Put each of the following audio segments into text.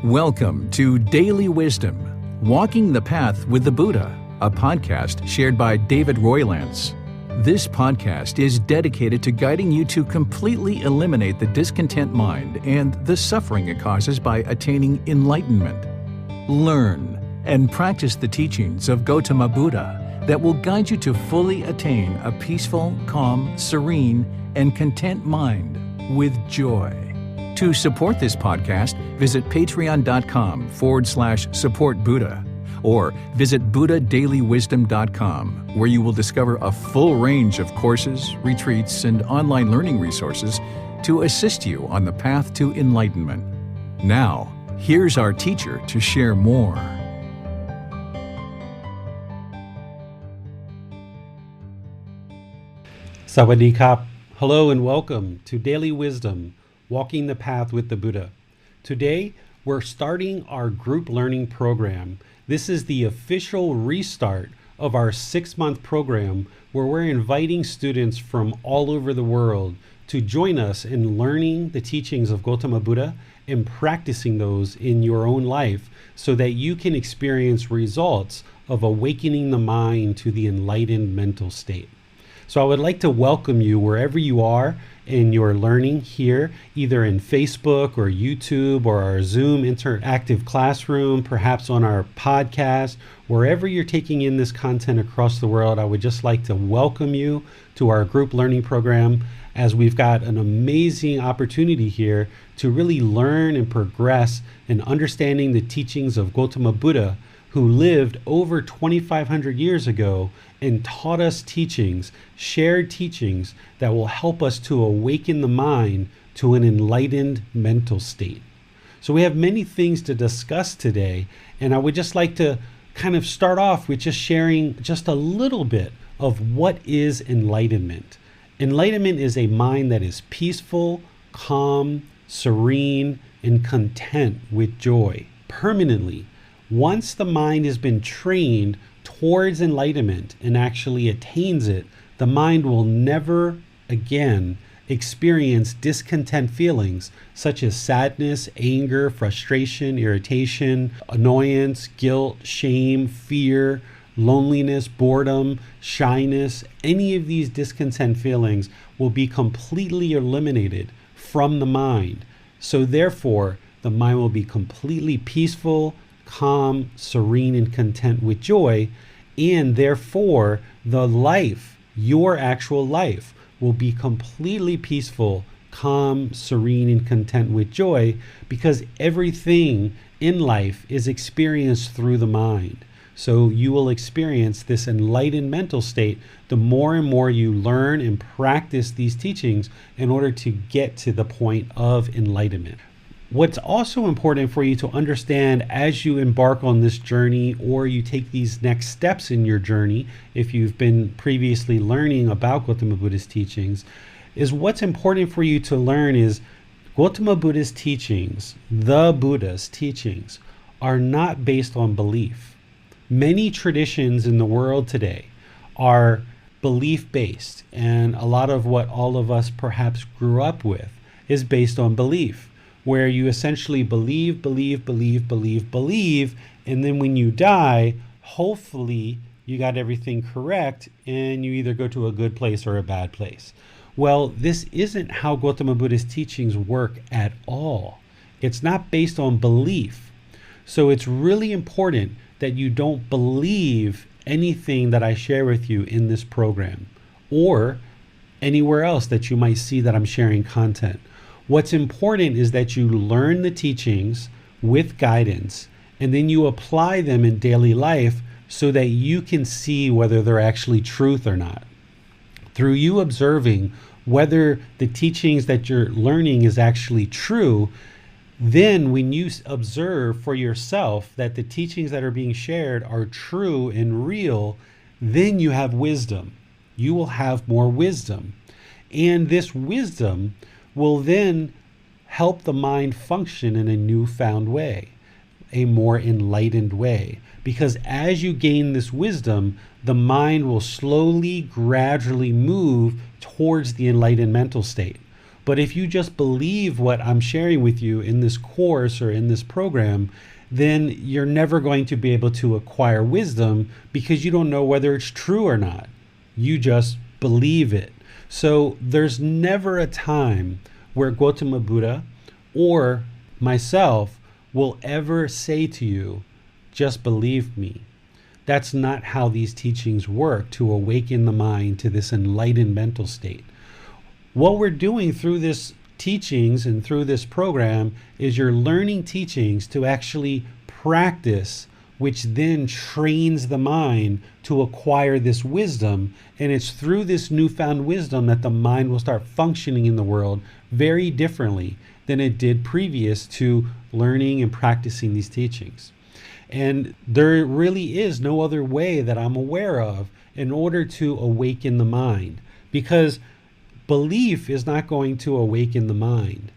Welcome to Daily Wisdom, Walking the Path with the Buddha, a podcast shared by David Roylance. This podcast is dedicated to guiding you to completely eliminate the discontent mind and the suffering it causes by attaining enlightenment. Learn and practice the teachings of Gotama Buddha that will guide you to fully attain a peaceful, calm, serene, and content mind with joy. To support this podcast, visit patreon.com/supportbuddha or visit buddhadailywisdom.com, where you will discover a full range of courses, retreats, and online learning resources to assist you on the path to enlightenment. Now, here's our teacher to share more. Sawadee Kap. Hello and welcome to Daily Wisdom, Walking the Path with the Buddha. Today, we're starting our group learning program. This is the official restart of our 6-month program where we're inviting students from all over the world to join us in learning the teachings of Gotama Buddha and practicing those in your own life so that you can experience results of awakening the mind to the enlightened mental state. So I would like to welcome you wherever you are in your learning here, either in Facebook or YouTube or our Zoom interactive classroom, perhaps on our podcast, wherever you're taking in this content across the world. I would just like to welcome you to our group learning program, as we've got an amazing opportunity here to really learn and progress in understanding the teachings of Gotama Buddha, who lived over 2,500 years ago and taught us teachings, shared teachings that will help us to awaken the mind to an enlightened mental state. So we have many things to discuss today, and I would just like to kind of start off with just sharing just a little bit of what is enlightenment. Enlightenment is a mind that is peaceful, calm, serene, and content with joy permanently. Once the mind has been trained towards enlightenment and actually attains it, the mind will never again experience discontent feelings such as sadness, anger, frustration, irritation, annoyance, guilt, shame, fear, loneliness, boredom, shyness. Any of these discontent feelings will be completely eliminated from the mind. So therefore, the mind will be completely peaceful, calm, serene, and content with joy, and therefore the life, your actual life, will be completely peaceful, calm, serene, and content with joy, because everything in life is experienced through the mind. So you will experience this enlightened mental state the more and more you learn and practice these teachings in order to get to the point of enlightenment. What's also important for you to understand as you embark on this journey, or you take these next steps in your journey, if you've been previously learning about Gotama Buddha's teachings, is what's important for you to learn is Gotama Buddha's teachings, the Buddha's teachings, are not based on belief. Many traditions in the world today are belief-based, and a lot of what all of us perhaps grew up with is based on belief, where you essentially believe, and then when you die, hopefully you got everything correct and you either go to a good place or a bad place. Well, this isn't how Gotama Buddha's teachings work at all. It's not based on belief. So it's really important that you don't believe anything that I share with you in this program or anywhere else that you might see that I'm sharing content. What's important is that you learn the teachings with guidance and then you apply them in daily life so that you can see whether they're actually truth or not. Through you observing whether the teachings that you're learning is actually true, then when you observe for yourself that the teachings that are being shared are true and real, then you have wisdom. You will have more wisdom. And this wisdom will then help the mind function in a newfound way, a more enlightened way. Because as you gain this wisdom, the mind will slowly, gradually move towards the enlightened mental state. But if you just believe what I'm sharing with you in this course or in this program, then you're never going to be able to acquire wisdom because you don't know whether it's true or not. You just believe it. So there's never a time where Gotama Buddha or myself will ever say to you, just believe me. That's not how these teachings work to awaken the mind to this enlightened mental state. What we're doing through this teachings and through this program is you're learning teachings to actually practice, which then trains the mind to acquire this wisdom. And it's through this newfound wisdom that the mind will start functioning in the world very differently than it did previous to learning and practicing these teachings. And there really is no other way that I'm aware of in order to awaken the mind, because belief is not going to awaken the mind.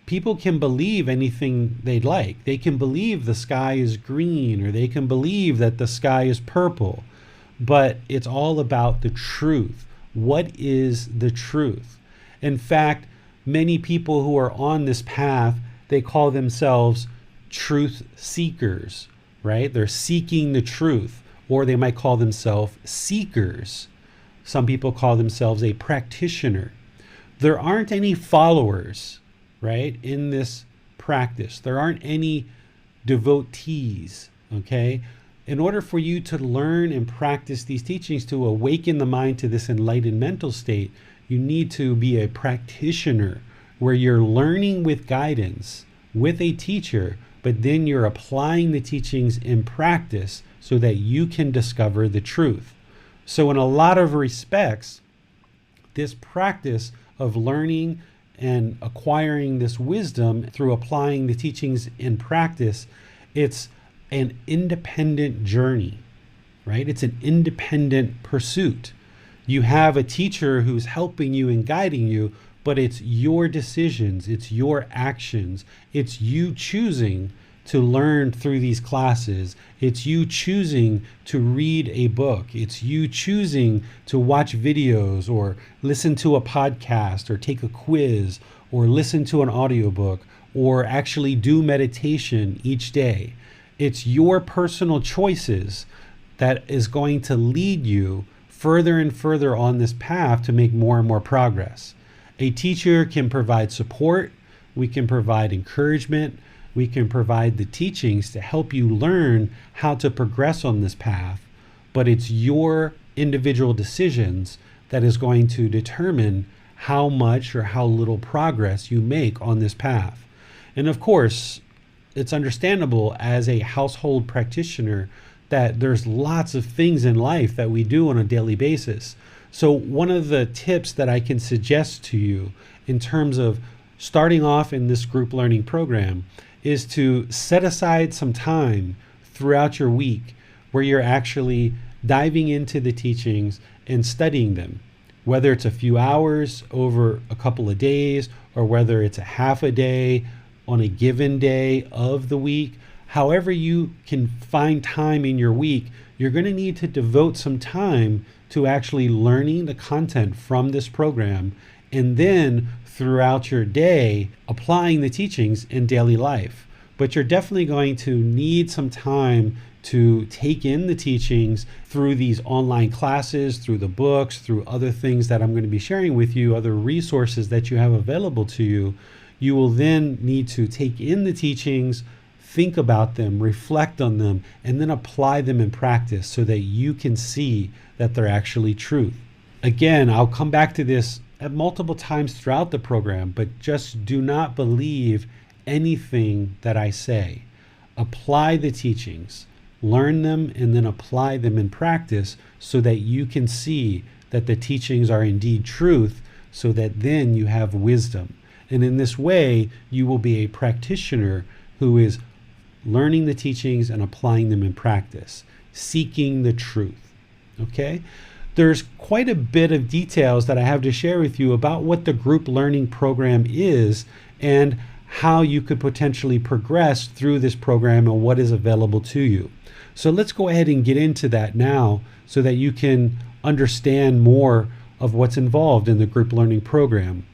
People can believe anything they'd like. They can believe the sky is green, or they can believe that the sky is purple, but it's all about the truth. What is the truth? In fact, many people who are on this path, they call themselves truth seekers, right? They're seeking the truth, or they might call themselves seekers. Some people call themselves a practitioner. There aren't any followers, right, in this practice. There aren't any devotees, okay? In order for you to learn and practice these teachings to awaken the mind to this enlightened mental state, you need to be a practitioner where you're learning with guidance, with a teacher, but then you're applying the teachings in practice so that you can discover the truth. So in a lot of respects, this practice of learning and acquiring this wisdom through applying the teachings in practice, it's an independent journey, right? It's an independent pursuit. You have a teacher who's helping you and guiding you, but it's your decisions, it's your actions, it's you choosing to learn through these classes. It's you choosing to read a book. It's you choosing to watch videos or listen to a podcast or take a quiz or listen to an audiobook or actually do meditation each day. It's your personal choices that is going to lead you further and further on this path to make more and more progress. A teacher can provide support, we can provide encouragement, we can provide the teachings to help you learn how to progress on this path, but it's your individual decisions that is going to determine how much or how little progress you make on this path. And of course, it's understandable as a household practitioner that there's lots of things in life that we do on a daily basis. So one of the tips that I can suggest to you in terms of starting off in this group learning program is to set aside some time throughout your week where you're actually diving into the teachings and studying them, whether it's a few hours over a couple of days or whether it's a half a day on a given day of the week. However you can find time in your week, you're going to need to devote some time to actually learning the content from this program, and then throughout your day applying the teachings in daily life. But you're definitely going to need some time to take in the teachings through these online classes, through the books, through other things that I'm going to be sharing with you, other resources that you have available to you. You will then need to take in the teachings, think about them, reflect on them, and then apply them in practice so that you can see that they're actually truth. Again, I'll come back to this at multiple times throughout the program, but just do not believe anything that I say. Apply the teachings, learn them, and then apply them in practice so that you can see that the teachings are indeed truth, so that then you have wisdom. And in this way, you will be a practitioner who is learning the teachings and applying them in practice, seeking the truth. Okay? There's quite a bit of details that I have to share with you about what the group learning program is and how you could potentially progress through this program and what is available to you. So let's go ahead and get into that now so that you can understand more of what's involved in the group learning program.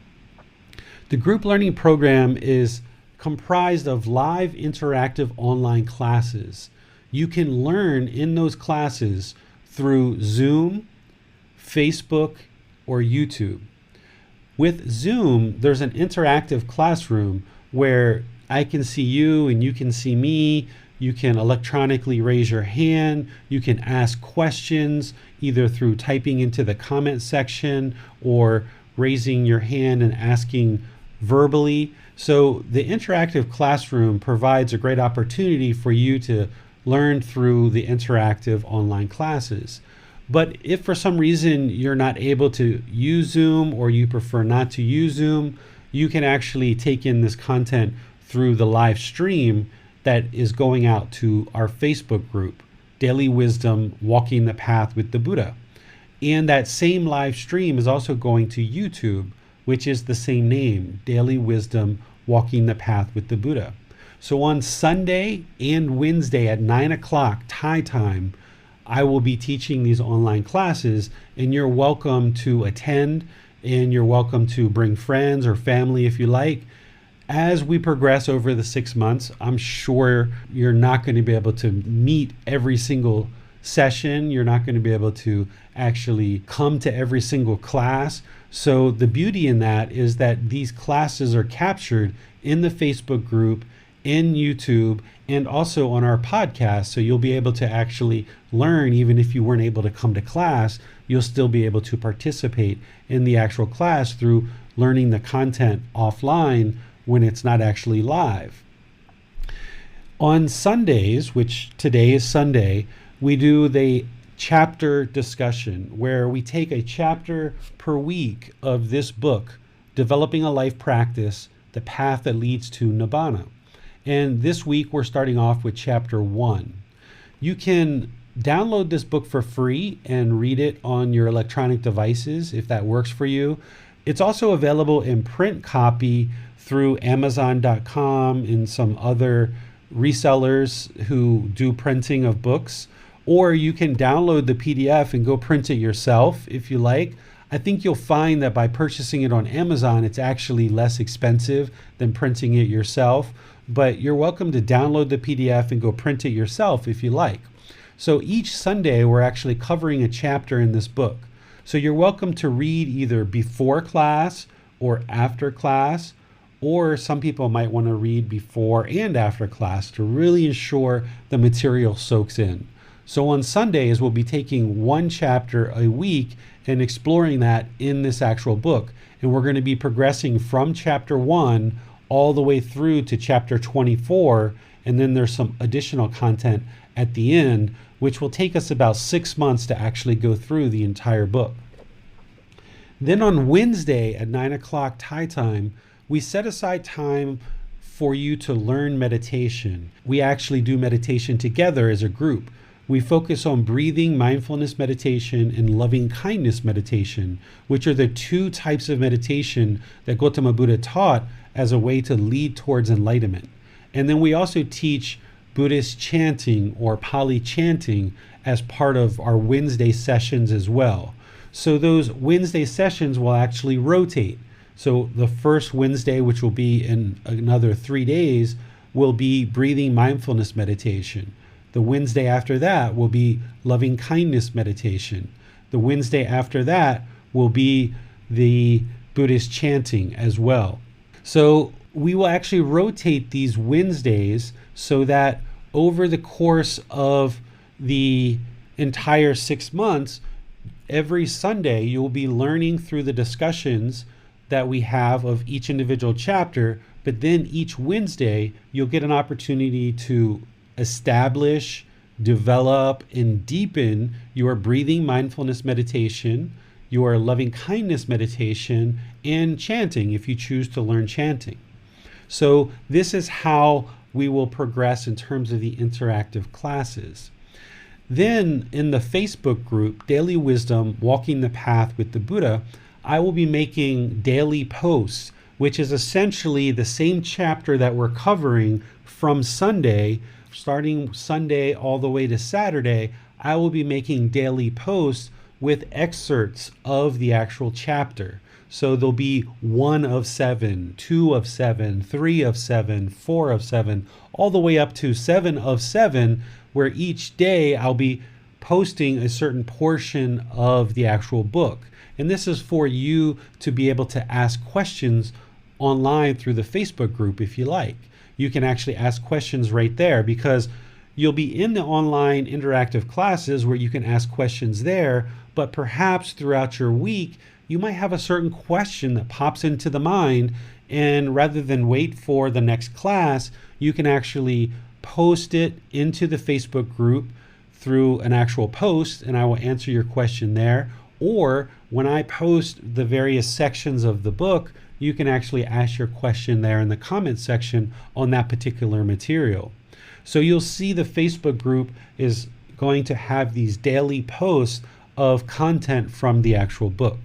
The group learning program is comprised of live interactive online classes. You can learn in those classes through Zoom, Facebook, or YouTube. With Zoom, there's an interactive classroom where I can see you and you can see me. You can electronically raise your hand. You can ask questions either through typing into the comment section or raising your hand and asking verbally. So the interactive classroom provides a great opportunity for you to learn through the interactive online classes. But if for some reason you're not able to use Zoom or you prefer not to use Zoom, you can actually take in this content through the live stream that is going out to our Facebook group, Daily Wisdom, Walking the Path with the Buddha. And that same live stream is also going to YouTube, which is the same name, Daily Wisdom, Walking the Path with the Buddha. So on Sunday and Wednesday at 9 o'clock Thai time, I will be teaching these online classes, and you're welcome to attend, and you're welcome to bring friends or family if you like. As we progress over the 6 months, I'm sure you're not going to be able to meet every single session. You're not going to be able to actually come to every single class. So the beauty in that is that these classes are captured in the Facebook group, in YouTube, and also on our podcast. So you'll be able to actually learn, even if you weren't able to come to class, you'll still be able to participate in the actual class through learning the content offline when it's not actually live. On Sundays, which today is Sunday, we do the chapter discussion where we take a chapter per week of this book, Developing a Life Practice, The Path That Leads to Nibbana. And this week we're starting off with chapter 1. You can download this book for free and read it on your electronic devices if that works for you. It's also available in print copy through Amazon.com and some other resellers who do printing of books. Or you can download the PDF and go print it yourself if you like. I think you'll find that by purchasing it on Amazon, it's actually less expensive than printing it yourself. But you're welcome to download the PDF and go print it yourself if you like. So each Sunday, we're actually covering a chapter in this book. So you're welcome to read either before class or after class, or some people might want to read before and after class to really ensure the material soaks in. So on Sundays, we'll be taking one chapter a week and exploring that in this actual book. And we're going to be progressing from chapter 1 all the way through to chapter 24. And then there's some additional content at the end, which will take us about 6 months to actually go through the entire book. Then on Wednesday at 9 o'clock Thai time, we set aside time for you to learn meditation. We actually do meditation together as a group. We focus on breathing, mindfulness meditation, and loving kindness meditation, which are the two types of meditation that Gotama Buddha taught as a way to lead towards enlightenment. And then we also teach Buddhist chanting or Pali chanting as part of our Wednesday sessions as well. So those Wednesday sessions will actually rotate. So the first Wednesday, which will be in another 3 days, will be breathing mindfulness meditation. The Wednesday after that will be loving kindness meditation. The Wednesday after that will be the Buddhist chanting as well. So we will actually rotate these Wednesdays so that over the course of the entire 6 months, every Sunday you'll be learning through the discussions that we have of each individual chapter, but then each Wednesday you'll get an opportunity to establish, develop, and deepen your breathing mindfulness meditation, your loving kindness meditation, and chanting if you choose to learn chanting. So this is how we will progress in terms of the interactive classes. Then in the Facebook group, Daily Wisdom, Walking the Path with the Buddha, I will be making daily posts, which is essentially the same chapter that we're covering from Sunday. Starting Sunday all the way to Saturday, I will be making daily posts with excerpts of the actual chapter. So there'll be 1 of 7, 2 of 7, 3 of 7, 4 of 7, all the way up to 7 of 7, where each day I'll be posting a certain portion of the actual book. And this is for you to be able to ask questions online through the Facebook group if you like. You can actually ask questions right there, because you'll be in the online interactive classes where you can ask questions there, but perhaps throughout your week, you might have a certain question that pops into the mind, and rather than wait for the next class, you can actually post it into the Facebook group through an actual post, and I will answer your question there. Or when I post the various sections of the book, you can actually ask your question there in the comment section on that particular material. So you'll see the Facebook group is going to have these daily posts of content from the actual book.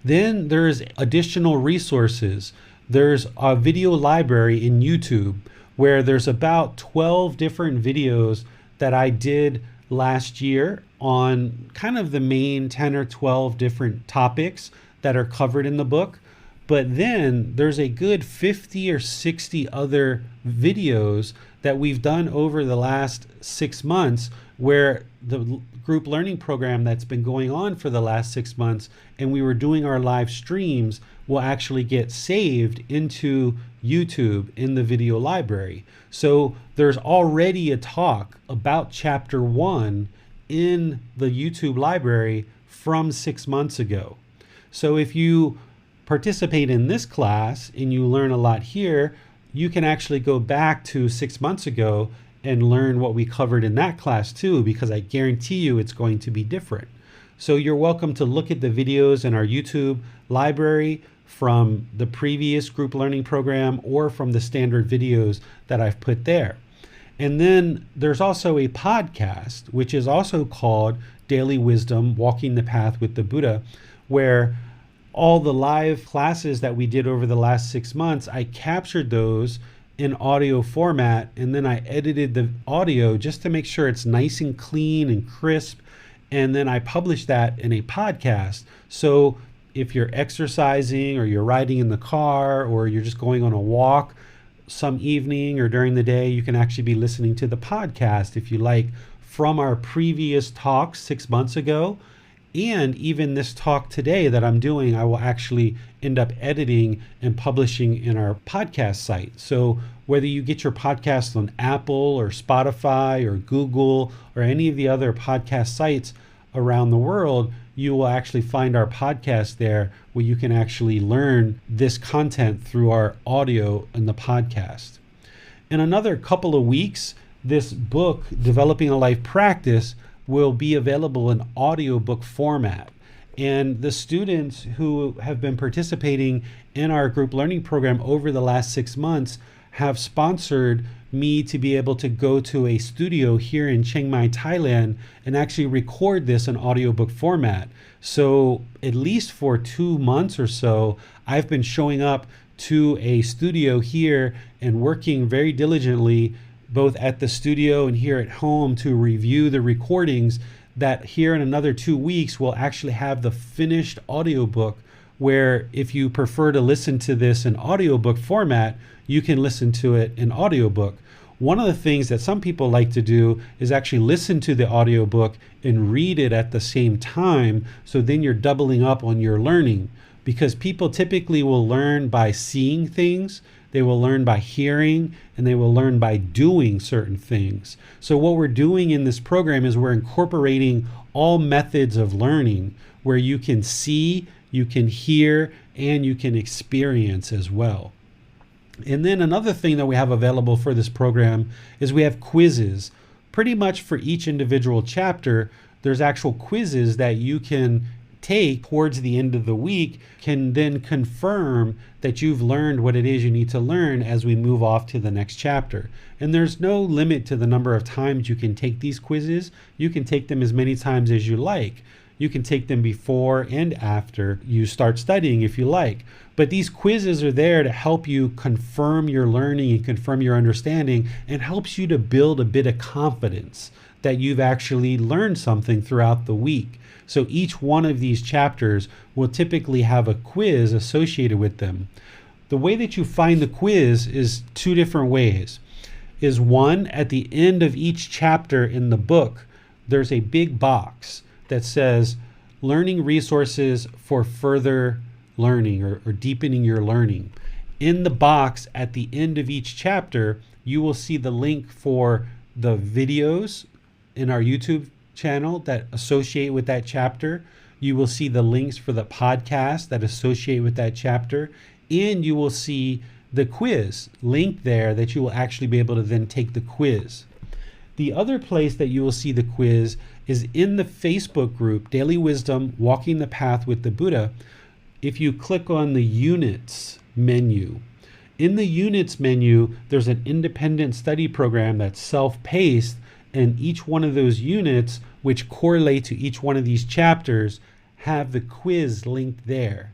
Then there's additional resources. There's a video library in YouTube where there's about 12 different videos that I did last year on kind of the main 10 or 12 different topics that are covered in the book. But then there's a good 50 or 60 other videos that we've done over the last 6 months, where the group learning program that's been going on for the last 6 months, and we were doing our live streams, will actually get saved into YouTube in the video library. So there's already a talk about chapter 1 in the YouTube library from 6 months ago. So if you participate in this class and you learn a lot here, you can actually go back to 6 months ago and learn what we covered in that class too, because I guarantee you it's going to be different. So you're welcome to look at the videos in our YouTube library from the previous group learning program or from the standard videos that I've put there. And then there's also a podcast, which is also called Daily Wisdom, Walking the Path with the Buddha, where all the live classes that we did over the last 6 months, I captured those in audio format, and then I edited the audio just to make sure it's nice and clean and crisp. And then I published that in a podcast. So if you're exercising or you're riding in the car or you're just going on a walk some evening or during the day, you can actually be listening to the podcast if you like, from our previous talks 6 months ago. And even this talk today that I'm doing, I will actually end up editing and publishing in our podcast site. So whether you get your podcast on Apple or Spotify or Google or any of the other podcast sites around the world, you will actually find our podcast there, where you can actually learn this content through our audio in the podcast. In another couple of weeks, this book, Developing a Life Practice, will be available in audiobook format. And the students who have been participating in our group learning program over the last 6 months have sponsored me to be able to go to a studio here in Chiang Mai, Thailand, and actually record this in audiobook format. So at least for 2 months or so, I've been showing up to a studio here and working very diligently both at the studio and here at home to review the recordings, that here in another 2 weeks we'll actually have the finished audiobook, where if you prefer to listen to this in audiobook format, you can listen to it in audiobook. One of the things that some people like to do is actually listen to the audiobook and read it at the same time, so then you're doubling up on your learning, because people typically will learn by seeing things, they will learn by hearing, and they will learn by doing certain things. So what we're doing in this program is we're incorporating all methods of learning, where you can see, you can hear, and you can experience as well. And then another thing that we have available for this program is we have quizzes. Pretty much for each individual chapter, there's actual quizzes that you can take towards the end of the week, can then confirm that you've learned what it is you need to learn as we move off to the next chapter. And there's no limit to the number of times you can take these quizzes. You can take them as many times as you like. You can take them before and after you start studying if you like. But these quizzes are there to help you confirm your learning and confirm your understanding, and helps you to build a bit of confidence that you've actually learned something throughout the week. So each one of these chapters will typically have a quiz associated with them. The way that you find the quiz is two different ways. Is one, at the end of each chapter in the book, there's a big box that says learning resources for further learning or deepening your learning. In the box at the end of each chapter, you will see the link for the videos in our YouTube channel that associate with that chapter. You will see the links for the podcast that associate with that chapter, and you will see the quiz link there that you will actually be able to then take the quiz. The other place that you will see the quiz is in the Facebook group, Daily Wisdom, Walking the Path with the Buddha. If you click on the units menu, in the units menu, there's an independent study program that's self-paced, and each one of those units, which correlate to each one of these chapters, have the quiz linked there.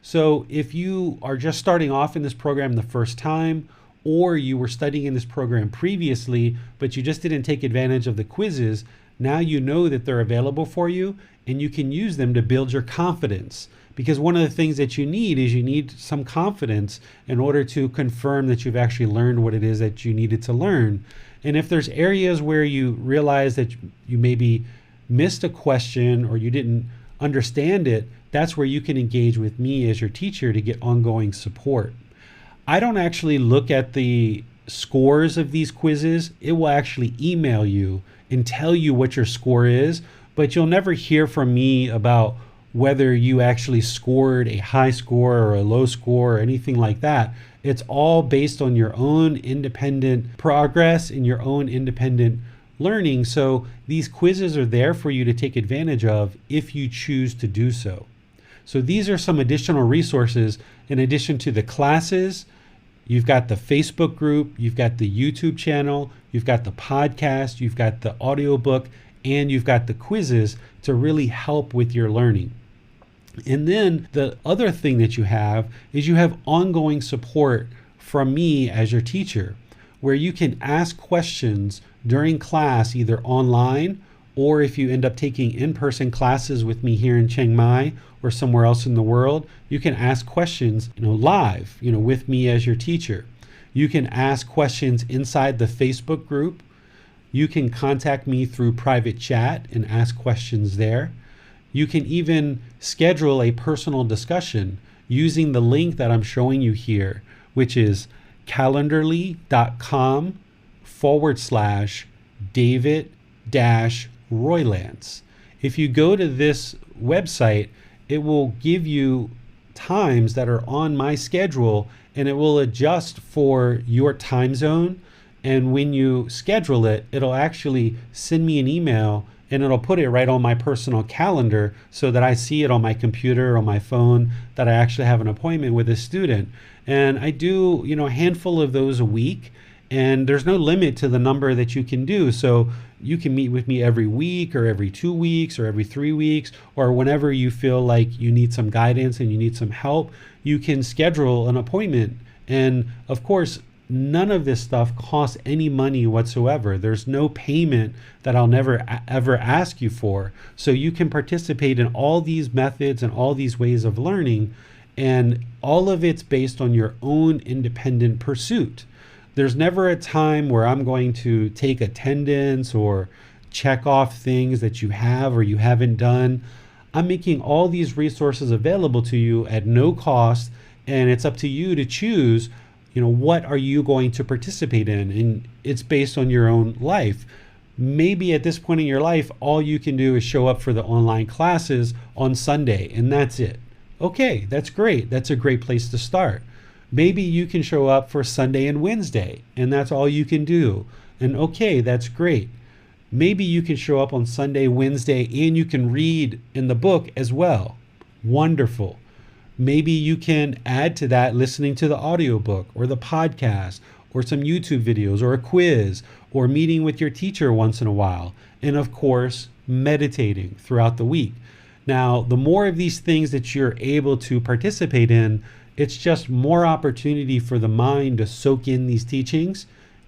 So if you are just starting off in this program the first time, or you were studying in this program previously, but you just didn't take advantage of the quizzes, now you know that they're available for you, and you can use them to build your confidence. Because one of the things that you need some confidence in order to confirm that you've actually learned what it is that you needed to learn. And if there's areas where you realize that you maybe missed a question or you didn't understand it, that's where you can engage with me as your teacher to get ongoing support. I don't actually look at the scores of these quizzes. It will actually email you and tell you what your score is, but you'll never hear from me about whether you actually scored a high score or a low score or anything like that. It's all based on your own independent progress and your own independent learning. So these quizzes are there for you to take advantage of if you choose to do so. So these are some additional resources in addition to the classes. You've got the Facebook group, you've got the YouTube channel, you've got the podcast, you've got the audiobook, and you've got the quizzes to really help with your learning. And then the other thing that you have is you have ongoing support from me as your teacher, where you can ask questions during class, either online, or if you end up taking in-person classes with me here in Chiang Mai or somewhere else in the world, you can ask questions, live, with me as your teacher. You can ask questions inside the Facebook group. You can contact me through private chat and ask questions there. You can even schedule a personal discussion using the link that I'm showing you here, which is calendly.com/David-Roylance. If you go to this website, it will give you times that are on my schedule, and it will adjust for your time zone. And when you schedule it, it'll actually send me an email, and it'll put it right on my personal calendar so that I see it on my computer or my phone that I actually have an appointment with a student. And I do, a handful of those a week, and there's no limit to the number that you can do. So you can meet with me every week or every 2 weeks or every 3 weeks, or whenever you feel like you need some guidance and you need some help, you can schedule an appointment. And of course, none of this stuff costs any money whatsoever. There's no payment that I'll never ever ask you for. So you can participate in all these methods and all these ways of learning, and all of it's based on your own independent pursuit. There's never a time where I'm going to take attendance or check off things that you have or you haven't done. I'm making all these resources available to you at no cost, and it's up to you to choose what are you going to participate in? And it's based on your own life. Maybe at this point in your life, all you can do is show up for the online classes on Sunday, and that's it. Okay, that's great. That's a great place to start. Maybe you can show up for Sunday and Wednesday, and that's all you can do. And okay, that's great. Maybe you can show up on Sunday, Wednesday, and you can read in the book as well. Wonderful. Maybe you can add to that listening to the audiobook or the podcast or some YouTube videos or a quiz or meeting with your teacher once in a while. And of course, meditating throughout the week. Now, the more of these things that you're able to participate in, it's just more opportunity for the mind to soak in these teachings,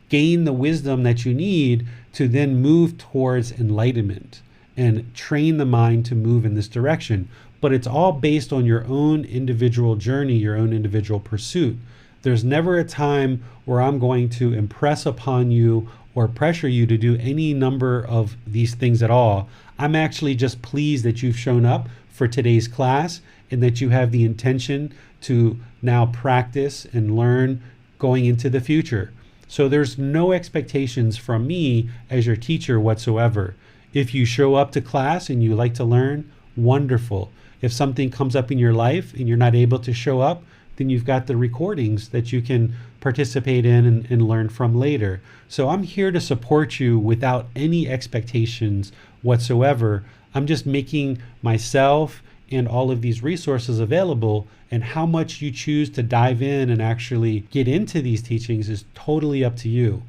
gain the wisdom that you need to then move towards enlightenment and train the mind to move in this direction. But it's all based on your own individual journey, your own individual pursuit. There's never a time where I'm going to impress upon you or pressure you to do any number of these things at all. I'm actually just pleased that you've shown up for today's class and that you have the intention to now practice and learn going into the future. So there's no expectations from me as your teacher whatsoever. If you show up to class and you like to learn, wonderful. If something comes up in your life and you're not able to show up, then you've got the recordings that you can participate in and learn from later. So I'm here to support you without any expectations whatsoever. I'm just making myself and all of these resources available, and how much you choose to dive in and actually get into these teachings is totally up to you.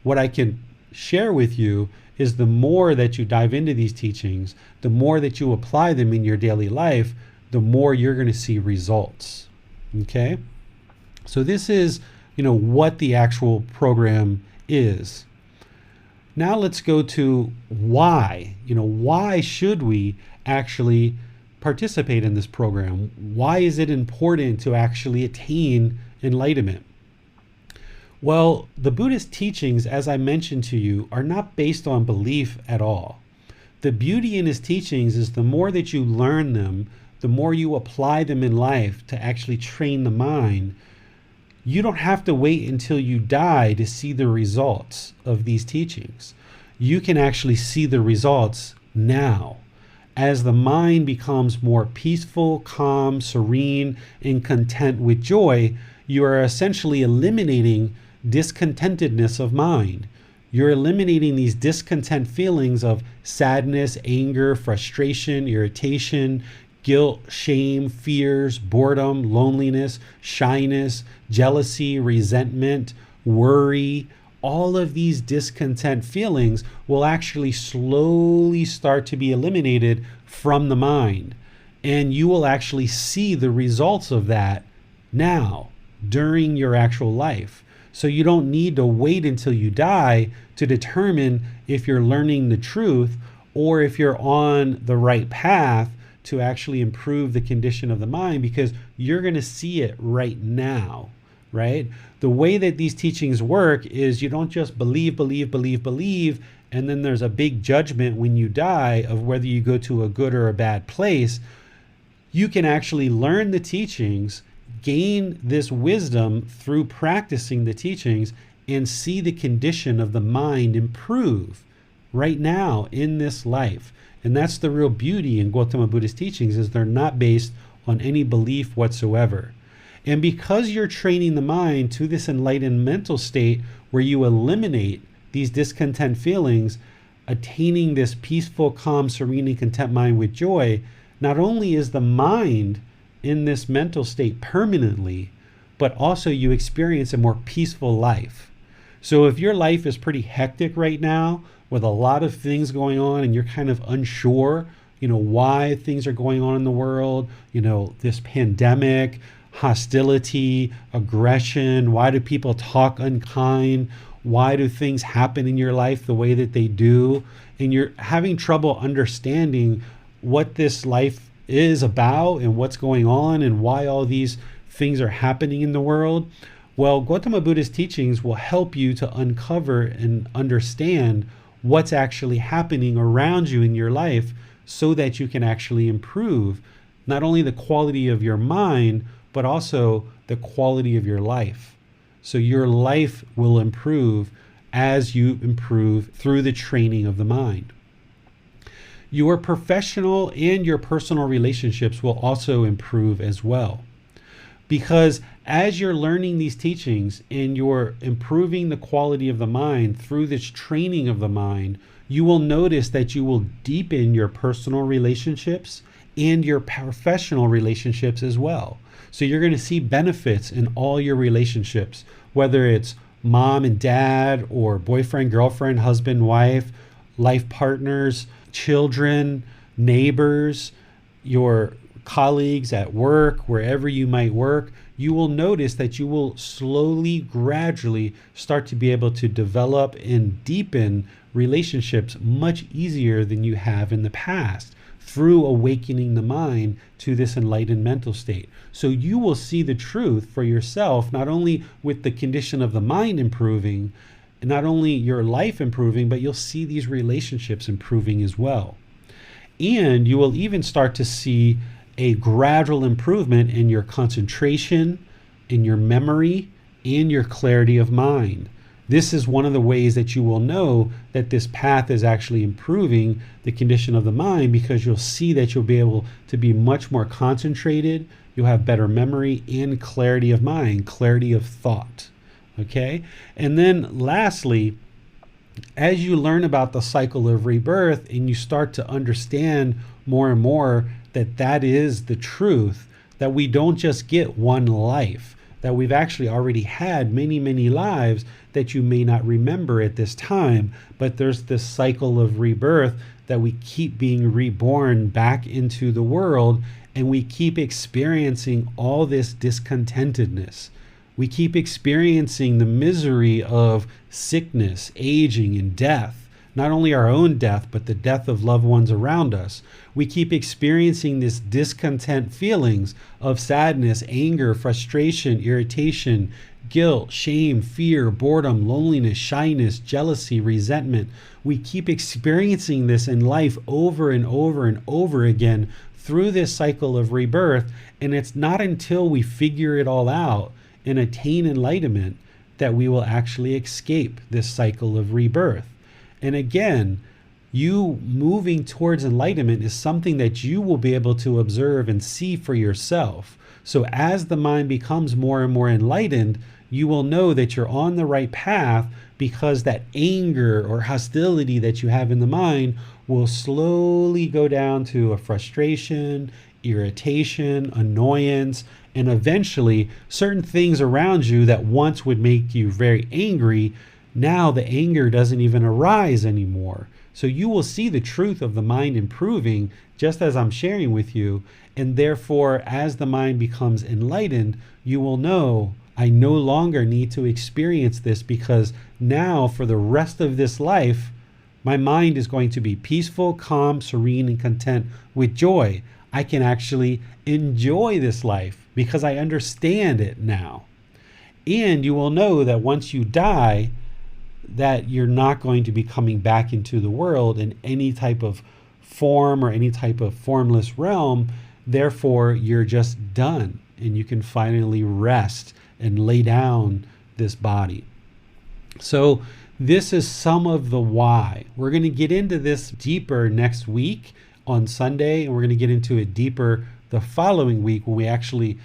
What I can share with you is the more that you dive into these teachings, the more that you apply them in your daily life, the more you're going to see results. Okay? So this is, what the actual program is. Now let's go to why. Why should we actually participate in this program? Why is it important to actually attain enlightenment? Well, the Buddhist teachings, as I mentioned to you, are not based on belief at all. The beauty in his teachings is the more that you learn them, the more you apply them in life to actually train the mind. You don't have to wait until you die to see the results of these teachings. You can actually see the results now. As the mind becomes more peaceful, calm, serene, and content with joy, you are essentially eliminating discontentedness of mind. You're eliminating these discontent feelings of sadness, anger, frustration, irritation, guilt, shame, fears, boredom, loneliness, shyness, jealousy, resentment, worry. All of these discontent feelings will actually slowly start to be eliminated from the mind. And you will actually see the results of that now, during your actual life. So you don't need to wait until you die to determine if you're learning the truth or if you're on the right path to actually improve the condition of the mind, because you're going to see it right now, right? The way that these teachings work is you don't just believe, and then there's a big judgment when you die of whether you go to a good or a bad place. You can actually learn the teachings, gain this wisdom through practicing the teachings, and see the condition of the mind improve right now in this life. And that's the real beauty in Gotama Buddha's teachings, is they're not based on any belief whatsoever. And because you're training the mind to this enlightened mental state where you eliminate these discontent feelings, attaining this peaceful, calm, serene, and content mind with joy, not only is the mind in this mental state permanently, but also you experience a more peaceful life. So if your life is pretty hectic right now with a lot of things going on and you're kind of unsure, why things are going on in the world, this pandemic, hostility, aggression, why do people talk unkind? Why do things happen in your life the way that they do? And you're having trouble understanding what this life is about and what's going on and why all these things are happening in the world. Well, Gotama Buddha's teachings will help you to uncover and understand what's actually happening around you in your life so that you can actually improve not only the quality of your mind, but also the quality of your life. So your life will improve as you improve through the training of the mind. Your professional and your personal relationships will also improve as well. Because as you're learning these teachings and you're improving the quality of the mind through this training of the mind, you will notice that you will deepen your personal relationships and your professional relationships as well. So you're going to see benefits in all your relationships, whether it's mom and dad or boyfriend, girlfriend, husband, wife, life partners, children, neighbors, your colleagues at work, wherever you might work, you will notice that you will slowly, gradually start to be able to develop and deepen relationships much easier than you have in the past through awakening the mind to this enlightened mental state. So you will see the truth for yourself, not only with the condition of the mind improving, and not only your life improving, but you'll see these relationships improving as well. And you will even start to see a gradual improvement in your concentration, in your memory, and your clarity of mind. This is one of the ways that you will know that this path is actually improving the condition of the mind, because you'll see that you'll be able to be much more concentrated, you'll have better memory and clarity of mind, clarity of thought. Okay? And then lastly, as you learn about the cycle of rebirth and you start to understand more and more that that is the truth, that we don't just get one life, that we've actually already had many, many lives that you may not remember at this time, but there's this cycle of rebirth that we keep being reborn back into the world, and we keep experiencing all this discontentedness. We keep experiencing the misery of sickness, aging, and death. Not only our own death, but the death of loved ones around us. We keep experiencing this discontent feelings of sadness, anger, frustration, irritation, guilt, shame, fear, boredom, loneliness, shyness, jealousy, resentment. We keep experiencing this in life over and over and over again through this cycle of rebirth. And it's not until we figure it all out and attain enlightenment that we will actually escape this cycle of rebirth. And again, you moving towards enlightenment is something that you will be able to observe and see for yourself. So as the mind becomes more and more enlightened, you will know that you're on the right path, because that anger or hostility that you have in the mind will slowly go down to a frustration, irritation, annoyance, and eventually certain things around you that once would make you very angry, now the anger doesn't even arise anymore. So you will see the truth of the mind improving just as I'm sharing with you. And therefore, as the mind becomes enlightened, you will know, I no longer need to experience this, because now for the rest of this life, my mind is going to be peaceful, calm, serene, and content with joy. I can actually enjoy this life because I understand it now. And you will know that once you die, that you're not going to be coming back into the world in any type of form or any type of formless realm. Therefore, you're just done, and you can finally rest and lay down this body. So this is some of the why. We're going to get into this deeper next week on Sunday, and we're going to get into it deeper the following week when we actually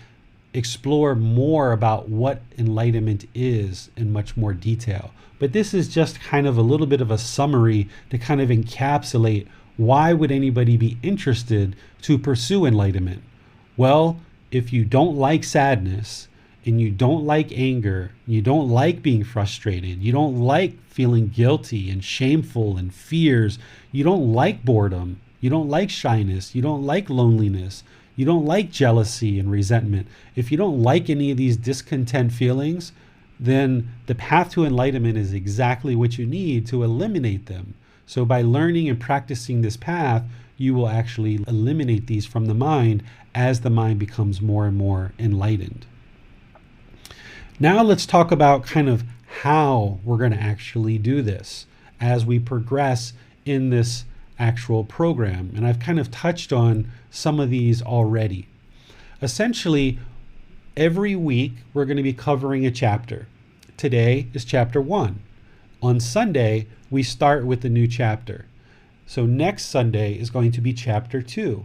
explore more about what enlightenment is in much more detail. But this is just kind of a little bit of a summary to kind of encapsulate why would anybody be interested to pursue enlightenment. Well, if you don't like sadness, and you don't like anger, you don't like being frustrated, you don't like feeling guilty and shameful and fears, you don't like boredom, you don't like shyness, you don't like loneliness, you don't like jealousy and resentment. If you don't like any of these discontent feelings, then the path to enlightenment is exactly what you need to eliminate them. So by learning and practicing this path, you will actually eliminate these from the mind as the mind becomes more and more enlightened. Now let's talk about kind of how we're going to actually do this as we progress in this actual program. And I've kind of touched on some of these already. Essentially, every week we're going to be covering a chapter. Today is chapter 1. On Sunday, we start with the new chapter. So next Sunday is going to be chapter 2.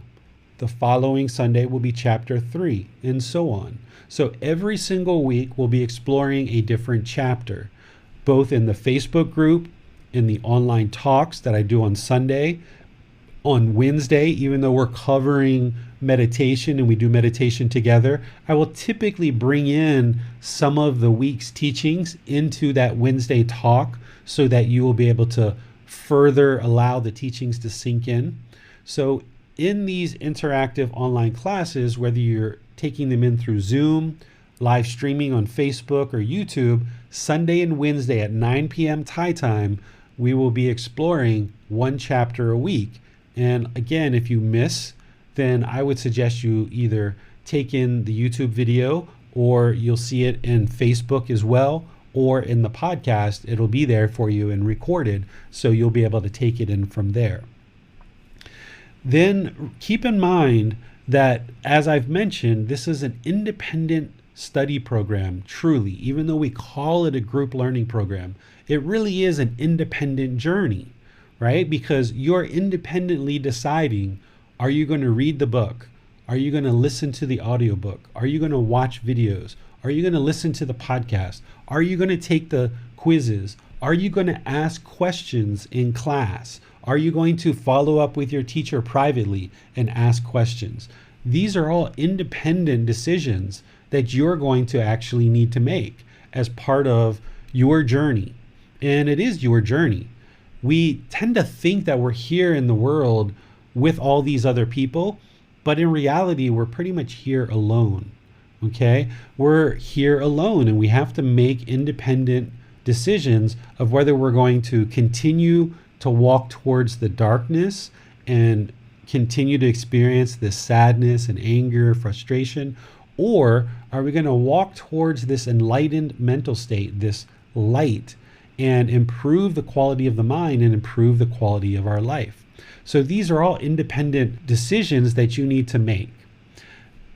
The following Sunday will be chapter 3, and so on. So every single week we'll be exploring a different chapter, both in the Facebook group, in the online talks that I do on Sunday, on Wednesday, even though we're covering meditation and we do meditation together, I will typically bring in some of the week's teachings into that Wednesday talk so that you will be able to further allow the teachings to sink in. So in these interactive online classes, whether you're taking them in through Zoom, live streaming on Facebook or YouTube, Sunday and Wednesday at 9 p.m. Thai time, we will be exploring one chapter a week. And again, if you miss, then I would suggest you either take in the YouTube video, or you'll see it in Facebook as well, or in the podcast. It'll be there for you and recorded, so you'll be able to take it in from there. Then keep in mind that, as I've mentioned, this is an independent study program, truly. Even though we call it a group learning program, it really is an independent journey, right? Because you're independently deciding, are you going to read the book? Are you going to listen to the audiobook? Are you going to watch videos? Are you going to listen to the podcast? Are you going to take the quizzes? Are you going to ask questions in class? Are you going to follow up with your teacher privately and ask questions? These are all independent decisions that you're going to actually need to make as part of your journey. And it is your journey. We tend to think that we're here in the world with all these other people, but in reality, we're pretty much here alone. Okay? We're here alone, and we have to make independent decisions of whether we're going to continue to walk towards the darkness and continue to experience this sadness and anger, frustration, or are we going to walk towards this enlightened mental state, this light, and improve the quality of the mind and improve the quality of our life? So these are all independent decisions that you need to make.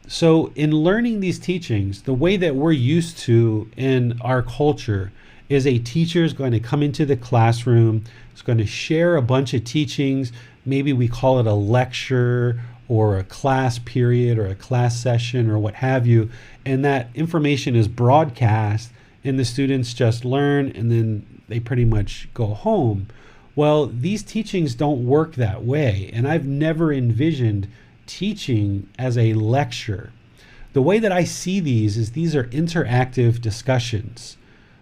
So in learning these teachings, the way that we're used to in our culture is a teacher is going to come into the classroom, is going to share a bunch of teachings. Maybe we call it a lecture or a class period or a class session or what have you. And that information is broadcast and the students just learn and then they pretty much go home. Well, these teachings don't work that way. And I've never envisioned teaching as a lecture. The way that I see these are interactive discussions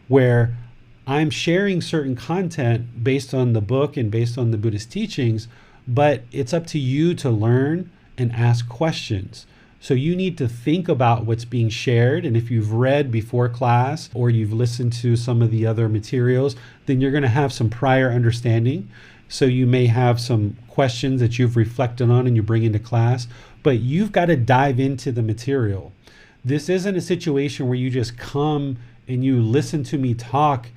where I'm sharing certain content based on the book and based on the Buddhist teachings, but it's up to you to learn and ask questions. So you need to think about what's being shared. And if you've read before class or you've listened to some of the other materials, then you're going to have some prior understanding. So you may have some questions that you've reflected on and you bring into class, but you've got to dive into the material. This isn't a situation where you just come and you listen to me talk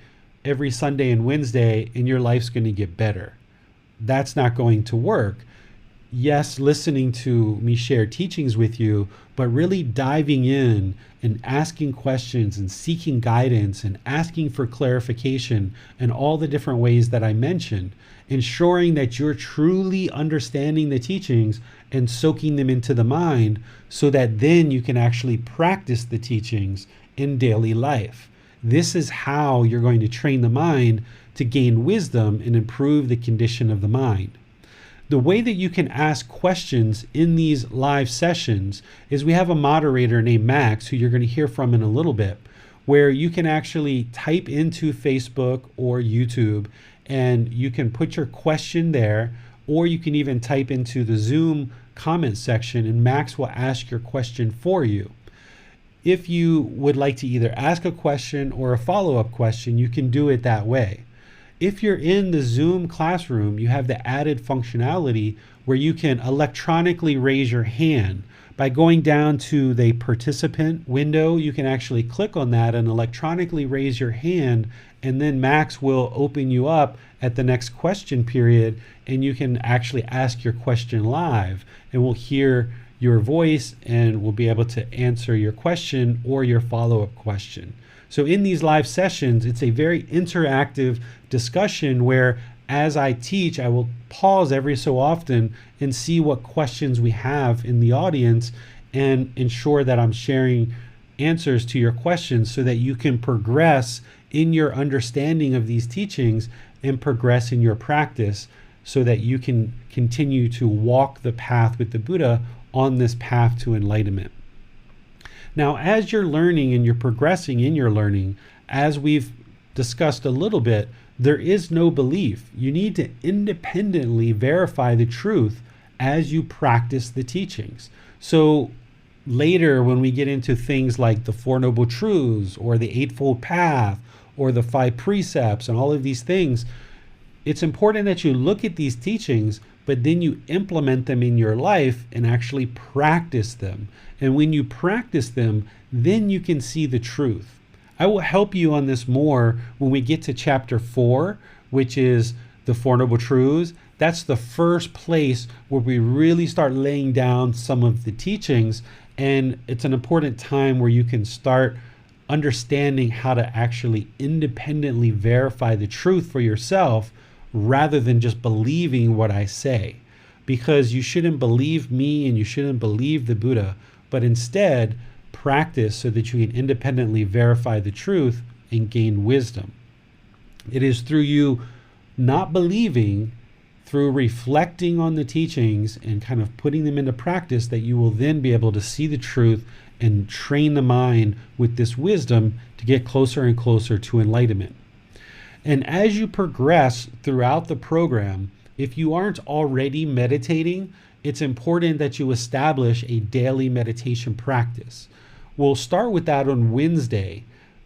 every Sunday and Wednesday and your life's going to get better. That's not going to work. Yes, listening to me share teachings with you, but really diving in and asking questions and seeking guidance and asking for clarification and all the different ways that I mentioned, ensuring that you're truly understanding the teachings and soaking them into the mind so that then you can actually practice the teachings in daily life. This is how you're going to train the mind to gain wisdom and improve the condition of the mind. The way that you can ask questions in these live sessions is we have a moderator named Max, who you're going to hear from in a little bit, where you can actually type into Facebook or YouTube and you can put your question there, or you can even type into the Zoom comment section and Max will ask your question for you. If you would like to either ask a question or a follow-up question, you can do it that way. If you're in the Zoom classroom, you have the added functionality where you can electronically raise your hand. By going down to the participant window, you can actually click on that and electronically raise your hand, and then Max will open you up at the next question period, and you can actually ask your question live, and we'll hear your voice and we'll be able to answer your question or your follow-up question. So in these live sessions, it's a very interactive discussion where as I teach, I will pause every so often and see what questions we have in the audience and ensure that I'm sharing answers to your questions so that you can progress in your understanding of these teachings and progress in your practice so that you can continue to walk the path with the Buddha on this path to enlightenment. Now, as you're learning and you're progressing in your learning, as we've discussed a little bit, there is no belief. You need to independently verify the truth as you practice the teachings. So later, when we get into things like the Four Noble Truths or the Eightfold Path or the Five Precepts and all of these things, it's important that you look at these teachings, but then you implement them in your life and actually practice them. And when you practice them, then you can see the truth. I will help you on this more when we get to chapter 4, which is the Four Noble Truths. That's the first place where we really start laying down some of the teachings. And it's an important time where you can start understanding how to actually independently verify the truth for yourself rather than just believing what I say. Because you shouldn't believe me and you shouldn't believe the Buddha, but instead practice so that you can independently verify the truth and gain wisdom. It is through you not believing, through reflecting on the teachings and kind of putting them into practice, that you will then be able to see the truth and train the mind with this wisdom to get closer and closer to enlightenment. And as you progress throughout the program, if you aren't already meditating, it's important that you establish a daily meditation practice. We'll start with that on Wednesday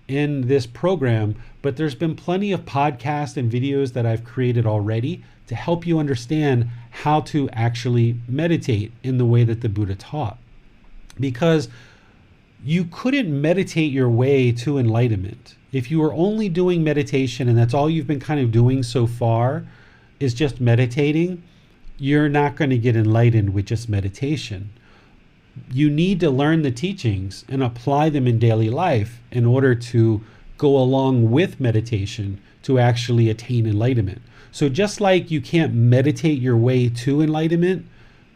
in this program, but there's been plenty of podcasts and videos that I've created already to help you understand how to actually meditate in the way that the Buddha taught. Because you couldn't meditate your way to enlightenment. If you are only doing meditation and that's all you've been kind of doing so far is just meditating, you're not going to get enlightened with just meditation. You need to learn the teachings and apply them in daily life in order to go along with meditation to actually attain enlightenment. So just like you can't meditate your way to enlightenment,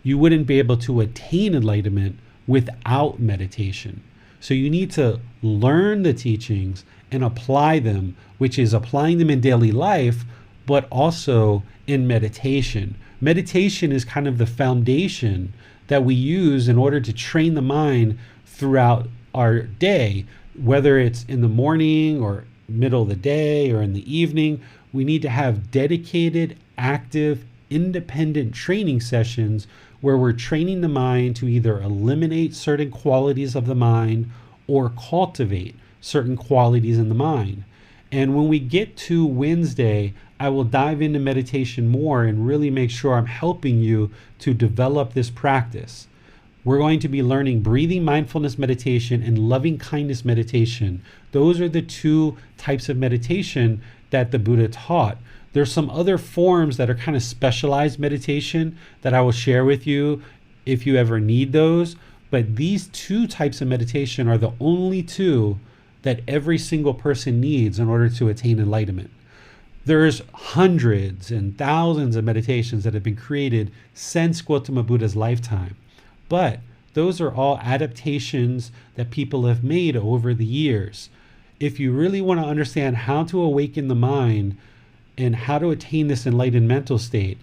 you wouldn't be able to attain enlightenment without meditation. So you need to learn the teachings and apply them, which is applying them in daily life, but also in meditation. Meditation is kind of the foundation that we use in order to train the mind throughout our day, whether it's in the morning or middle of the day or in the evening. We need to have dedicated, active, independent training sessions where we're training the mind to either eliminate certain qualities of the mind or cultivate certain qualities in the mind. And when we get to Wednesday, I will dive into meditation more and really make sure I'm helping you to develop this practice. We're going to be learning breathing mindfulness meditation and loving kindness meditation. Those are the two types of meditation that the Buddha taught. There's some other forms that are kind of specialized meditation that I will share with you if you ever need those. But these two types of meditation are the only two that every single person needs in order to attain enlightenment. There's hundreds and thousands of meditations that have been created since Gotama Buddha's lifetime. But those are all adaptations that people have made over the years. If you really want to understand how to awaken the mind and how to attain this enlightened mental state,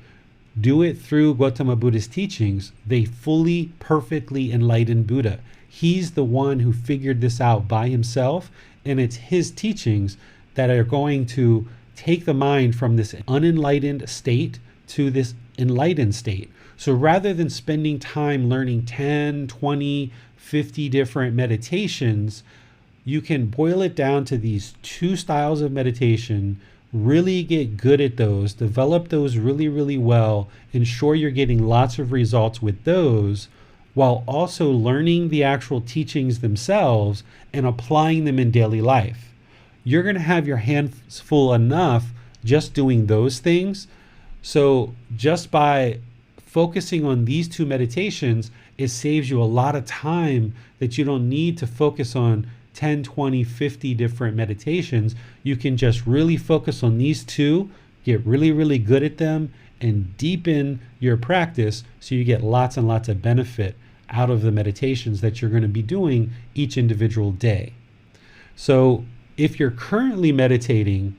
do it through Gotama Buddha's teachings, the fully, perfectly enlightened Buddha. He's the one who figured this out by himself, and it's his teachings that are going to take the mind from this unenlightened state to this enlightened state. So rather than spending time learning 10, 20, 50 different meditations, you can boil it down to these two styles of meditation, really get good at those, develop those really, really well, ensure you're getting lots of results with those, while also learning the actual teachings themselves and applying them in daily life. You're going to have your hands full enough just doing those things. So just by focusing on these two meditations, it saves you a lot of time that you don't need to focus on 10, 20, 50 different meditations. You can just really focus on these two, get really, really good at them, and deepen your practice so you get lots and lots of benefit out of the meditations that you're going to be doing each individual day. So if you're currently meditating,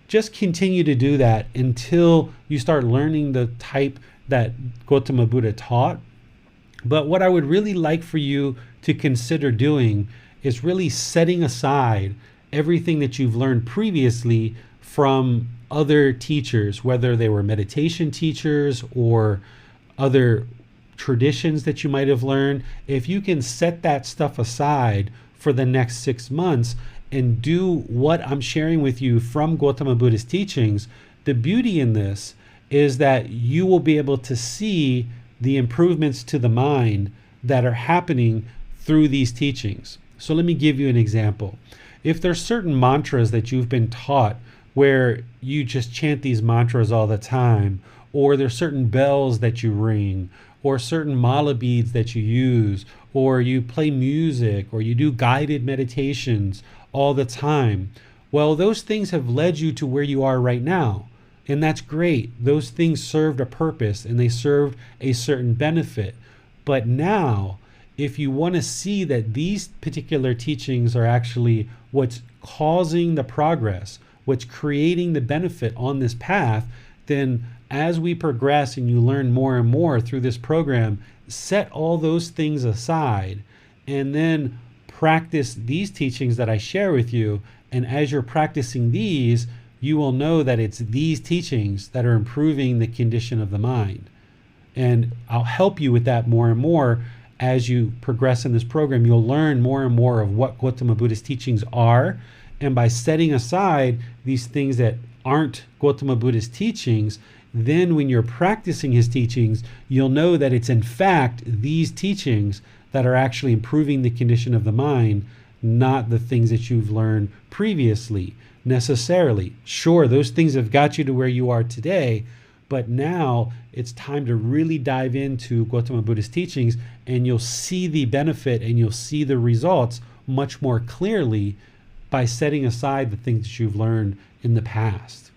just continue to do that until you start learning the type that Gotama Buddha taught. But what I would really like for you to consider doing is really setting aside everything that you've learned previously from other teachers, whether they were meditation teachers or other traditions that you might have learned, if you can set that stuff aside for the next 6 months and do what I'm sharing with you from Gotama Buddha's teachings, the beauty in this is that you will be able to see the improvements to the mind that are happening through these teachings. So let me give you an example. If there's certain mantras that you've been taught where you just chant these mantras all the time, or there's certain bells that you ring, or certain mala beads that you use, or you play music, or you do guided meditations all the time, well, those things have led you to where you are right now. And that's great. Those things served a purpose and they served a certain benefit. But now, if you want to see that these particular teachings are actually what's causing the progress, what's creating the benefit on this path, then as we progress and you learn more and more through this program, set all those things aside and then practice these teachings that I share with you. And as you're practicing these, you will know that it's these teachings that are improving the condition of the mind. And I'll help you with that more and more as you progress in this program. You'll learn more and more of what Gotama Buddha's teachings are. And by setting aside these things that aren't Gotama Buddha's teachings, then when you're practicing his teachings, you'll know that it's in fact these teachings that are actually improving the condition of the mind, not the things that you've learned previously necessarily. Sure, those things have got you to where you are today, but now it's time to really dive into Gotama Buddha's teachings, and you'll see the benefit and you'll see the results much more clearly by setting aside the things that you've learned in the past.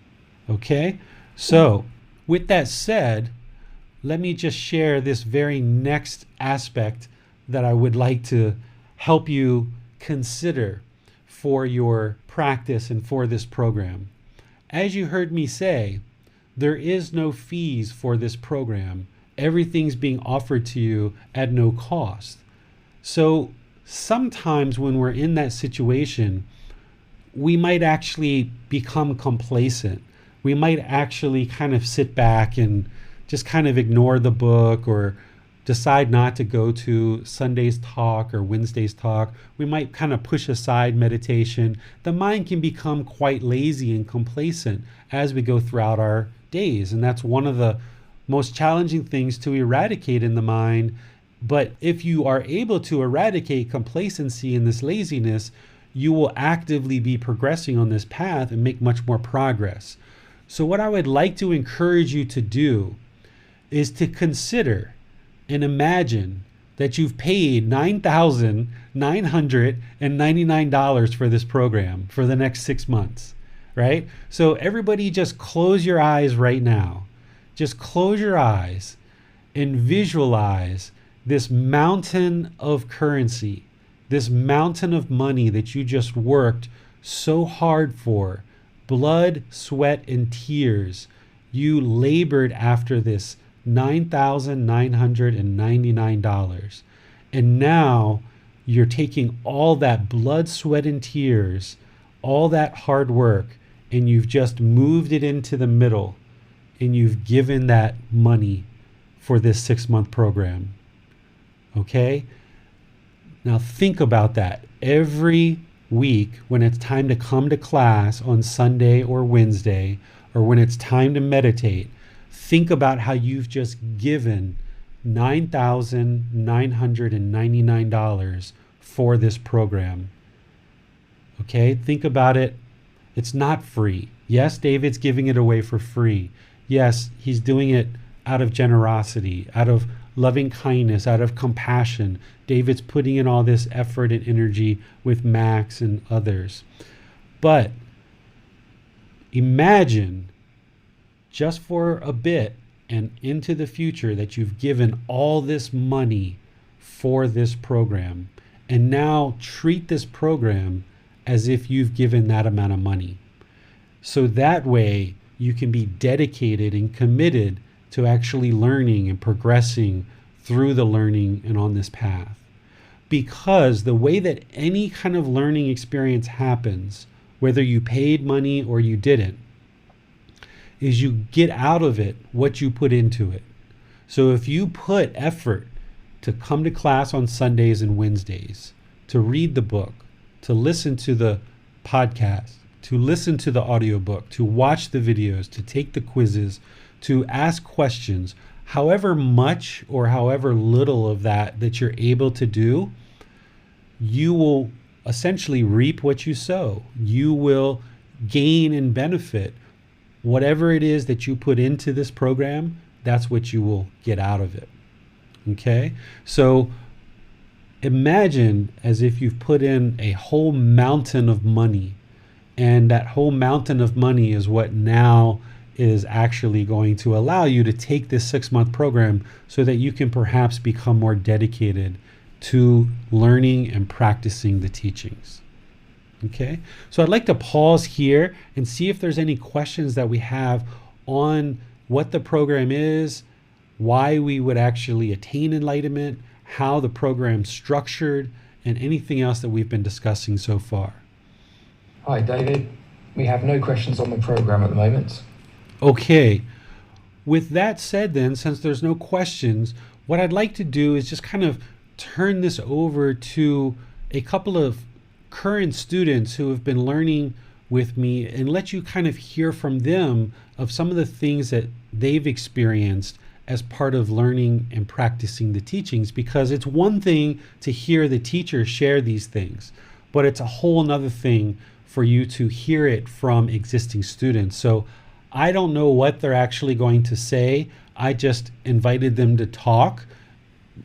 Okay? So, with that said, let me just share this very next aspect that I would like to help you consider for your practice and for this program. As you heard me say, there is no fees for this program. Everything's being offered to you at no cost. So sometimes when we're in that situation, we might actually become complacent. We might actually kind of sit back and just kind of ignore the book or decide not to go to Sunday's talk or Wednesday's talk. We might kind of push aside meditation. The mind can become quite lazy and complacent as we go throughout our days. And that's one of the most challenging things to eradicate in the mind. But if you are able to eradicate complacency and this laziness, you will actively be progressing on this path and make much more progress. So what I would like to encourage you to do is to consider and imagine that you've paid $9,999 for this program for the next 6 months, right? So everybody just close your eyes right now. Just close your eyes and visualize this mountain of currency, this mountain of money that you just worked so hard for, blood, sweat, and tears. You labored after this $9,999. And now you're taking all that blood, sweat, and tears, all that hard work, and you've just moved it into the middle, and you've given that money for this 6-month program. Okay? Now think about that. Every week when it's time to come to class on Sunday or Wednesday, or when it's time to meditate, think about how you've just given $9,999 for this program. Okay, think about it. It's not free. Yes, David's giving it away for free. Yes, he's doing it out of generosity, out of loving kindness, out of compassion. David's putting in all this effort and energy with Max and others. But imagine just for a bit and into the future that you've given all this money for this program, and now treat this program as if you've given that amount of money. So that way you can be dedicated and committed to actually learning and progressing through the learning and on this path. Because the way that any kind of learning experience happens, whether you paid money or you didn't, is you get out of it what you put into it. So if you put effort to come to class on Sundays and Wednesdays, to read the book, to listen to the podcast, to listen to the audiobook, to watch the videos, to take the quizzes, to ask questions, however much or however little of that you're able to do, you will essentially reap what you sow. You will gain and benefit. Whatever it is that you put into this program, that's what you will get out of it. Okay? So imagine as if you've put in a whole mountain of money, and that whole mountain of money is what now is actually going to allow you to take this 6-month program so that you can perhaps become more dedicated to learning and practicing the teachings. Okay, so I'd like to pause here and see if there's any questions that we have on what the program is, why we would actually attain enlightenment, how the program's structured, and anything else that we've been discussing so far. Hi, David. We have no questions on the program at the moment. Okay, with that said then, since there's no questions, what I'd like to do is just kind of turn this over to a couple of current students who have been learning with me and let you kind of hear from them of some of the things that they've experienced as part of learning and practicing the teachings, because it's one thing to hear the teacher share these things, but it's a whole nother thing for you to hear it from existing students. So I don't know what they're actually going to say. I just invited them to talk.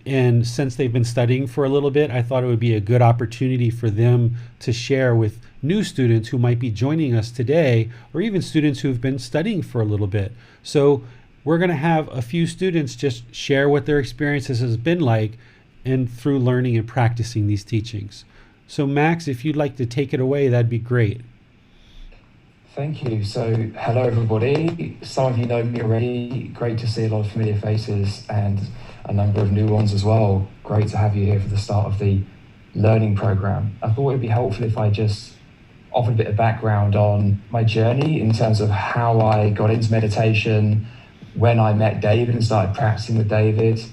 And since they've been studying for a little bit, I thought it would be a good opportunity for them to share with new students who might be joining us today, or even students who've been studying for a little bit. So we're going to have a few students just share what their experiences has been like and through learning and practicing these teachings. So Max, if you'd like to take it away, that'd be great. Thank you. So, hello everybody. Some of you know me already. Great to see a lot of familiar faces and a number of new ones as well. Great to have you here for the start of the learning program. I thought it would be helpful if I just offered a bit of background on my journey in terms of how I got into meditation, when I met David and started practicing with David,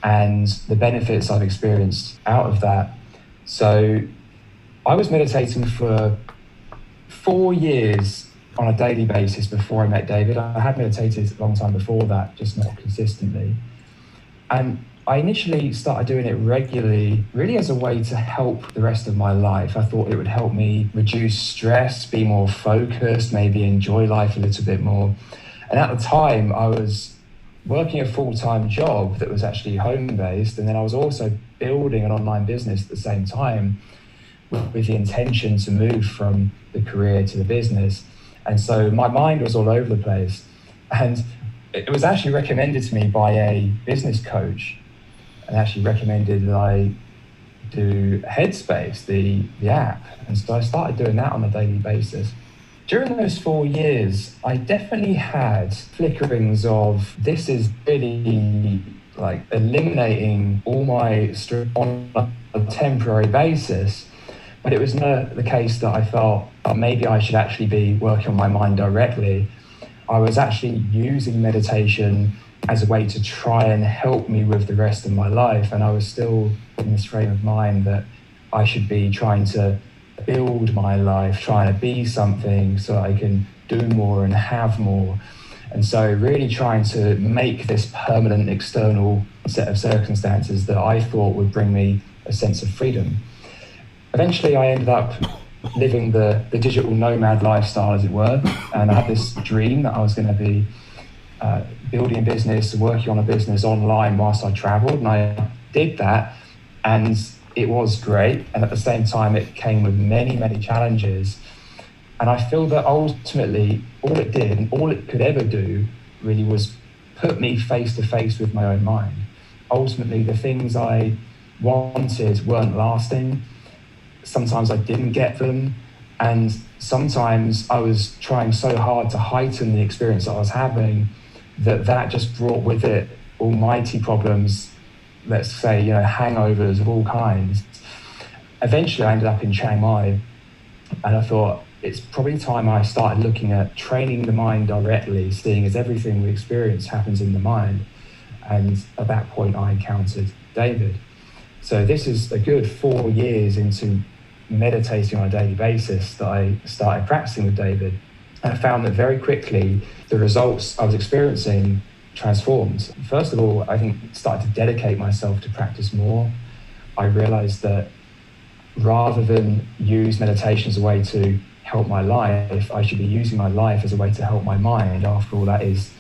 and the benefits I've experienced out of that. So I was meditating for 4 years on a daily basis before I met David. I had meditated a long time before that, just not consistently. And I initially started doing it regularly, really as a way to help the rest of my life. I thought it would help me reduce stress, be more focused, maybe enjoy life a little bit more. And at the time, I was working a full-time job that was actually home-based, and then I was also building an online business at the same time with the intention to move from the career to the business. And so my mind was all over the place. And it was actually recommended to me by a business coach, and actually recommended that I do Headspace, the app. And so I started doing that on a daily basis. During those 4 years, I definitely had flickerings of this is really like eliminating all my stress on a temporary basis. But it was not the case that I felt maybe I should actually be working on my mind directly. I was actually using meditation as a way to try and help me with the rest of my life. And I was still in this frame of mind that I should be trying to build my life, trying to be something so I can do more and have more. And so really trying to make this permanent external set of circumstances that I thought would bring me a sense of freedom. Eventually I ended up living the digital nomad lifestyle, as it were, and I had this dream that I was going to be building a business, working on a business online whilst I traveled, and I did that, and it was great, and at the same time it came with many, many challenges. And I feel that ultimately all it did, and all it could ever do, really was put me face to face with my own mind. Ultimately, the things I wanted weren't lasting. Sometimes I didn't get them, and sometimes I was trying so hard to heighten the experience that I was having that just brought with it almighty problems, let's say, hangovers of all kinds. Eventually I ended up in Chiang Mai, and I thought it's probably time I started looking at training the mind directly, seeing as everything we experience happens in the mind. And at that point, I encountered David. So this is a good 4 years into meditating on a daily basis that I started practicing with David. And I found that very quickly the results I was experiencing transformed. First of all, I think started to dedicate myself to practice more. I realized that rather than use meditation as a way to help my life, I should be using my life as a way to help my mind. After all, that is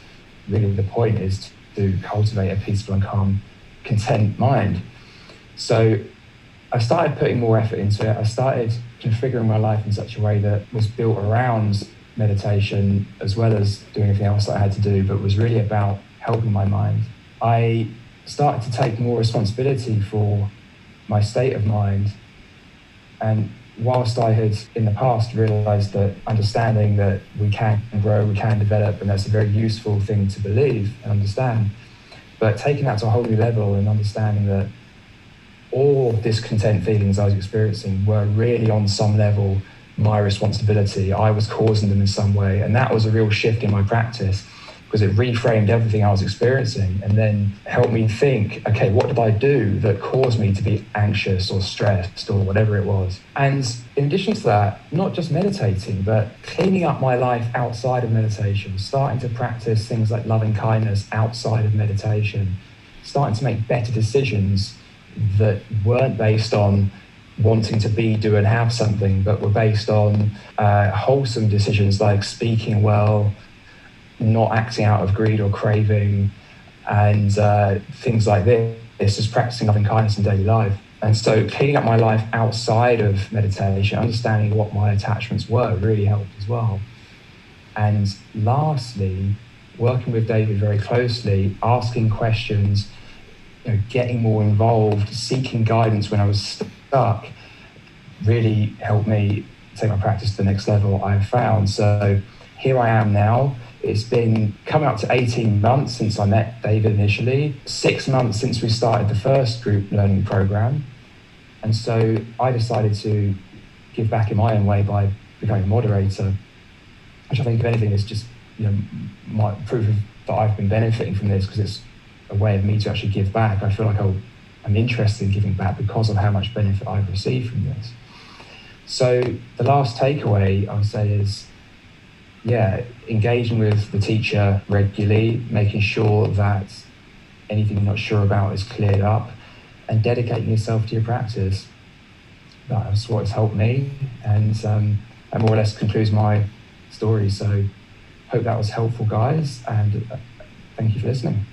really the point, is to cultivate a peaceful and calm, content mind. So I started putting more effort into it. I started configuring my life in such a way that was built around meditation as well as doing everything else that I had to do, but was really about helping my mind. I started to take more responsibility for my state of mind. And whilst I had in the past realized that understanding that we can grow, we can develop, and that's a very useful thing to believe and understand, but taking that to a whole new level and understanding that all discontent feelings I was experiencing were really on some level my responsibility. I was causing them in some way. And that was a real shift in my practice, because it reframed everything I was experiencing and then helped me think, okay, what did I do that caused me to be anxious or stressed or whatever it was? And in addition to that, not just meditating, but cleaning up my life outside of meditation, starting to practice things like loving kindness outside of meditation, starting to make better decisions that weren't based on wanting to be, do, and have something, but were based on wholesome decisions like speaking well, not acting out of greed or craving, and things like this. It's just practicing loving kindness in daily life. And so cleaning up my life outside of meditation, understanding what my attachments were, really helped as well. And lastly, working with David very closely, asking questions, getting more involved, seeking guidance when I was stuck, really helped me take my practice to the next level, I've found. So here I am now. It's been coming up to 18 months since I met David initially, 6 months since we started the first group learning program. And so I decided to give back in my own way by becoming a moderator, which I think, if anything, is just my proof that I've been benefiting from this, because it's a way of me to actually give back. I feel like I'm interested in giving back because of how much benefit I've received from this. So the last takeaway I would say is, engaging with the teacher regularly, making sure that anything you're not sure about is cleared up, and dedicating yourself to your practice. That's what's helped me, and that more or less concludes my story. So hope that was helpful, guys, and thank you for listening.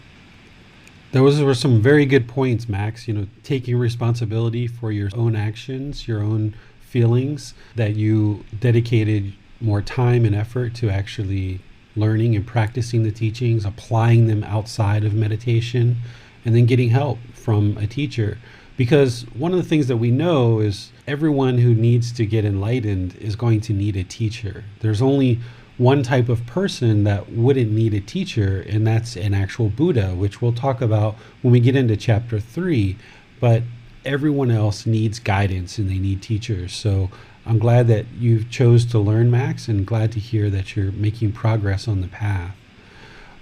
Those were some very good points, Max. Taking responsibility for your own actions, your own feelings, that you dedicated more time and effort to actually learning and practicing the teachings, applying them outside of meditation, and then getting help from a teacher. Because one of the things that we know is everyone who needs to get enlightened is going to need a teacher. There's only one type of person that wouldn't need a teacher, and that's an actual Buddha, which we'll talk about when we get into chapter 3. But everyone else needs guidance and they need teachers. So I'm glad that you chose to learn, Max, and glad to hear that you're making progress on the path.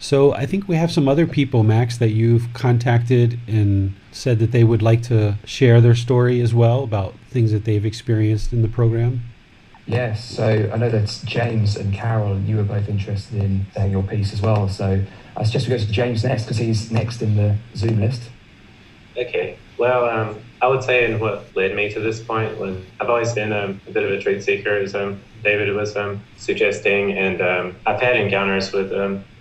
So I think we have some other people, Max, that you've contacted and said that they would like to share their story as well about things that they've experienced in the program. Yes, so I know that James and Carol, you were both interested in saying your piece as well. So I suggest we go to James next, because he's next in the Zoom list. Okay. Well, I would say, and what led me to this point was, I've always been a bit of a truth seeker, as David was suggesting, and I've had encounters with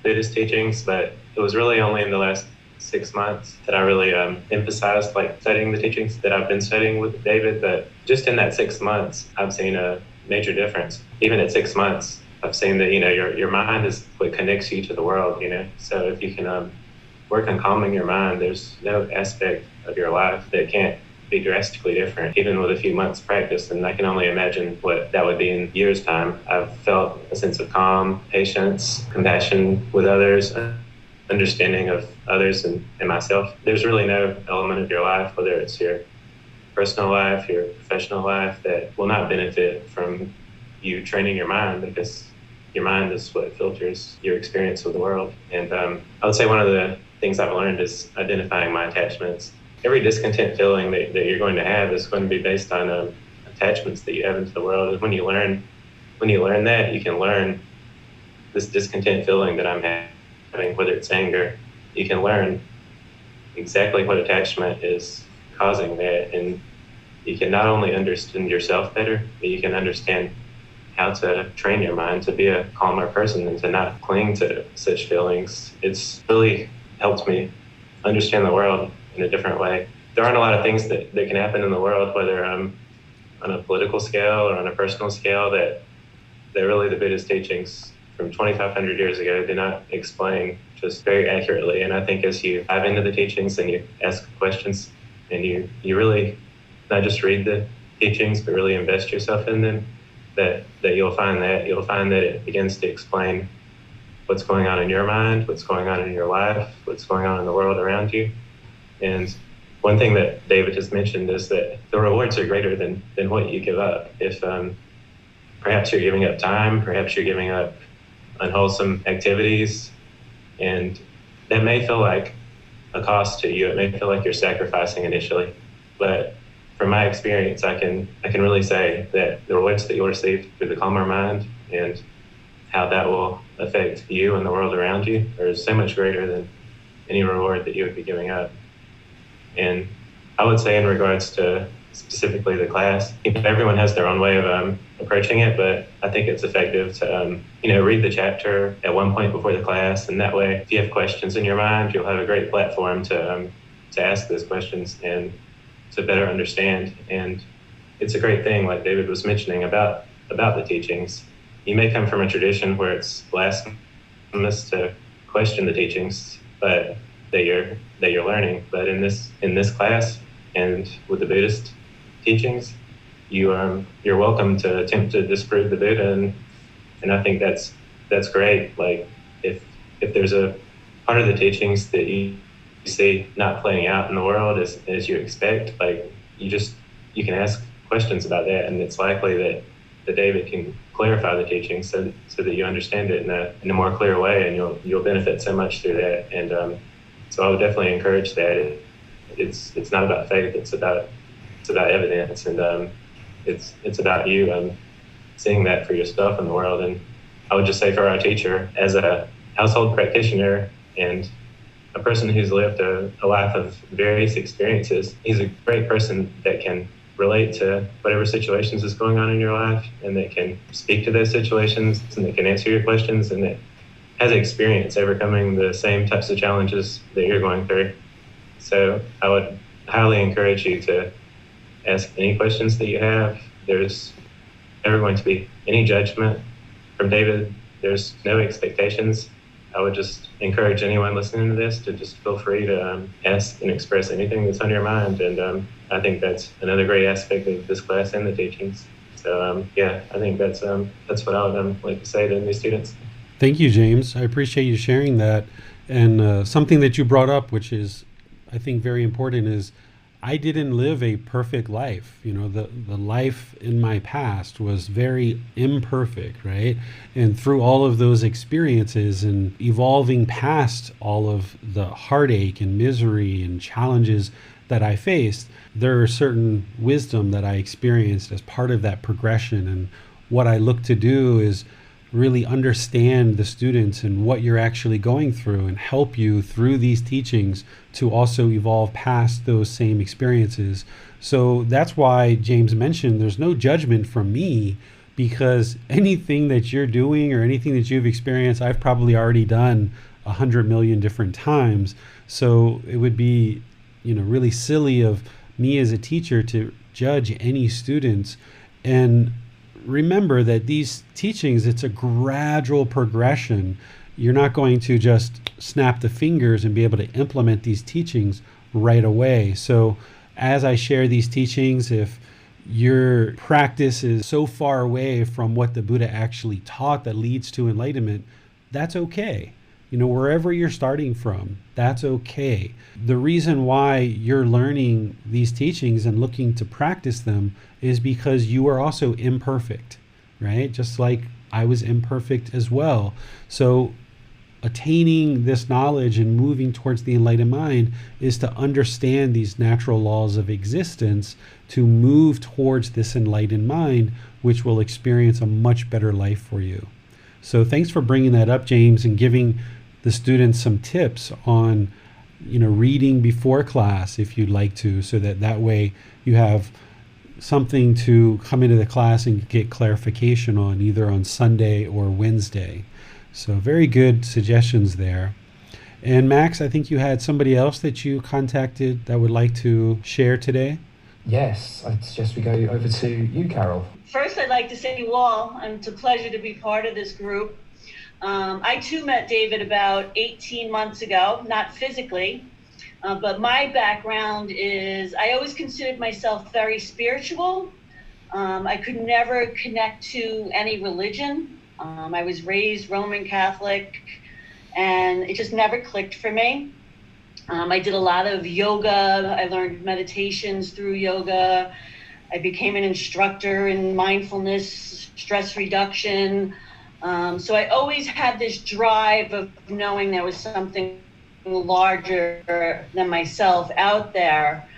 Buddhist teachings, but it was really only in the last 6 months that I really emphasized studying the teachings that I've been studying with David. But just in that 6 months, I've seen a major difference. Even at 6 months, I've seen that your mind is what connects you to the world. So if you can work on calming your mind, there's no aspect of your life that can't be drastically different, even with a few months practice. And I can only imagine what that would be in years' time. I've felt a sense of calm, patience, compassion with others, understanding of others and myself. There's really no element of your life, whether it's your personal life, your professional life, that will not benefit from you training your mind, because your mind is what filters your experience with the world. And I would say one of the things I've learned is identifying my attachments. Every discontent feeling that you're going to have is going to be based on attachments that you have into the world. And when you learn that, you can learn this discontent feeling that I'm having, whether it's anger. You can learn exactly what attachment is causing that, and you can not only understand yourself better, but you can understand how to train your mind to be a calmer person and to not cling to such feelings. It's really helped me understand the world in a different way. There aren't a lot of things that can happen in the world, whether on a political scale or on a personal scale, that really the Buddha's teachings from 2,500 years ago do not explain just very accurately. And I think as you dive into the teachings and you ask questions and you really not just read the teachings, but really invest yourself in them, that you'll find that it begins to explain what's going on in your mind, what's going on in your life, what's going on in the world around you. And one thing that David has mentioned is that the rewards are greater than what you give up. If perhaps you're giving up time, perhaps you're giving up unwholesome activities, and that may feel like a cost to you. It may feel like you're sacrificing initially, but from my experience, I can really say that the rewards that you'll receive through the calmer mind and how that will affect you and the world around you are so much greater than any reward that you would be giving up. And I would say in regards to specifically the class, everyone has their own way of approaching it, but I think it's effective to read the chapter at one point before the class, and that way, if you have questions in your mind, you'll have a great platform to ask those questions and to better understand. And it's a great thing, like David was mentioning about the teachings. You may come from a tradition where it's blasphemous to question the teachings, but that you're learning. But in this class and with the Buddhist teachings, you're welcome to attempt to disprove the Buddha, and I think that's great. Like if there's a part of the teachings that you see not playing out in the world as you expect, like you can ask questions about that, and it's likely that David can clarify the teachings so that you understand it in a more clear way, and you'll benefit so much through that. And so I would definitely encourage that. It's not about faith; it's about evidence, and it's about you seeing that for yourself in the world. And I would just say for our teacher, as a household practitioner and a person who's lived a life of various experiences, he's a great person that can relate to whatever situations is going on in your life, and that can speak to those situations, and that can answer your questions, and that has experience overcoming the same types of challenges that you're going through. So I would highly encourage you to ask any questions that you have. There's never going to be any judgment from David. There's no expectations. I would just encourage anyone listening to this to just feel free to ask and express anything that's on your mind. And I think that's another great aspect of this class and the teachings. So I think that's what I would like to say to new students. Thank you, James. I appreciate you sharing that. And something that you brought up, which is, I think, very important, is I didn't live a perfect life. The life in my past was very imperfect, right? And through all of those experiences and evolving past all of the heartache and misery and challenges that I faced, there are certain wisdom that I experienced as part of that progression. And what I look to do is really understand the students and what you're actually going through, and help you through these teachings to also evolve past those same experiences. So that's why James mentioned there's no judgment from me, because anything that you're doing or anything that you've experienced, I've probably already done 100 million different times. So it would be, really silly of me as a teacher to judge any students. And remember that these teachings, it's a gradual progression. You're not going to just snap the fingers and be able to implement these teachings right away. So as I share these teachings, if your practice is so far away from what the Buddha actually taught that leads to enlightenment, that's okay. Wherever you're starting from, that's okay. The reason why you're learning these teachings and looking to practice them is because you are also imperfect, right? Just like I was imperfect as well. So attaining this knowledge and moving towards the enlightened mind is to understand these natural laws of existence, to move towards this enlightened mind, which will experience a much better life for you. So thanks for bringing that up, James, and giving the students some tips on, reading before class if you'd like to, so that way you have something to come into the class and get clarification on, either on Sunday or Wednesday. So very good suggestions there. And Max, I think you had somebody else that you contacted that would like to share today. Yes, I suggest we go over to you, Carol. First, I'd like to say to you all, it's a pleasure to be part of this group. I too met David about 18 months ago, not physically, but my background is I always considered myself very spiritual. I could never connect to any religion. I was raised Roman Catholic, and it just never clicked for me. I did a lot of yoga. I learned meditations through yoga. I became an instructor in mindfulness, stress reduction. So I always had this drive of knowing there was something larger than myself out there.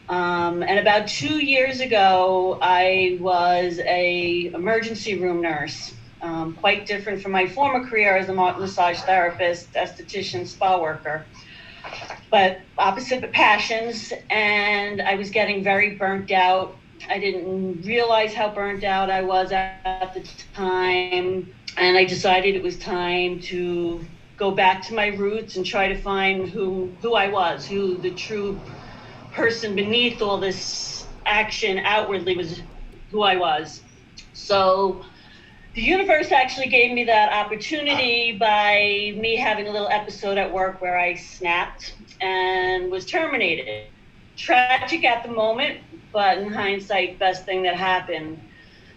And about 2 years ago, I was an emergency room nurse. Quite different from my former career as a massage therapist, esthetician, spa worker, but opposite passions. And I was getting very burnt out. I didn't realize how burnt out I was at the time. And I decided it was time to go back to my roots and try to find who I was, who the true person beneath all this action outwardly was, who I was. So the universe actually gave me that opportunity by me having a little episode at work where I snapped and was terminated. Tragic at the moment, but in hindsight, best thing that happened.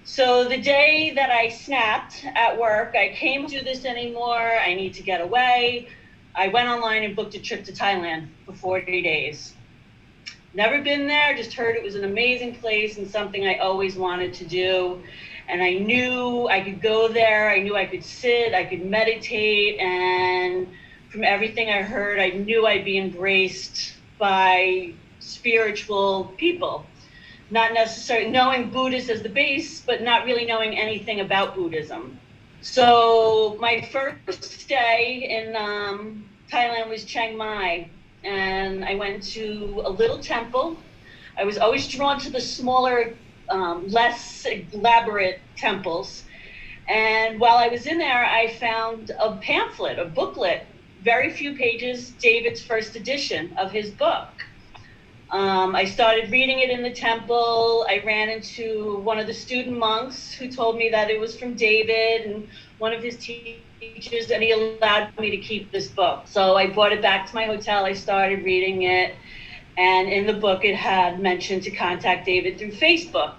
So the day that I snapped at work, I can't do this anymore. I need to get away. I went online and booked a trip to Thailand for 40 days. Never been there, just heard it was an amazing place and something I always wanted to do. And I knew I could go there. I knew I could sit, I could meditate. And from everything I heard, I knew I'd be embraced by spiritual people. Not necessarily knowing Buddhist as the base, but not really knowing anything about Buddhism. So my first day in Thailand was Chiang Mai. And I went to a little temple. I was always drawn to the smaller, less elaborate temples. And while I was in there, I found a pamphlet, a booklet, very few pages, David's first edition of his book. I started reading it in the temple. I ran into one of the student monks who told me that it was from David and one of his teachers, and he allowed me to keep this book. So I brought it back to my hotel. I started reading it. And in the book, it had mentioned to contact David through Facebook.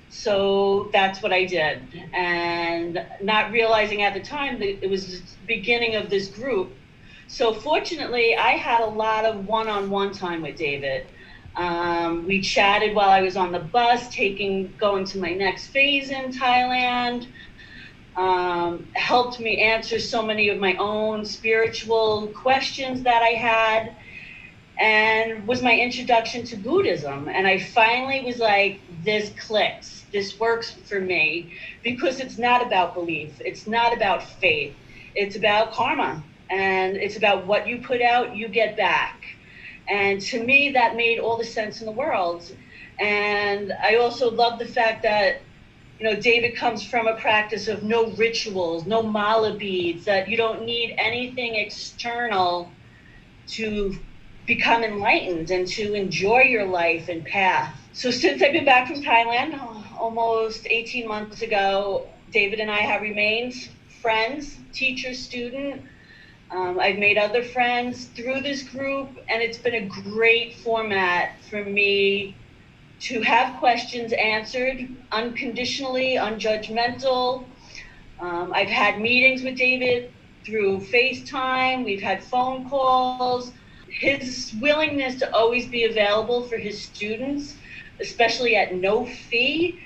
So that's what I did. And not realizing at the time that it was the beginning of this group. So fortunately, I had a lot of one-on-one time with David. We chatted while I was on the bus, going to my next phase in Thailand. Helped me answer so many of my own spiritual questions that I had, and was my introduction to Buddhism. And I finally was like, this clicks, this works for me, because it's not about belief, it's not about faith, it's about karma, and it's about what you put out, you get back. And to me, that made all the sense in the world. And I also love the fact that David comes from a practice of no rituals, no mala beads, that you don't need anything external to become enlightened and to enjoy your life and path. So since I've been back from Thailand, almost 18 months ago, David and I have remained friends, teacher, student. I've made other friends through this group, and it's been a great format for me to have questions answered unconditionally, unjudgmental. I've had meetings with David through FaceTime. We've had phone calls. His willingness to always be available for his students, especially at no fee,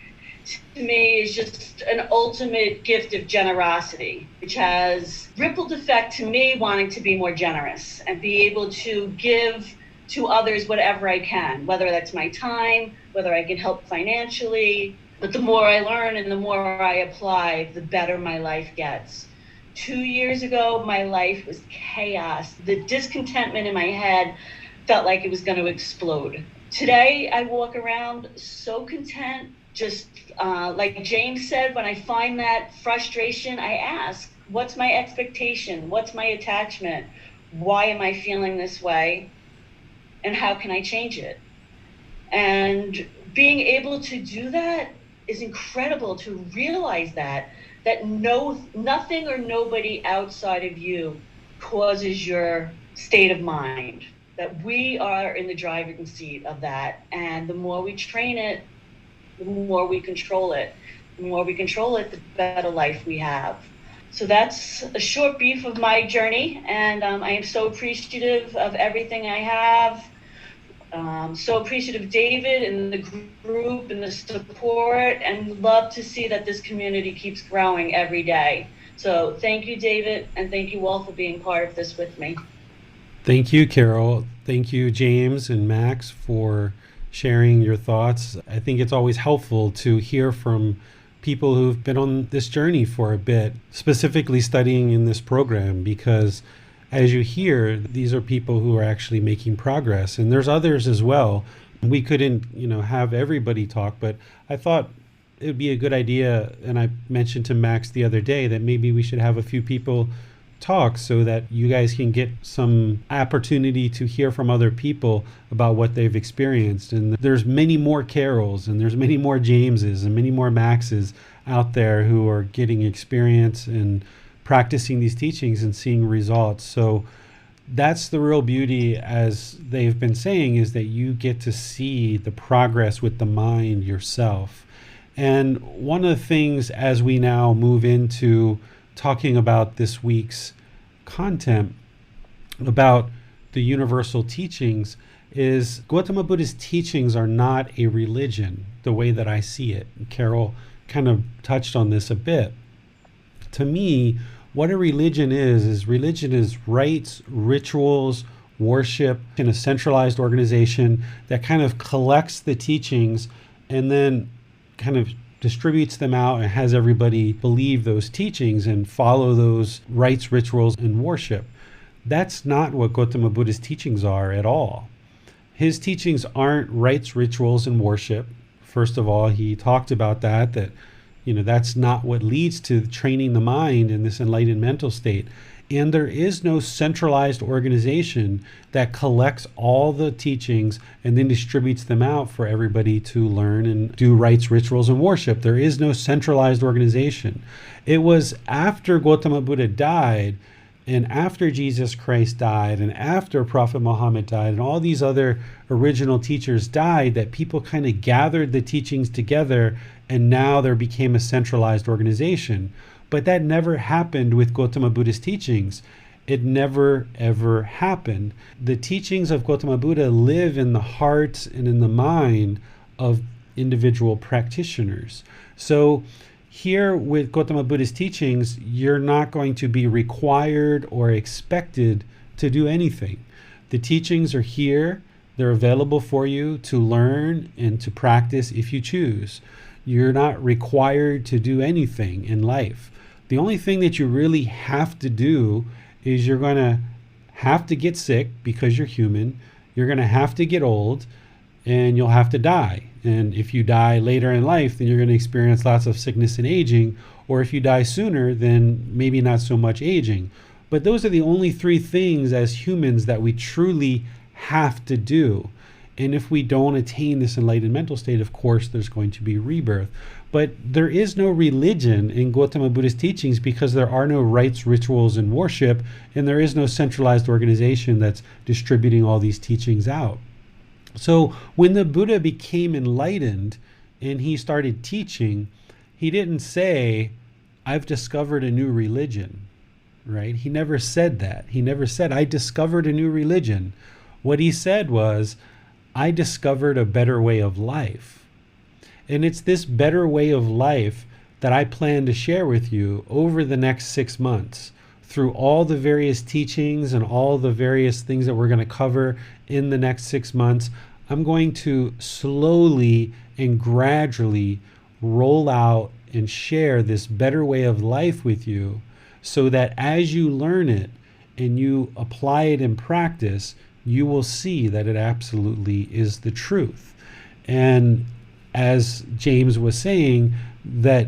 to me is just an ultimate gift of generosity, which has rippled effect to me wanting to be more generous and be able to give to others whatever I can, whether that's my time, whether I can help financially. But the more I learn and the more I apply, the better my life gets. 2 years ago, my life was chaos. The discontentment in my head felt like it was going to explode. Today, I walk around so content. Just like James said, when I find that frustration, I ask, what's my expectation? What's my attachment? Why am I feeling this way? And how can I change it? And being able to do that is incredible, to realize that nothing or nobody outside of you causes your state of mind, that we are in the driving seat of that. And the more we train it, the more we control it. The more we control it, the better life we have. So that's a short brief of my journey, and I am so appreciative of everything I have. So appreciative of David and the group and the support, and love to see that this community keeps growing every day. So thank you, David, and thank you all for being part of this with me. Thank you, Carol. Thank you, James and Max, for sharing your thoughts. I think it's always helpful to hear from people who've been on this journey for a bit, specifically studying in this program, because as you hear, these are people who are actually making progress, and there's others as well. We couldn't, have everybody talk, but I thought it would be a good idea, and I mentioned to Max the other day that maybe we should have a few people talk so that you guys can get some opportunity to hear from other people about what they've experienced. And there's many more Carols, and there's many more Jameses, and many more Maxes out there who are getting experience and practicing these teachings and seeing results. So that's the real beauty, as they've been saying, is that you get to see the progress with the mind yourself. And one of the things, as we now move into talking about this week's content about the universal teachings, is Gotama Buddha's teachings are not a religion the way that I see it. Carol kind of touched on this a bit. To me, what a religion is rites, rituals, worship in a centralized organization that kind of collects the teachings and then kind of distributes them out and has everybody believe those teachings and follow those rites, rituals, and worship. That's not what Gotama Buddha's teachings are at all. His teachings aren't rites, rituals, and worship. First of all, he talked about that that's not what leads to training the mind in this enlightened mental state. And there is no centralized organization that collects all the teachings and then distributes them out for everybody to learn and do rites, rituals, and worship. There is no centralized organization. It was after Gotama Buddha died, and after Jesus Christ died, and after Prophet Muhammad died, and all these other original teachers died, that people kind of gathered the teachings together, and now there became a centralized organization. But that never happened with Gotama Buddha's teachings. It never, ever happened. The teachings of Gotama Buddha live in the heart and in the mind of individual practitioners. So here with Gotama Buddha's teachings, you're not going to be required or expected to do anything. The teachings are here. They're available for you to learn and to practice if you choose. You're not required to do anything in life. The only thing that you really have to do is you're going to have to get sick because you're human. You're going to have to get old, and you'll have to die. And if you die later in life, then you're going to experience lots of sickness and aging. Or if you die sooner, then maybe not so much aging. But those are the only three things as humans that we truly have to do. And if we don't attain this enlightened mental state, of course, there's going to be rebirth. But there is no religion in Gotama Buddha's teachings because there are no rites, rituals, and worship, and there is no centralized organization that's distributing all these teachings out. So when the Buddha became enlightened and he started teaching, he didn't say, I've discovered a new religion, right? He never said that. He never said, I discovered a new religion. What he said was, I discovered a better way of life. And it's this better way of life that I plan to share with you over the next 6 months through all the various teachings and all the various things that we're going to cover in the next 6 months. I'm going to slowly and gradually roll out and share this better way of life with you, so that as you learn it and you apply it in practice, you will see that it absolutely is the truth. And as James was saying, that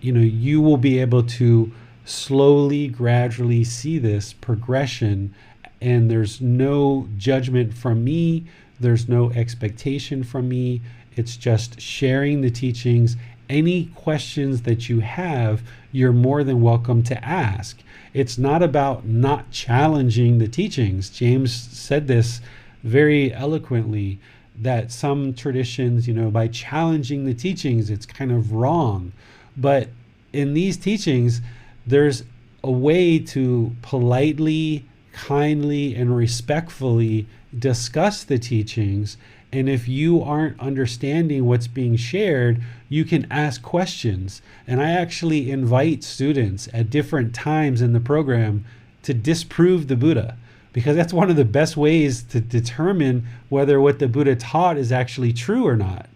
you will be able to slowly, gradually see this progression, and there's no judgment from me, there's no expectation from me. It's just sharing the teachings. Any questions that you have, you're more than welcome to ask. It's not about not challenging the teachings. James said this very eloquently, that some traditions, by challenging the teachings, it's kind of wrong. But in these teachings, there's a way to politely, kindly, and respectfully discuss the teachings. And if you aren't understanding what's being shared, you can ask questions. And I actually invite students at different times in the program to disprove the Buddha, because that's one of the best ways to determine whether what the Buddha taught is actually true or not.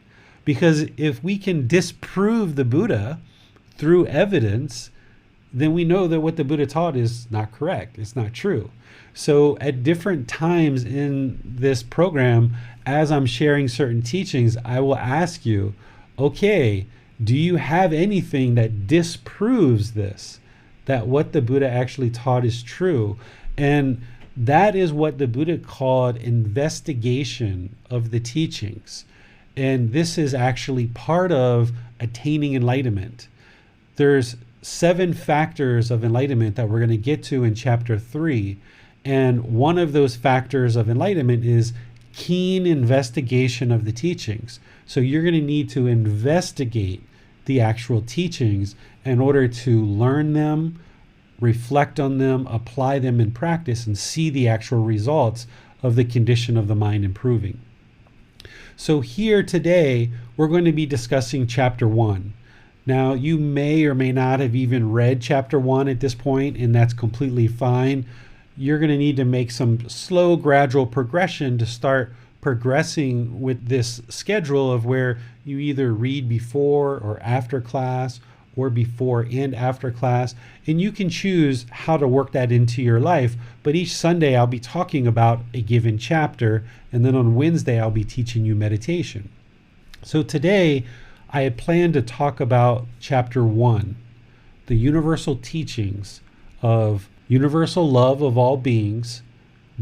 Because if we can disprove the Buddha through evidence, then we know that what the Buddha taught is not correct. It's not true. So at different times in this program, as I'm sharing certain teachings, I will ask you, okay, do you have anything that disproves this, that what the Buddha actually taught is true? And that is what the Buddha called investigation of the teachings. And this is actually part of attaining enlightenment. There's 7 factors of enlightenment that we're going to get to in chapter 3. And one of those factors of enlightenment is keen investigation of the teachings. So you're going to need to investigate the actual teachings in order to learn them, reflect on them, apply them in practice, and see the actual results of the condition of the mind improving. So here today, we're going to be discussing chapter 1. Now, you may or may not have even read chapter 1 at this point, and that's completely fine. You're going to need to make some slow, gradual progression to start progressing with this schedule of where you either read before or after class, or before and after class, and you can choose how to work that into your life. But each Sunday I'll be talking about a given chapter, and then on Wednesday I'll be teaching you meditation. So today I had planned to talk about chapter 1, the universal teachings of universal love of all beings,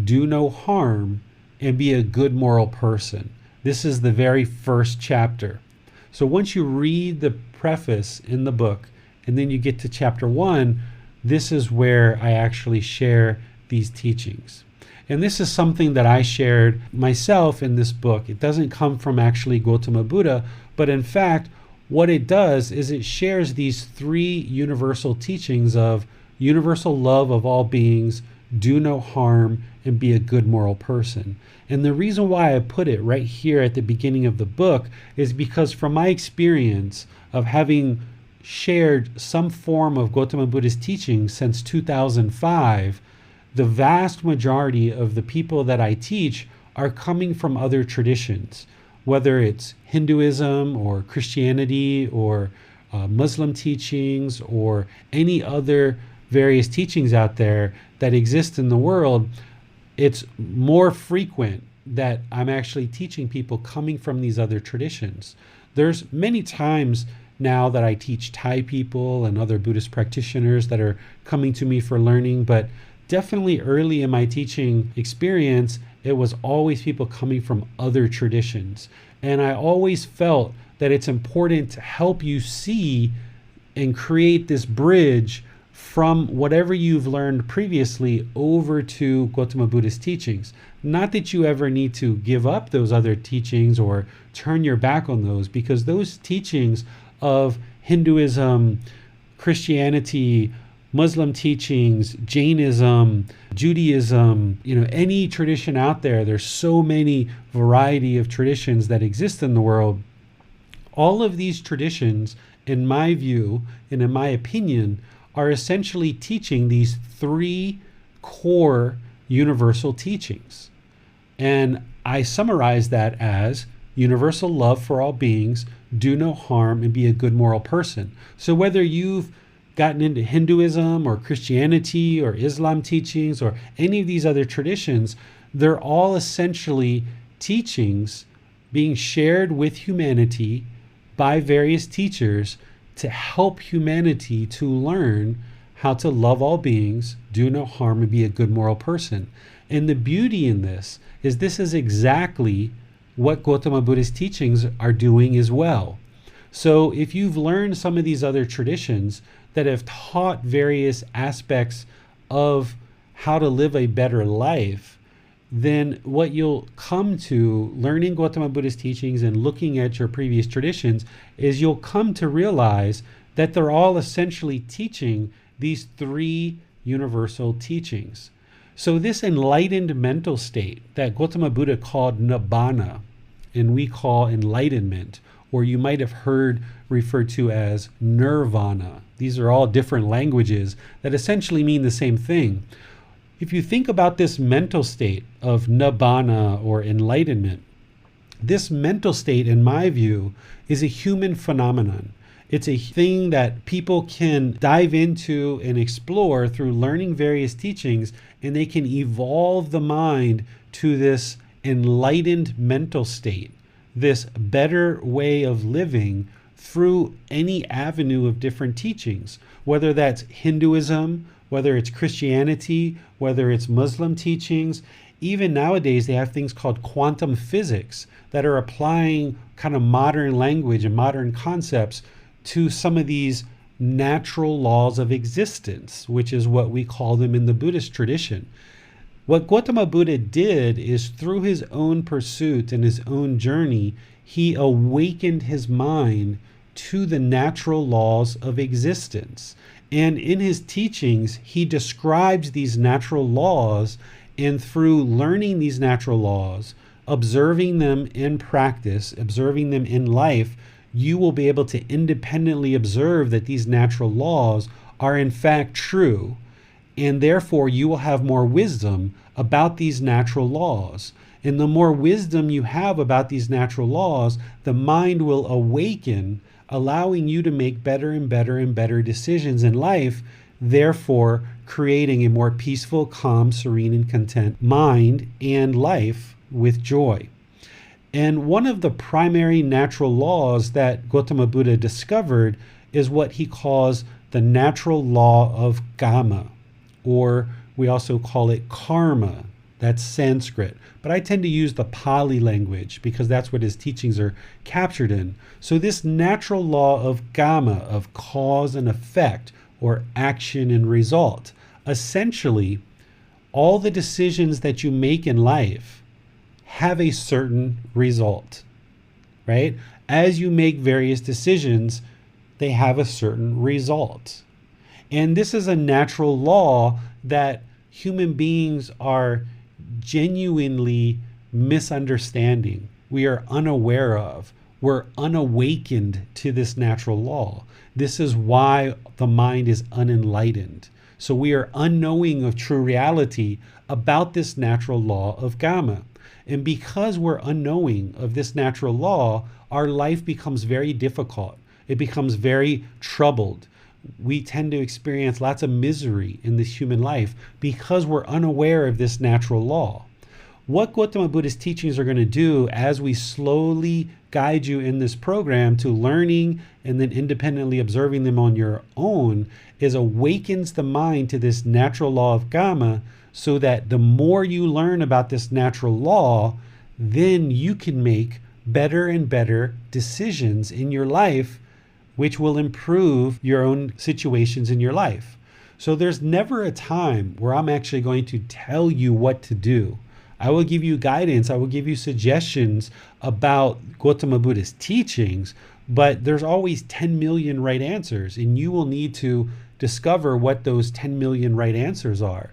do no harm, and be a good moral person. This is the very first chapter. So once you read the preface in the book, and then you get to chapter 1, this is where I actually share these teachings. And this is something that I shared myself in this book. It doesn't come from actually Gotama Buddha, but in fact, what it does is it shares these 3 universal teachings of universal love of all beings, do no harm, and be a good moral person. And the reason why I put it right here at the beginning of the book is because from my experience of having shared some form of Gotama Buddha's teaching since 2005, the vast majority of the people that I teach are coming from other traditions, whether it's Hinduism or Christianity or Muslim teachings or any other various teachings out there that exist in the world. It's more frequent that I'm actually teaching people coming from these other traditions. There's many times now that I teach Thai people and other Buddhist practitioners that are coming to me for learning, but definitely early in my teaching experience, it was always people coming from other traditions. And I always felt that it's important to help you see and create this bridge from whatever you've learned previously over to Gotama Buddha's teachings. Not that you ever need to give up those other teachings or turn your back on those, because those teachings of Hinduism, Christianity, Muslim teachings, Jainism, Judaism, any tradition out there, there's so many variety of traditions that exist in the world. All of these traditions, in my view and in my opinion, are essentially teaching these three core universal teachings. And I summarize that as universal love for all beings, do no harm, and be a good moral person. So whether you've gotten into Hinduism or Christianity or Islam teachings or any of these other traditions, they're all essentially teachings being shared with humanity by various teachers to help humanity to learn how to love all beings, do no harm, and be a good moral person. And the beauty in this is exactly what Gotama Buddha's teachings are doing as well. So if you've learned some of these other traditions that have taught various aspects of how to live a better life, then what you'll come to learning Gotama Buddha's teachings and looking at your previous traditions is you'll come to realize that they're all essentially teaching these three universal teachings. So this enlightened mental state that Gotama Buddha called nibbana, and we call enlightenment, or you might have heard referred to as nirvana. These are all different languages that essentially mean the same thing. If you think about this mental state of nibbana or enlightenment, this mental state, in my view, is a human phenomenon. It's a thing that people can dive into and explore through learning various teachings, and they can evolve the mind to this enlightened mental state, this better way of living through any avenue of different teachings, whether that's Hinduism, whether it's Christianity, whether it's Muslim teachings. Even nowadays, they have things called quantum physics that are applying kind of modern language and modern concepts to some of these natural laws of existence, which is what we call them in the Buddhist tradition. What Gotama Buddha did is through his own pursuit and his own journey, he awakened his mind to the natural laws of existence. And in his teachings, he describes these natural laws, and through learning these natural laws, observing them in practice, observing them in life, you will be able to independently observe that these natural laws are in fact true, and therefore you will have more wisdom about these natural laws. And the more wisdom you have about these natural laws, the mind will awaken, allowing you to make better and better and better decisions in life, therefore creating a more peaceful, calm, serene, and content mind and life with joy. And one of the primary natural laws that Gotama Buddha discovered is what he calls the natural law of Kama, or we also call it karma. That's Sanskrit. But I tend to use the Pali language because that's what his teachings are captured in. So this natural law of Kama, of cause and effect, or action and result, essentially, all the decisions that you make in life have a certain result, right? As you make various decisions, they have a certain result. And this is a natural law that human beings are genuinely misunderstanding. We are unaware of. We're unawakened to this natural law. This is why the mind is unenlightened. So we are unknowing of true reality about this natural law of Kama. And because we're unknowing of this natural law, our life becomes very difficult. It becomes very troubled. We tend to experience lots of misery in this human life because we're unaware of this natural law. What Gotama Buddha's teachings are going to do as we slowly guide you in this program to learning and then independently observing them on your own is awakens the mind to this natural law of Kama, so that the more you learn about this natural law, then you can make better and better decisions in your life, which will improve your own situations in your life. So there's never a time where I'm actually going to tell you what to do. I will give you guidance, I will give you suggestions about Gotama Buddha's teachings, but there's always 10 million right answers, and you will need to discover what those 10 million right answers are.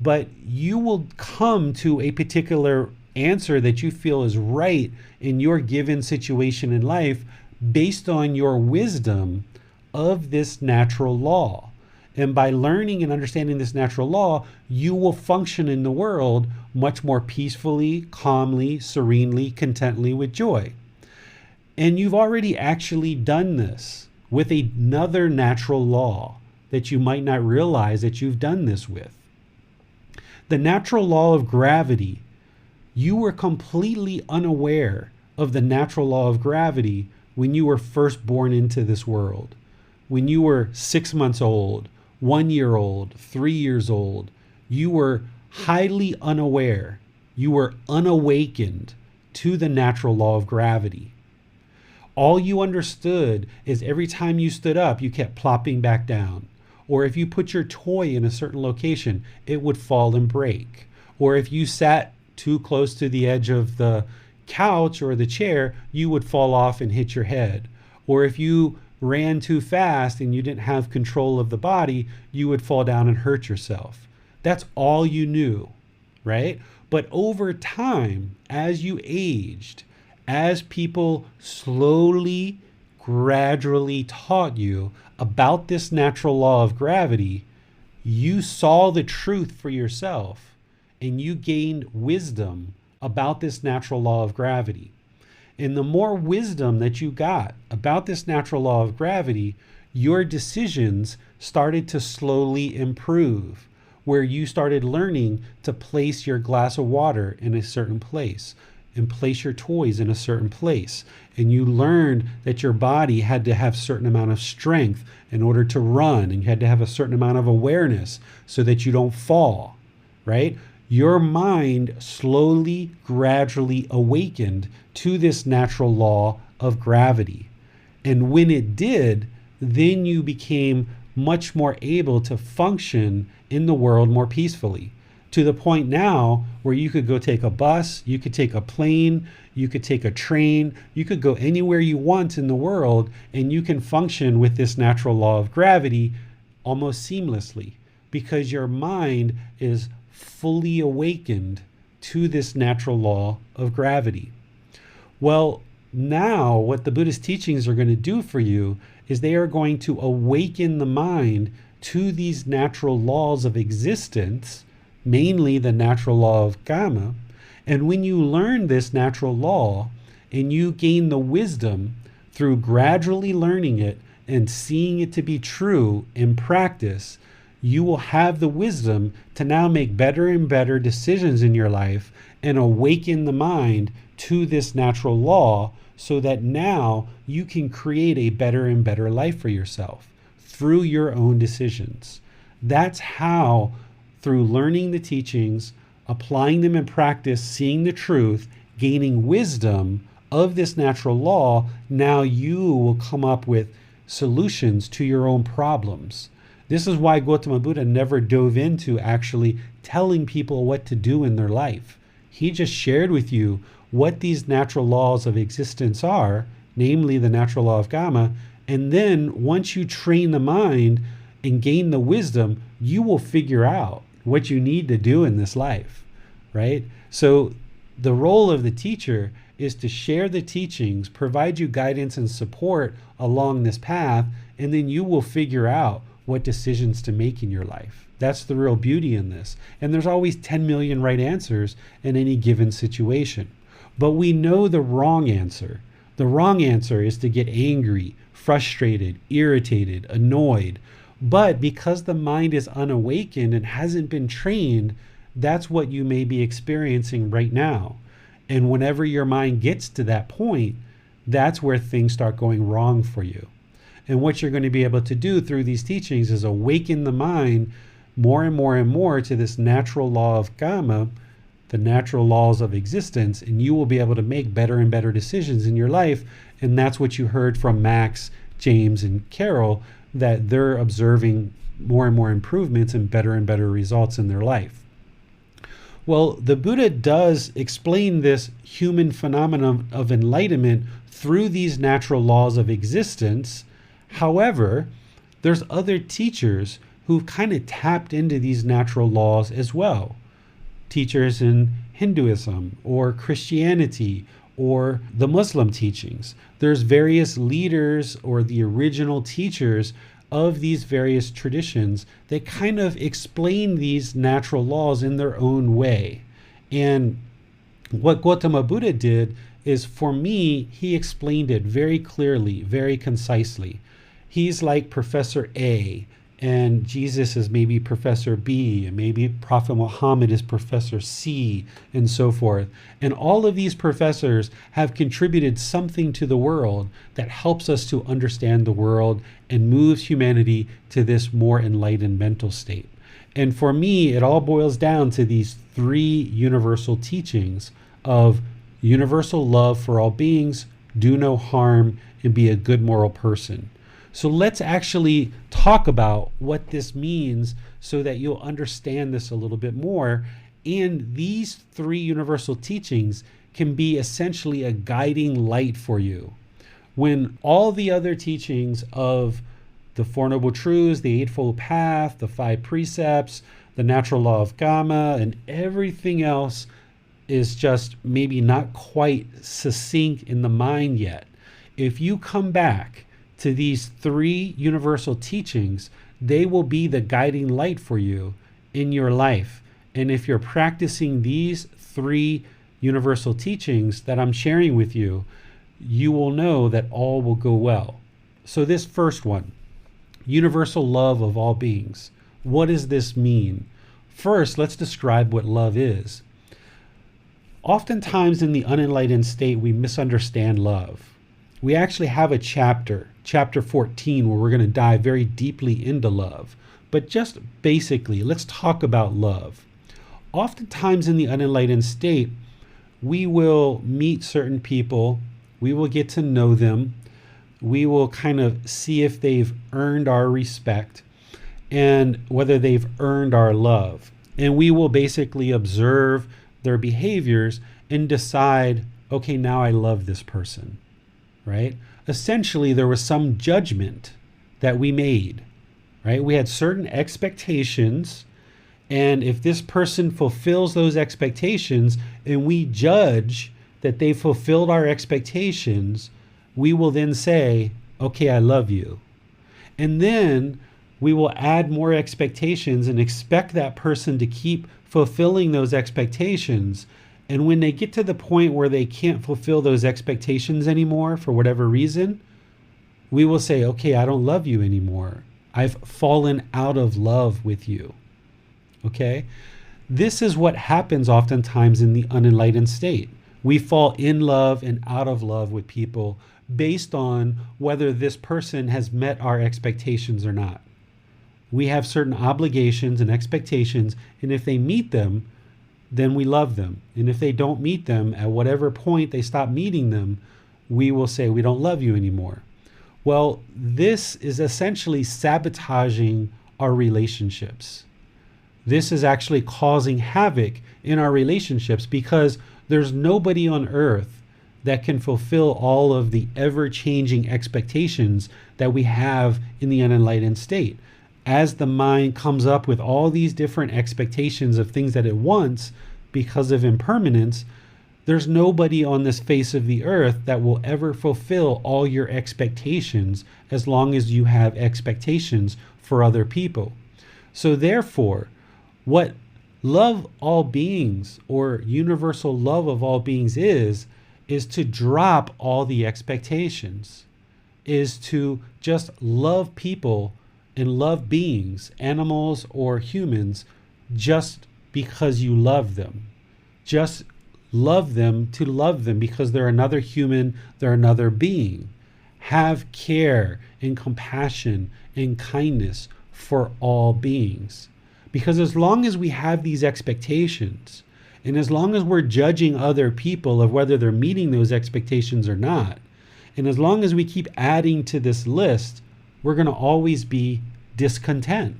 But you will come to a particular answer that you feel is right in your given situation in life based on your wisdom of this natural law. And by learning and understanding this natural law, you will function in the world much more peacefully, calmly, serenely, contently, with joy. And you've already actually done this with another natural law that you might not realize that you've done this with. The natural law of gravity. You were completely unaware of the natural law of gravity when you were first born into this world. When you were 6 months old, 1 year old, 3 years old, you were highly unaware. You were unawakened to the natural law of gravity. All you understood is every time you stood up, you kept plopping back down. Or if you put your toy in a certain location, it would fall and break. Or if you sat too close to the edge of the couch or the chair, you would fall off and hit your head. Or if you ran too fast and you didn't have control of the body, you would fall down and hurt yourself. That's all you knew, right? But over time, as you aged, as people slowly, gradually taught you about this natural law of gravity, you saw the truth for yourself and you gained wisdom about this natural law of gravity. And the more wisdom that you got about this natural law of gravity, your decisions started to slowly improve, where you started learning to place your glass of water in a certain place and place your toys in a certain place. And you learned that your body had to have a certain amount of strength in order to run, and you had to have a certain amount of awareness so that you don't fall, right? Your mind slowly, gradually awakened to this natural law of gravity. And when it did, then you became much more able to function in the world more peacefully, to the point now where you could go take a bus, you could take a plane, you could take a train, you could go anywhere you want in the world, and you can function with this natural law of gravity almost seamlessly, because your mind is fully awakened to this natural law of gravity. Well, now what the Buddhist teachings are going to do for you is they are going to awaken the mind to these natural laws of existence, mainly the natural law of karma. And when you learn this natural law and you gain the wisdom through gradually learning it and seeing it to be true in practice, you will have the wisdom to now make better and better decisions in your life and awaken the mind to this natural law, so that now you can create a better and better life for yourself through your own decisions. That's how, through learning the teachings, applying them in practice, seeing the truth, gaining wisdom of this natural law, now you will come up with solutions to your own problems. This is why Gotama Buddha never dove into actually telling people what to do in their life. He just shared with you what these natural laws of existence are, namely the natural law of karma, and then once you train the mind and gain the wisdom, you will figure out what you need to do in this life, right? So the role of the teacher is to share the teachings, provide you guidance and support along this path, and then you will figure out what decisions to make in your life. That's the real beauty in this. And there's always 10 million right answers in any given situation. But we know the wrong answer. The wrong answer is to get angry, frustrated, irritated, annoyed. But because the mind is unawakened and hasn't been trained, that's what you may be experiencing right now. And whenever your mind gets to that point, that's where things start going wrong for you. And what you're going to be able to do through these teachings is awaken the mind more and more and more to this natural law of karma, the natural laws of existence, and you will be able to make better and better decisions in your life. And that's what you heard from Max, James, and Carol, that they're observing more and more improvements and better results in their life. Well, the Buddha does explain this human phenomenon of enlightenment through these natural laws of existence. However, there's other teachers who've kind of tapped into these natural laws as well. Teachers in Hinduism or Christianity or the Muslim teachings. There's various leaders or the original teachers of these various traditions that kind of explain these natural laws in their own way. And what Gotama Buddha did is, for me, he explained it very clearly, very concisely. He's like Professor A, and Jesus is maybe Professor B, and maybe Prophet Muhammad is Professor C, and so forth. And all of these professors have contributed something to the world that helps us to understand the world and moves humanity to this more enlightened mental state. And for me, it all boils down to these three universal teachings of universal love for all beings, do no harm, and be a good moral person. So let's actually talk about what this means so that you'll understand this a little bit more. And these three universal teachings can be essentially a guiding light for you. When all the other teachings of the Four Noble Truths, the Eightfold Path, the Five Precepts, the Natural Law of Karma, and everything else is just maybe not quite succinct in the mind yet, if you come back to these three universal teachings, they will be the guiding light for you in your life. And if you're practicing these three universal teachings that I'm sharing with you, you will know that all will go well. So this first one, universal love of all beings. What does this mean? First, let's describe what love is. Oftentimes in the unenlightened state, we misunderstand love. We actually have a chapter 14, where we're going to dive very deeply into love. But just basically, let's talk about love. Oftentimes in the unenlightened state, we will meet certain people, we will get to know them, we will kind of see if they've earned our respect and whether they've earned our love. And we will basically observe their behaviors and decide, okay, now I love this person. Right? Essentially, there was some judgment that we made, right? We had certain expectations, and if this person fulfills those expectations and we judge that they fulfilled our expectations, we will then say, okay, I love you. And then we will add more expectations and expect that person to keep fulfilling those expectations. And when they get to the point where they can't fulfill those expectations anymore for whatever reason, we will say, okay, I don't love you anymore. I've fallen out of love with you. Okay? This is what happens oftentimes in the unenlightened state. We fall in love and out of love with people based on whether this person has met our expectations or not. We have certain obligations and expectations, and if they meet them, then we love them. And if they don't meet them, at whatever point they stop meeting them, we will say we don't love you anymore. Well, this is essentially sabotaging our relationships. This is actually causing havoc in our relationships because there's nobody on earth that can fulfill all of the ever-changing expectations that we have in the unenlightened state. As the mind comes up with all these different expectations of things that it wants because of impermanence, there's nobody on this face of the earth that will ever fulfill all your expectations as long as you have expectations for other people. So therefore, what love all beings or universal love of all beings is to drop all the expectations, is to just love people and love beings, animals or humans, just because you love them. Just love them to love them because they're another human, they're another being. Have care and compassion and kindness for all beings. Because as long as we have these expectations, and as long as we're judging other people of whether they're meeting those expectations or not, and as long as we keep adding to this list, we're going to always be discontent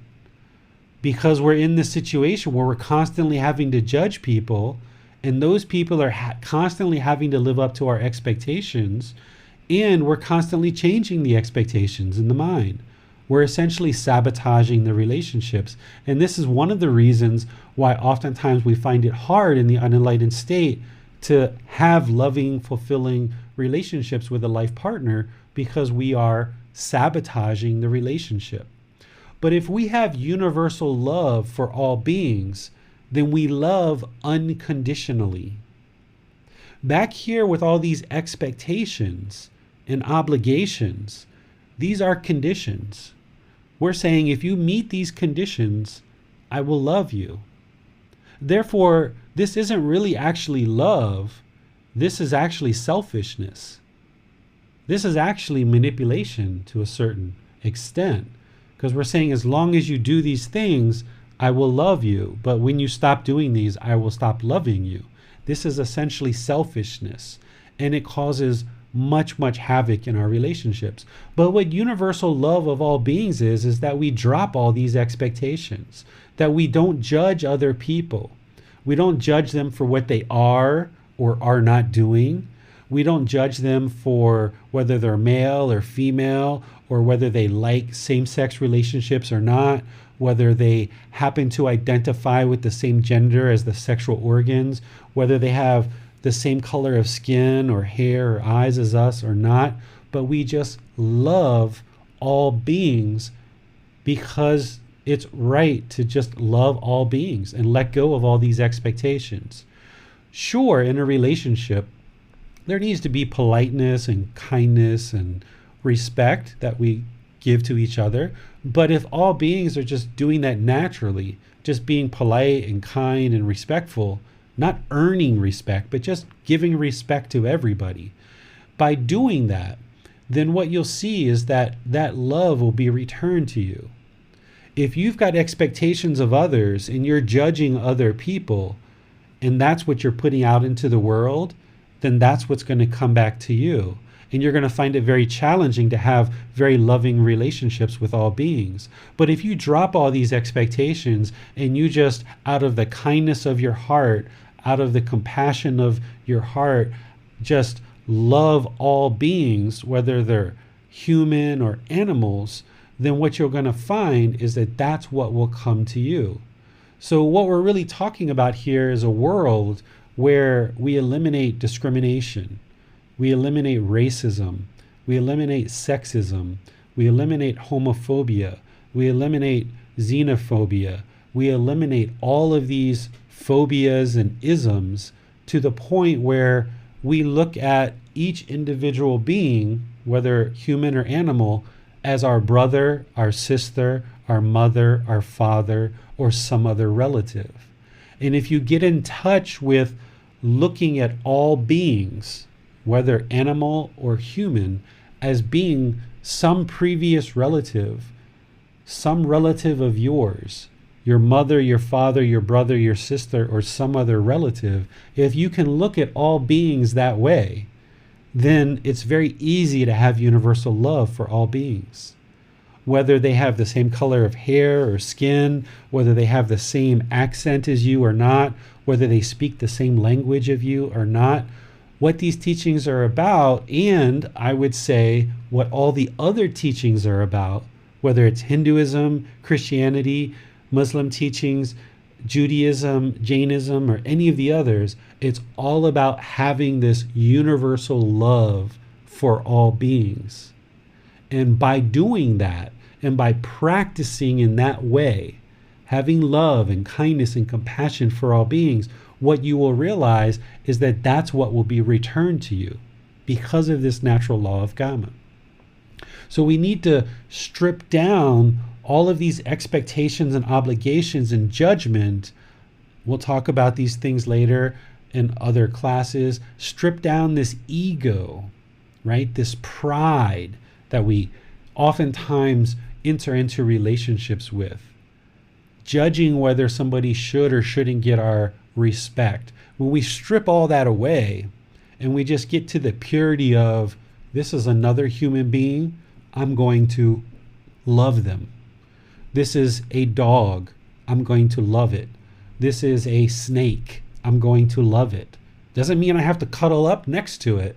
because we're in this situation where we're constantly having to judge people, and those people are constantly having to live up to our expectations, and we're constantly changing the expectations in the mind. We're essentially sabotaging the relationships. And this is one of the reasons why oftentimes we find it hard in the unenlightened state to have loving, fulfilling relationships with a life partner because we are sabotaging the relationship. But if we have universal love for all beings, then we love unconditionally. Back here with all these expectations and obligations, these are conditions. We're saying if you meet these conditions, I will love you. Therefore, this isn't really actually love. This is actually selfishness. This is actually manipulation to a certain extent. Because we're saying as long as you do these things, I will love you. But when you stop doing these, I will stop loving you. This is essentially selfishness. And it causes much, much havoc in our relationships. But what universal love of all beings is that we drop all these expectations, that we don't judge other people. We don't judge them for what they are or are not doing. We don't judge them for whether they're male or female, or whether they like same-sex relationships or not, whether they happen to identify with the same gender as the sexual organs, whether they have the same color of skin or hair or eyes as us or not. But we just love all beings because it's right to just love all beings and let go of all these expectations. Sure, in a relationship, there needs to be politeness and kindness and respect that we give to each other. But if all beings are just doing that naturally, just being polite and kind and respectful, not earning respect, but just giving respect to everybody, by doing that, then what you'll see is that that love will be returned to you. If you've got expectations of others and you're judging other people, and that's what you're putting out into the world, then that's what's going to come back to you. And you're going to find it very challenging to have very loving relationships with all beings. But if you drop all these expectations and you just, out of the kindness of your heart, out of the compassion of your heart, just love all beings, whether they're human or animals, then what you're going to find is that that's what will come to you. So what we're really talking about here is a world where we eliminate discrimination, we eliminate racism, we eliminate sexism, we eliminate homophobia, we eliminate xenophobia, we eliminate all of these phobias and isms to the point where we look at each individual being, whether human or animal, as our brother, our sister, our mother, our father, or some other relative. And if you get in touch with looking at all beings, whether animal or human, as being some previous relative, some relative of yours, your mother, your father, your brother, your sister, or some other relative, if you can look at all beings that way, then it's very easy to have universal love for all beings. Whether they have the same color of hair or skin, whether they have the same accent as you or not, whether they speak the same language of you or not, what these teachings are about, and I would say what all the other teachings are about, whether it's Hinduism, Christianity, Muslim teachings, Judaism, Jainism, or any of the others, it's all about having this universal love for all beings. And by doing that, and by practicing in that way, having love and kindness and compassion for all beings, what you will realize is that that's what will be returned to you because of this natural law of karma. So we need to strip down all of these expectations and obligations and judgment. We'll talk about these things later in other classes. Strip down this ego, right? This pride that we oftentimes enter into relationships with. Judging whether somebody should or shouldn't get our respect. When we strip all that away and we just get to the purity of, this is another human being, I'm going to love them. This is a dog, I'm going to love it. This is a snake, I'm going to love it. Doesn't mean I have to cuddle up next to it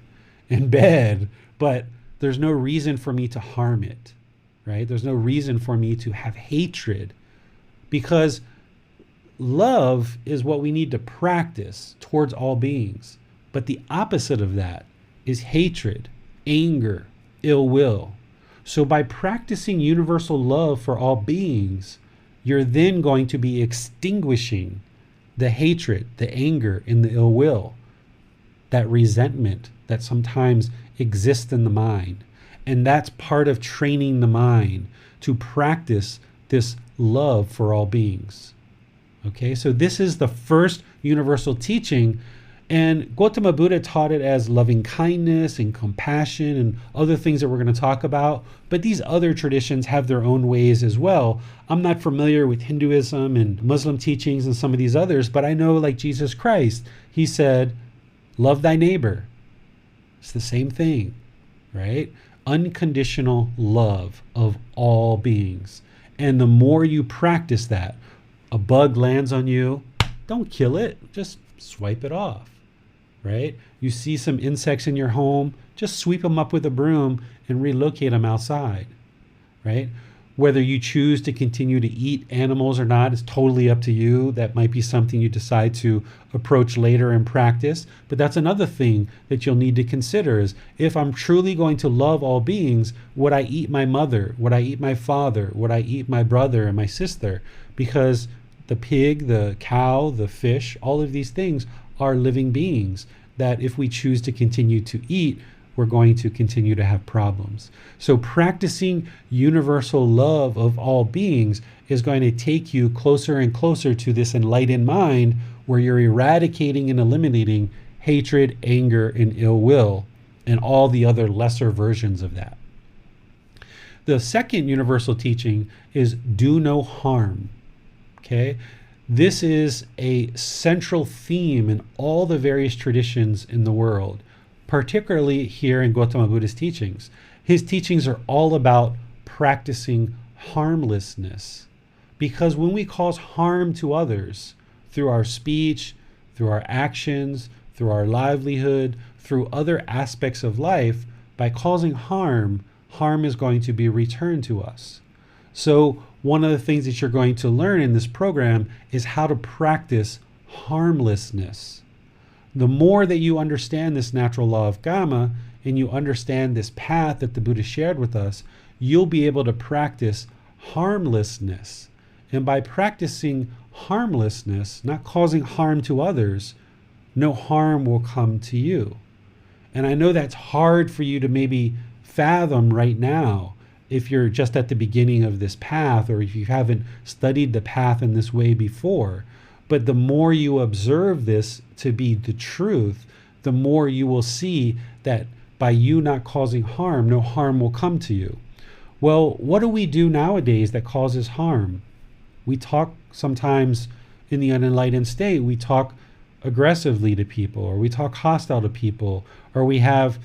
in bed, but there's no reason for me to harm it, right? There's no reason for me to have hatred, because love is what we need to practice towards all beings. But the opposite of that is hatred, anger, ill will. So by practicing universal love for all beings, you're then going to be extinguishing the hatred, the anger, and the ill will, that resentment that sometimes exists in the mind. And that's part of training the mind to practice this love for all beings. Okay, so this is the first universal teaching, and Gotama Buddha taught it as loving kindness and compassion and other things that we're going to talk about. But these other traditions have their own ways as well. I'm not familiar with Hinduism and Muslim teachings and some of these others, but I know, like Jesus Christ, he said, love thy neighbor. It's the same thing, right? Unconditional love of all beings. And the more you practice that, a bug lands on you, don't kill it, just swipe it off, right? You see some insects in your home, just sweep them up with a broom and relocate them outside, right? Whether you choose to continue to eat animals or not is totally up to you. That might be something you decide to approach later in practice. But that's another thing that you'll need to consider is, if I'm truly going to love all beings, would I eat my mother? Would I eat my father? Would I eat my brother and my sister? Because the pig, the cow, the fish, all of these things are living beings that if we choose to continue to eat, we're going to continue to have problems. So practicing universal love of all beings is going to take you closer and closer to this enlightened mind where you're eradicating and eliminating hatred, anger, and ill will, and all the other lesser versions of that. The second universal teaching is do no harm. Okay? This is a central theme in all the various traditions in the world, particularly here in Gotama Buddha's teachings. His teachings are all about practicing harmlessness, because when we cause harm to others through our speech, through our actions, through our livelihood, through other aspects of life, by causing harm, harm is going to be returned to us. So one of the things that you're going to learn in this program is how to practice harmlessness. The more that you understand this natural law of karma and you understand this path that the Buddha shared with us, you'll be able to practice harmlessness. And by practicing harmlessness, not causing harm to others, no harm will come to you. And I know that's hard for you to maybe fathom right now if you're just at the beginning of this path, or if you haven't studied the path in this way before. But the more you observe this to be the truth, the more you will see that by you not causing harm, no harm will come to you. Well, what do we do nowadays that causes harm? We talk sometimes in the unenlightened state, we talk aggressively to people, or we talk hostile to people, or we have,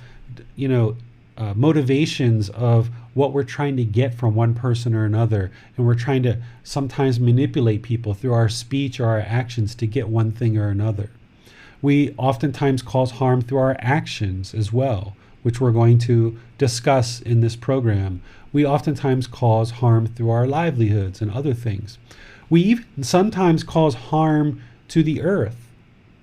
motivations of what we're trying to get from one person or another, and we're trying to sometimes manipulate people through our speech or our actions to get one thing or another. We oftentimes cause harm through our actions as well, which we're going to discuss in this program. We oftentimes cause harm through our livelihoods and other things. We even sometimes cause harm to the earth,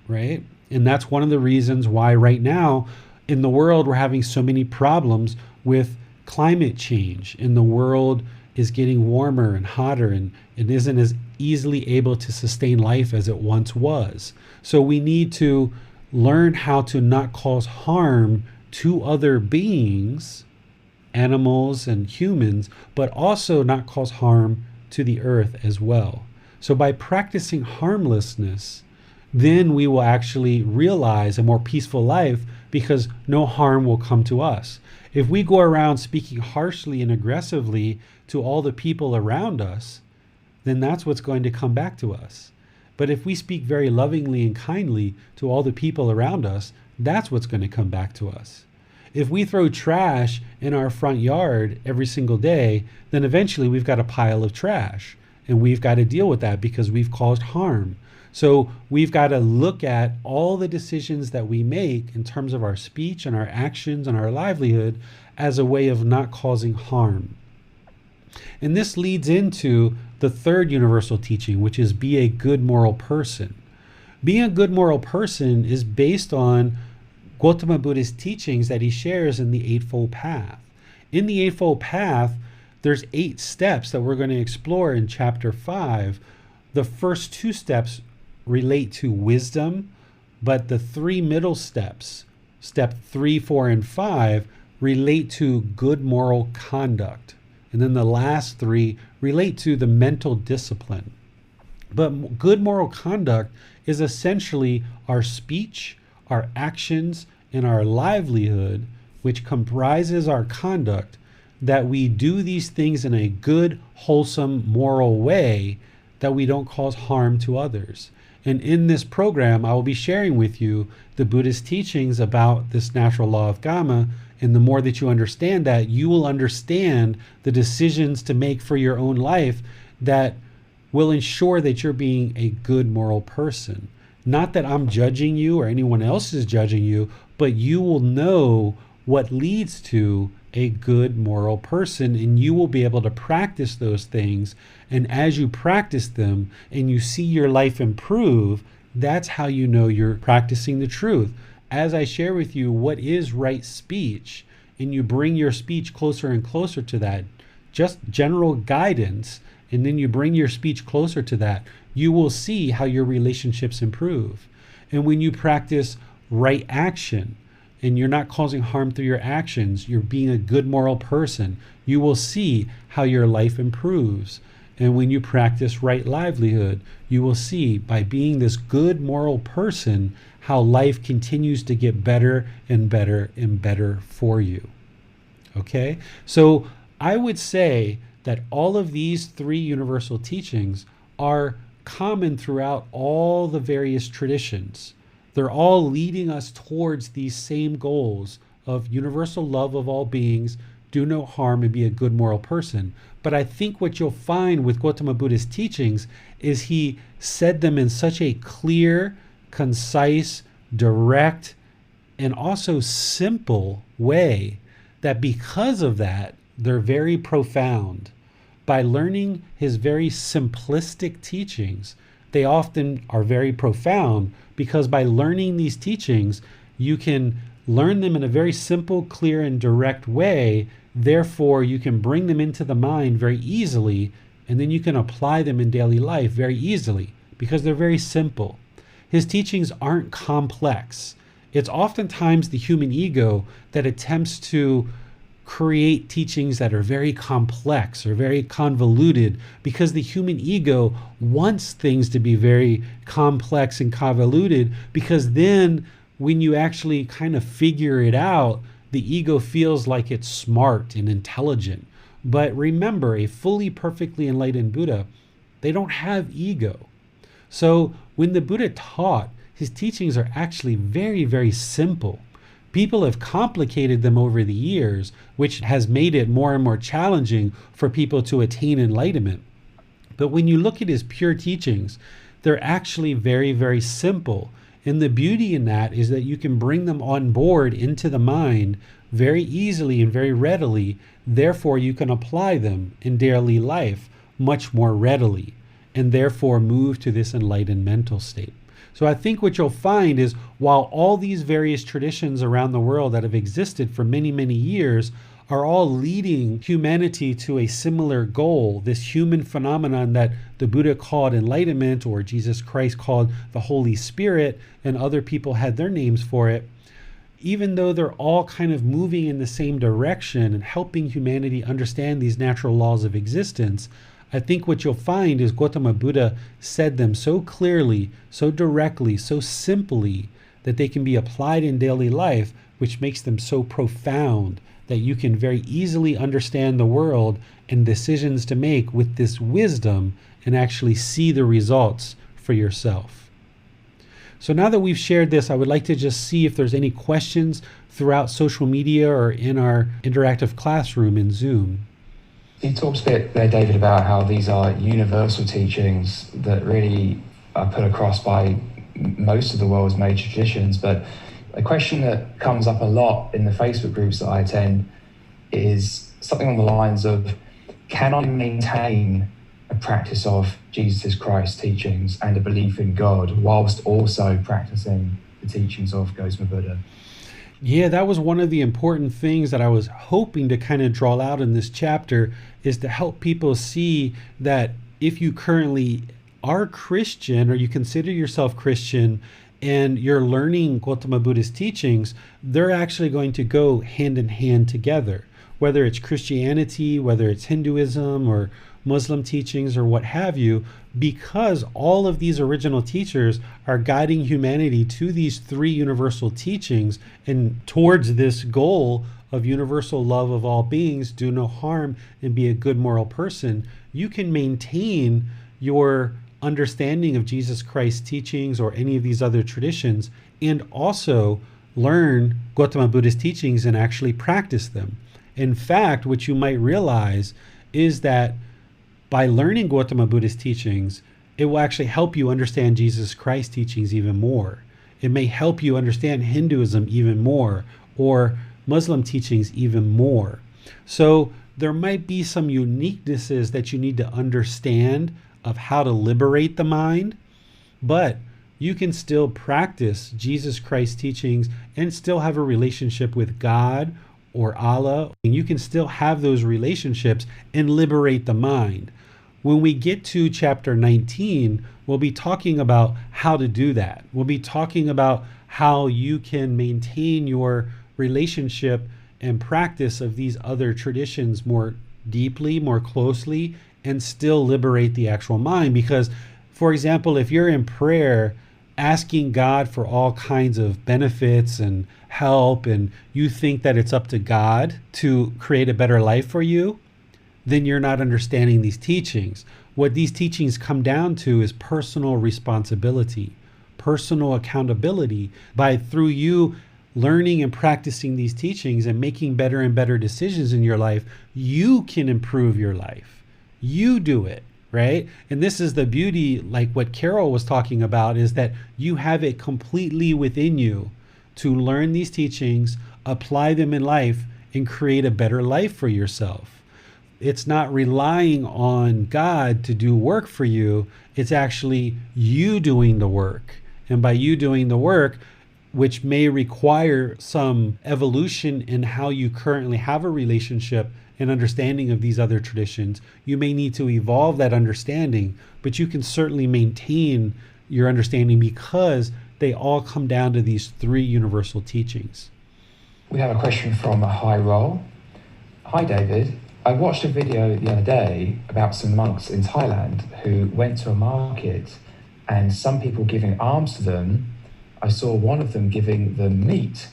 right? And that's one of the reasons why right now in the world we're having so many problems with climate change, and the world is getting warmer and hotter, and it isn't as easily able to sustain life as it once was. So we need to learn how to not cause harm to other beings, animals and humans, but also not cause harm to the earth as well. So by practicing harmlessness, then we will actually realize a more peaceful life, because no harm will come to us. If we go around speaking harshly and aggressively to all the people around us, then that's what's going to come back to us. But if we speak very lovingly and kindly to all the people around us, that's what's going to come back to us. If we throw trash in our front yard every single day, then eventually we've got a pile of trash, and we've got to deal with that because we've caused harm. So we've got to look at all the decisions that we make in terms of our speech and our actions and our livelihood as a way of not causing harm. And this leads into the third universal teaching, which is be a good moral person. Being a good moral person is based on Gotama Buddha's teachings that he shares in the Eightfold Path. In the Eightfold Path, there's 8 steps that we're going to explore in chapter 5. The first 2 steps relate to wisdom, but the 3 middle steps, step 3, 4, and 5, relate to good moral conduct. And then the last 3 relate to the mental discipline. But good moral conduct is essentially our speech, our actions, and our livelihood, which comprises our conduct, that we do these things in a good, wholesome, moral way, that we don't cause harm to others. And in this program, I will be sharing with you the Buddhist teachings about this natural law of karma. And the more that you understand that, you will understand the decisions to make for your own life that will ensure that you're being a good moral person. Not that I'm judging you or anyone else is judging you, but you will know what leads to a good moral person, and you will be able to practice those things. And as you practice them and you see your life improve, that's how you know you're practicing the truth. As I share with you what is right speech, and you bring your speech closer and closer to that, just general guidance, and then you bring your speech closer to that, you will see how your relationships improve. And when you practice right action, and you're not causing harm through your actions, you're being a good moral person, you will see how your life improves. And when you practice right livelihood, you will see by being this good moral person how life continues to get better and better and better for you. Okay? So I would say that all of these 3 universal teachings are common throughout all the various traditions. They're all leading us towards these same goals of universal love of all beings, do no harm, and be a good moral person. But I think what you'll find with Gotama Buddha's teachings is he said them in such a clear, concise, direct, and also simple way that because of that, they're very profound. By learning his very simplistic teachings, they often are very profound, because by learning these teachings, you can learn them in a very simple, clear, and direct way. Therefore, you can bring them into the mind very easily, and then you can apply them in daily life very easily, because they're very simple. His teachings aren't complex. It's oftentimes the human ego that attempts to create teachings that are very complex or very convoluted, because the human ego wants things to be very complex and convoluted, because then when you actually kind of figure it out, the ego feels like it's smart and intelligent. But remember, a fully perfectly enlightened Buddha, they don't have ego. So when the Buddha taught, his teachings are actually very, very simple. People have complicated them over the years, which has made it more and more challenging for people to attain enlightenment. But when you look at his pure teachings, they're actually very, very simple. And the beauty in that is that you can bring them on board into the mind very easily and very readily. Therefore, you can apply them in daily life much more readily, and therefore move to this enlightened mental state. So I think what you'll find is, while all these various traditions around the world that have existed for many, many years are all leading humanity to a similar goal, this human phenomenon that the Buddha called enlightenment, or Jesus Christ called the Holy Spirit, and other people had their names for it, even though they're all kind of moving in the same direction and helping humanity understand these natural laws of existence, I think what you'll find is Gotama Buddha said them so clearly, so directly, so simply, that they can be applied in daily life, which makes them so profound that you can very easily understand the world and decisions to make with this wisdom and actually see the results for yourself. So now that we've shared this, I would like to just see if there's any questions throughout social media or in our interactive classroom in Zoom. You talked a bit there, David, about how these are universal teachings that really are put across by most of the world's major traditions. But a question that comes up a lot in the Facebook groups that I attend is something on the lines of, can I maintain a practice of Jesus Christ's teachings and a belief in God whilst also practicing the teachings of Gotama Buddha? Yeah, that was one of the important things that I was hoping to kind of draw out in this chapter, is to help people see that if you currently are Christian or you consider yourself Christian and you're learning Gautama Buddha's teachings, they're actually going to go hand in hand together. Whether it's Christianity, whether it's Hinduism or Muslim teachings or what have you, because all of these original teachers are guiding humanity to these three universal teachings and towards this goal of universal love of all beings, do no harm, and be a good moral person. You can maintain your understanding of Jesus Christ's teachings or any of these other traditions and also learn Gautama Buddha's teachings and actually practice them. In fact, what you might realize is that by learning Gautama Buddha's teachings, it will actually help you understand Jesus Christ's teachings even more. It may help you understand Hinduism even more or Muslim teachings even more. So there might be some uniquenesses that you need to understand of how to liberate the mind, but you can still practice Jesus Christ's teachings and still have a relationship with God or Allah. And you can still have those relationships and liberate the mind. When we get to chapter 19, we'll be talking about how to do that. We'll be talking about how you can maintain your relationship and practice of these other traditions more deeply, more closely, and still liberate the actual mind. Because, for example, if you're in prayer asking God for all kinds of benefits and help, and you think that it's up to God to create a better life for you, then you're not understanding these teachings. What these teachings come down to is personal responsibility, personal accountability. Through you learning and practicing these teachings and making better and better decisions in your life, you can improve your life. You do it, right? And this is the beauty, like what Carol was talking about, is that you have it completely within you to learn these teachings, apply them in life, and create a better life for yourself. It's not relying on God to do work for you. It's actually you doing the work. And by you doing the work, which may require some evolution in how you currently have a relationship and understanding of these other traditions, you may need to evolve that understanding, but you can certainly maintain your understanding because they all come down to these three universal teachings. We have a question from a high roll. Hi, David. I watched a video the other day about some monks in Thailand who went to a market and some people giving alms to them. I saw one of them giving them meat.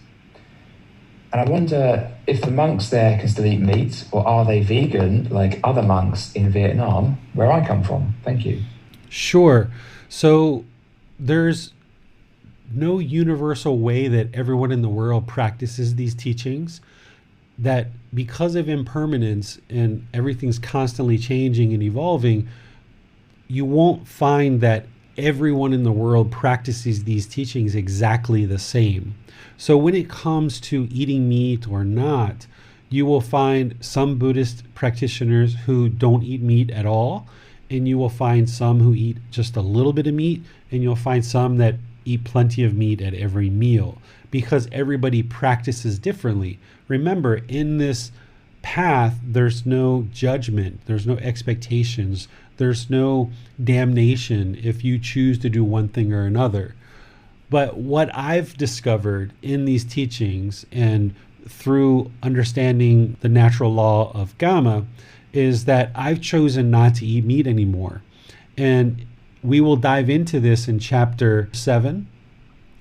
And I wonder if the monks there can still eat meat, or are they vegan like other monks in Vietnam, where I come from? Thank you. Sure. So there's no universal way that everyone in the world practices these teachings. That because of impermanence and everything's constantly changing and evolving, you won't find that everyone in the world practices these teachings exactly the same. So when it comes to eating meat or not, you will find some Buddhist practitioners who don't eat meat at all, and you will find some who eat just a little bit of meat, and you'll find some that eat plenty of meat at every meal, because everybody practices differently. Remember, in this path, there's no judgment, there's no expectations, there's no damnation if you choose to do one thing or another. But what I've discovered in these teachings and through understanding the natural law of Gamma is that I've chosen not to eat meat anymore. And we will dive into this in chapter 7,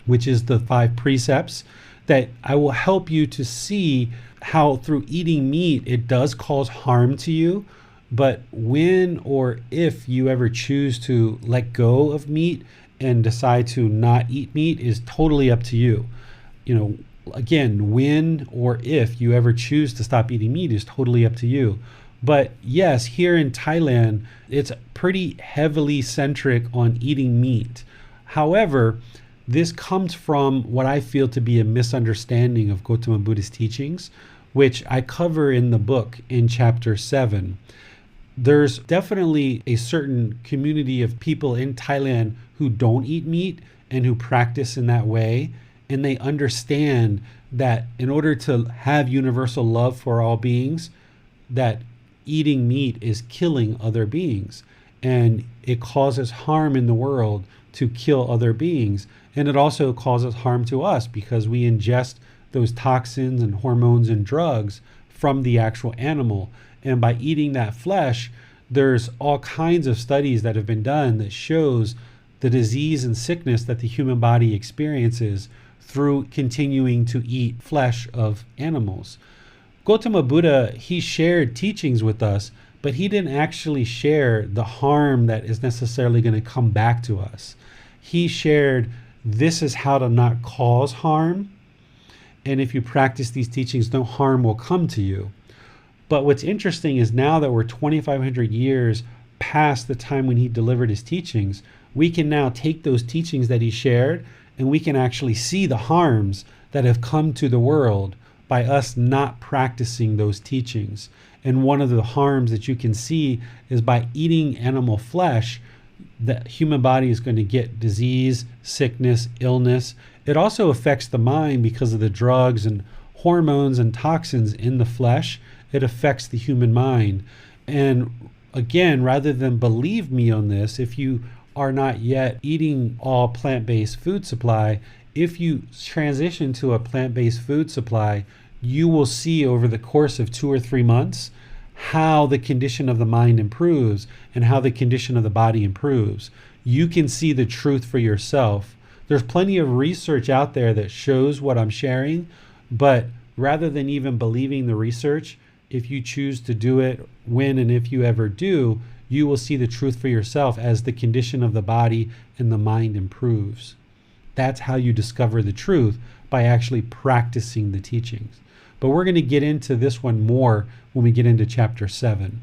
which is the 5 precepts, that I will help you to see how through eating meat, it does cause harm to you. But when or if you ever choose to let go of meat and decide to not eat meat is totally up to you. You know, again, when or if you ever choose to stop eating meat is totally up to you. But yes, here in Thailand, it's pretty heavily centric on eating meat. However, this comes from what I feel to be a misunderstanding of Gautama Buddha's teachings, which I cover in the book in chapter 7. There's definitely a certain community of people in Thailand who don't eat meat and who practice in that way. and they understand that in order to have universal love for all beings, that eating meat is killing other beings, and it causes harm in the world to kill other beings. And it also causes harm to us because we ingest those toxins and hormones and drugs from the actual animal. And by eating that flesh, there's all kinds of studies that have been done that shows the disease and sickness that the human body experiences through continuing to eat flesh of animals. Gotama Buddha, he shared teachings with us, but he didn't actually share the harm that is necessarily going to come back to us. He shared, this is how to not cause harm, and if you practice these teachings, no harm will come to you. But what's interesting is now that we're 2,500 years past the time when he delivered his teachings, we can now take those teachings that he shared and we can actually see the harms that have come to the world by us not practicing those teachings. And one of the harms that you can see is by eating animal flesh, the human body is going to get disease, sickness, illness. It also affects the mind because of the drugs and hormones and toxins in the flesh. It affects the human mind. And again, rather than believe me on this, if you are not yet eating all plant-based food supply, if you transition to a plant-based food supply, you will see over the course of 2 or 3 months how the condition of the mind improves and how the condition of the body improves. You can see the truth for yourself. There's plenty of research out there that shows what I'm sharing, but rather than even believing the research, if you choose to do it when and if you ever do, you will see the truth for yourself as the condition of the body and the mind improves. That's how you discover the truth, by actually practicing the teachings. But we're going to get into this one more when we get into chapter 7.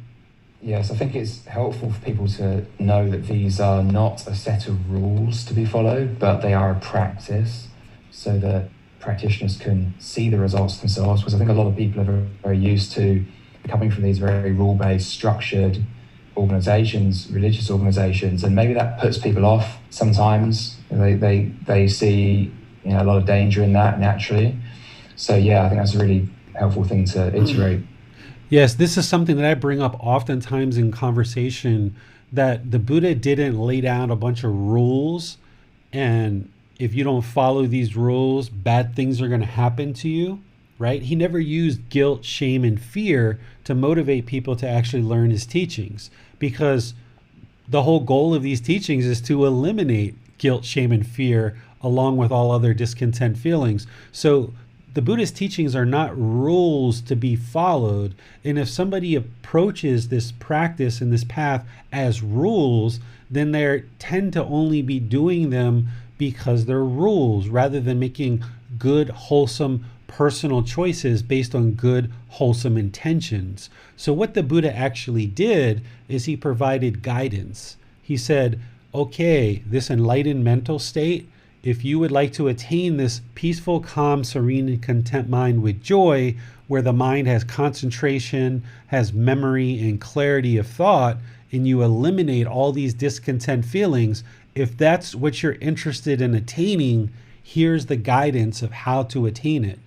Yes, I think it's helpful for people to know that these are not a set of rules to be followed, but they are a practice so that practitioners can see the results themselves. Because I think a lot of people are very used to coming from these very rule-based, structured organizations, religious organizations, and maybe that puts people off sometimes. They see a lot of danger in that naturally. So yeah, I think that's a really helpful thing to iterate. Yes, this is something that I bring up oftentimes in conversation, that the Buddha didn't lay down a bunch of rules, and if you don't follow these rules, bad things are going to happen to you, right? He never used guilt, shame, and fear to motivate people to actually learn his teachings, because the whole goal of these teachings is to eliminate guilt, shame, and fear along with all other discontent feelings. So the Buddhist teachings are not rules to be followed. And if somebody approaches this practice and this path as rules, then they tend to only be doing them because they're rules, rather than making good, wholesome, personal choices based on good, wholesome intentions. So what the Buddha actually did is he provided guidance. He said, okay, this enlightened mental state, if you would like to attain this peaceful, calm, serene, and content mind with joy, where the mind has concentration, has memory, and clarity of thought, and you eliminate all these discontent feelings, if that's what you're interested in attaining, here's the guidance of how to attain it.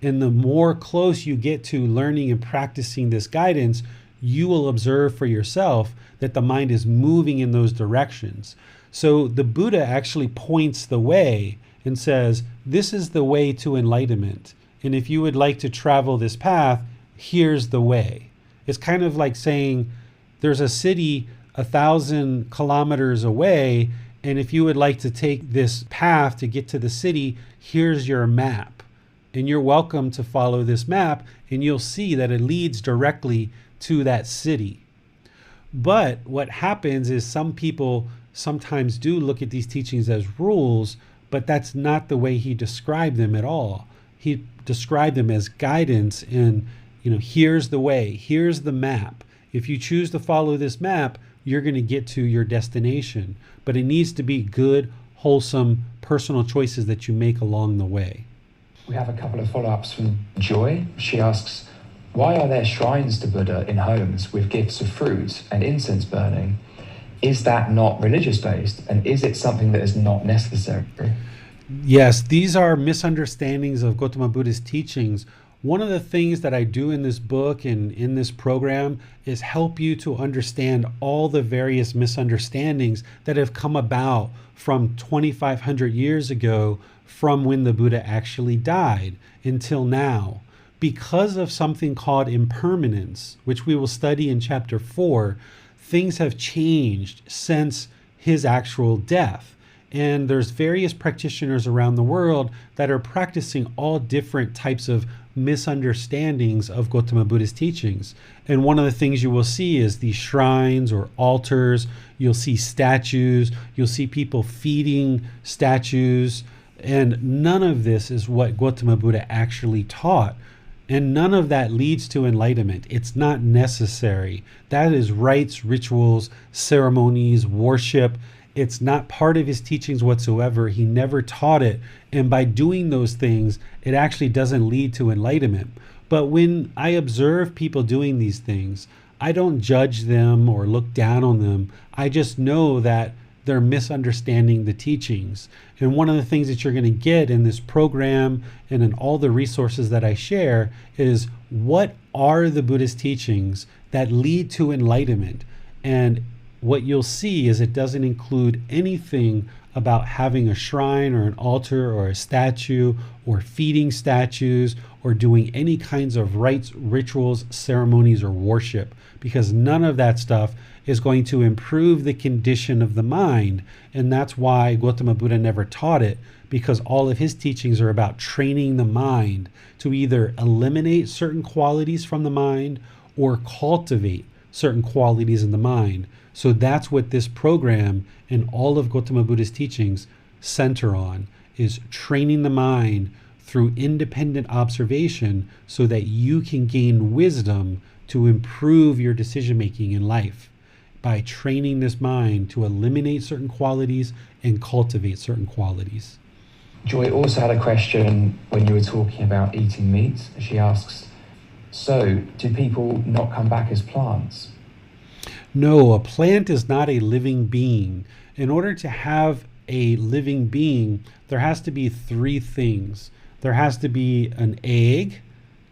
And the more close you get to learning and practicing this guidance, you will observe for yourself that the mind is moving in those directions. So the Buddha actually points the way and says, this is the way to enlightenment. And if you would like to travel this path, here's the way. It's kind of like saying there's a city 1,000 kilometers away, and if you would like to take this path to get to the city, here's your map. And you're welcome to follow this map, and you'll see that it leads directly to that city. But what happens is some people sometimes do look at these teachings as rules, but that's not the way he described them at all. He described them as guidance, and here's the way, here's the map. If you choose to follow this map, you're going to get to your destination. But it needs to be good, wholesome, personal choices that you make along the way. We have a couple of follow-ups from Joy. She asks, why are there shrines to Buddha in homes with gifts of fruit and incense burning? Is that not religious based? And is it something that is not necessary? Yes, these are misunderstandings of Gotama Buddha's teachings. One of the things that I do in this book and in this program is help you to understand all the various misunderstandings that have come about from 2,500 years ago, from when the Buddha actually died until now. Because of something called impermanence, which we will study in chapter 4, things have changed since his actual death. And there's various practitioners around the world that are practicing all different types of misunderstandings of Gotama Buddha's teachings. And one of the things you will see is these shrines or altars. You'll see statues. You'll see people feeding statues. And none of this is what Gotama Buddha actually taught. And none of that leads to enlightenment. It's not necessary. That is rites, rituals, ceremonies, worship. It's not part of his teachings whatsoever. He never taught it. And by doing those things, it actually doesn't lead to enlightenment. But when I observe people doing these things, I don't judge them or look down on them. I just know that they're misunderstanding the teachings. And one of the things that you're going to get in this program and in all the resources that I share is, what are the Buddhist teachings that lead to enlightenment? And what you'll see is it doesn't include anything about having a shrine or an altar or a statue or feeding statues or doing any kinds of rites, rituals, ceremonies, or worship, because none of that stuff is going to improve the condition of the mind. And that's why Gotama Buddha never taught it, because all of his teachings are about training the mind to either eliminate certain qualities from the mind or cultivate certain qualities in the mind. So that's what this program and all of Gotama Buddha's teachings center on, is training the mind through independent observation so that you can gain wisdom to improve your decision making in life by training this mind to eliminate certain qualities and cultivate certain qualities. Joy also had a question when you were talking about eating meat. She asks, so do people not come back as plants? No, a plant is not a living being. In order to have a living being, there has to be three things. There has to be an egg,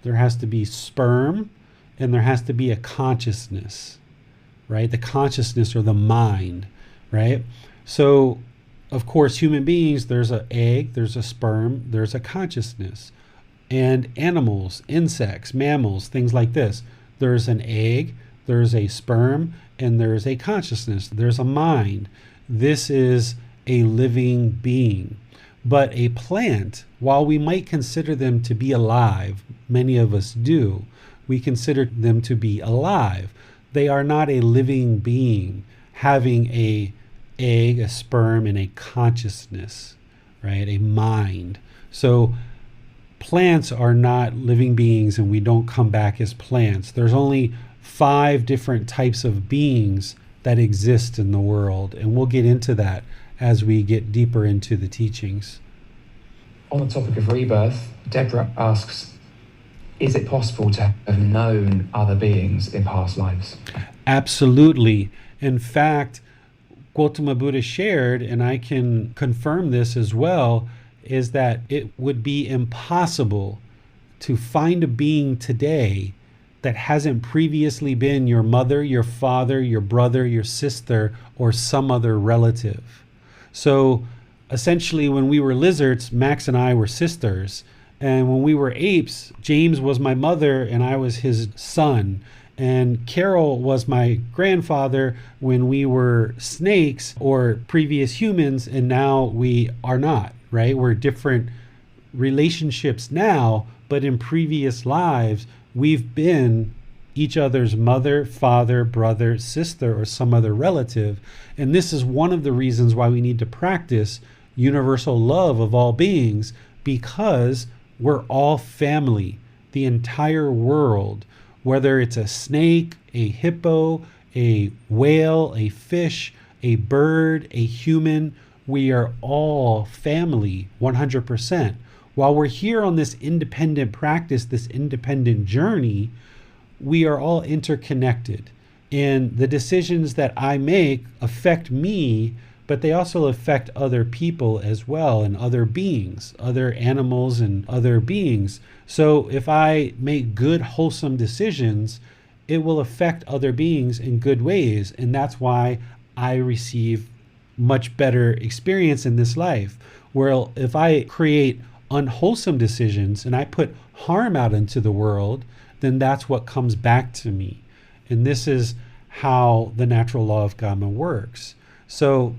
there has to be sperm, and there has to be a consciousness, right? The consciousness or the mind, right? So, of course, human beings, there's an egg, there's a sperm, there's a consciousness. And animals, insects, mammals, things like this, there's an egg, there's a sperm, and there's a consciousness, there's a mind. This is a living being. But a plant, while we might consider them to be alive, many of us do, we consider them to be alive. They are not a living being having a egg, a sperm, and a consciousness, right? A mind. So plants are not living beings, and we don't come back as plants. There's only 5 different types of beings that exist in the world, and we'll get into that as we get deeper into the teachings. On the topic of rebirth, Deborah asks, is it possible to have known other beings in past lives? Absolutely. In fact, Gotama Buddha shared, and I can confirm this as well, is that it would be impossible to find a being today that hasn't previously been your mother, your father, your brother, your sister, or some other relative. So essentially, when we were lizards, Max and I were sisters. And when we were apes, James was my mother and I was his son. And Carol was my grandfather when we were snakes or previous humans, and now we are not, right? We're different relationships now, but in previous lives, we've been each other's mother, father, brother, sister, or some other relative. And this is one of the reasons why we need to practice universal love of all beings, because we're all family. The entire world, whether it's a snake, a hippo, a whale, a fish, a bird, a human, we are all family 100%. While we're here on this independent practice, this independent journey, we are all interconnected. And the decisions that I make affect me, but they also affect other people as well, and other beings, other animals and other beings. So if I make good, wholesome decisions, it will affect other beings in good ways. And that's why I receive much better experience in this life. Where if I create unwholesome decisions and I put harm out into the world, then that's what comes back to me. And this is how the natural law of karma works. So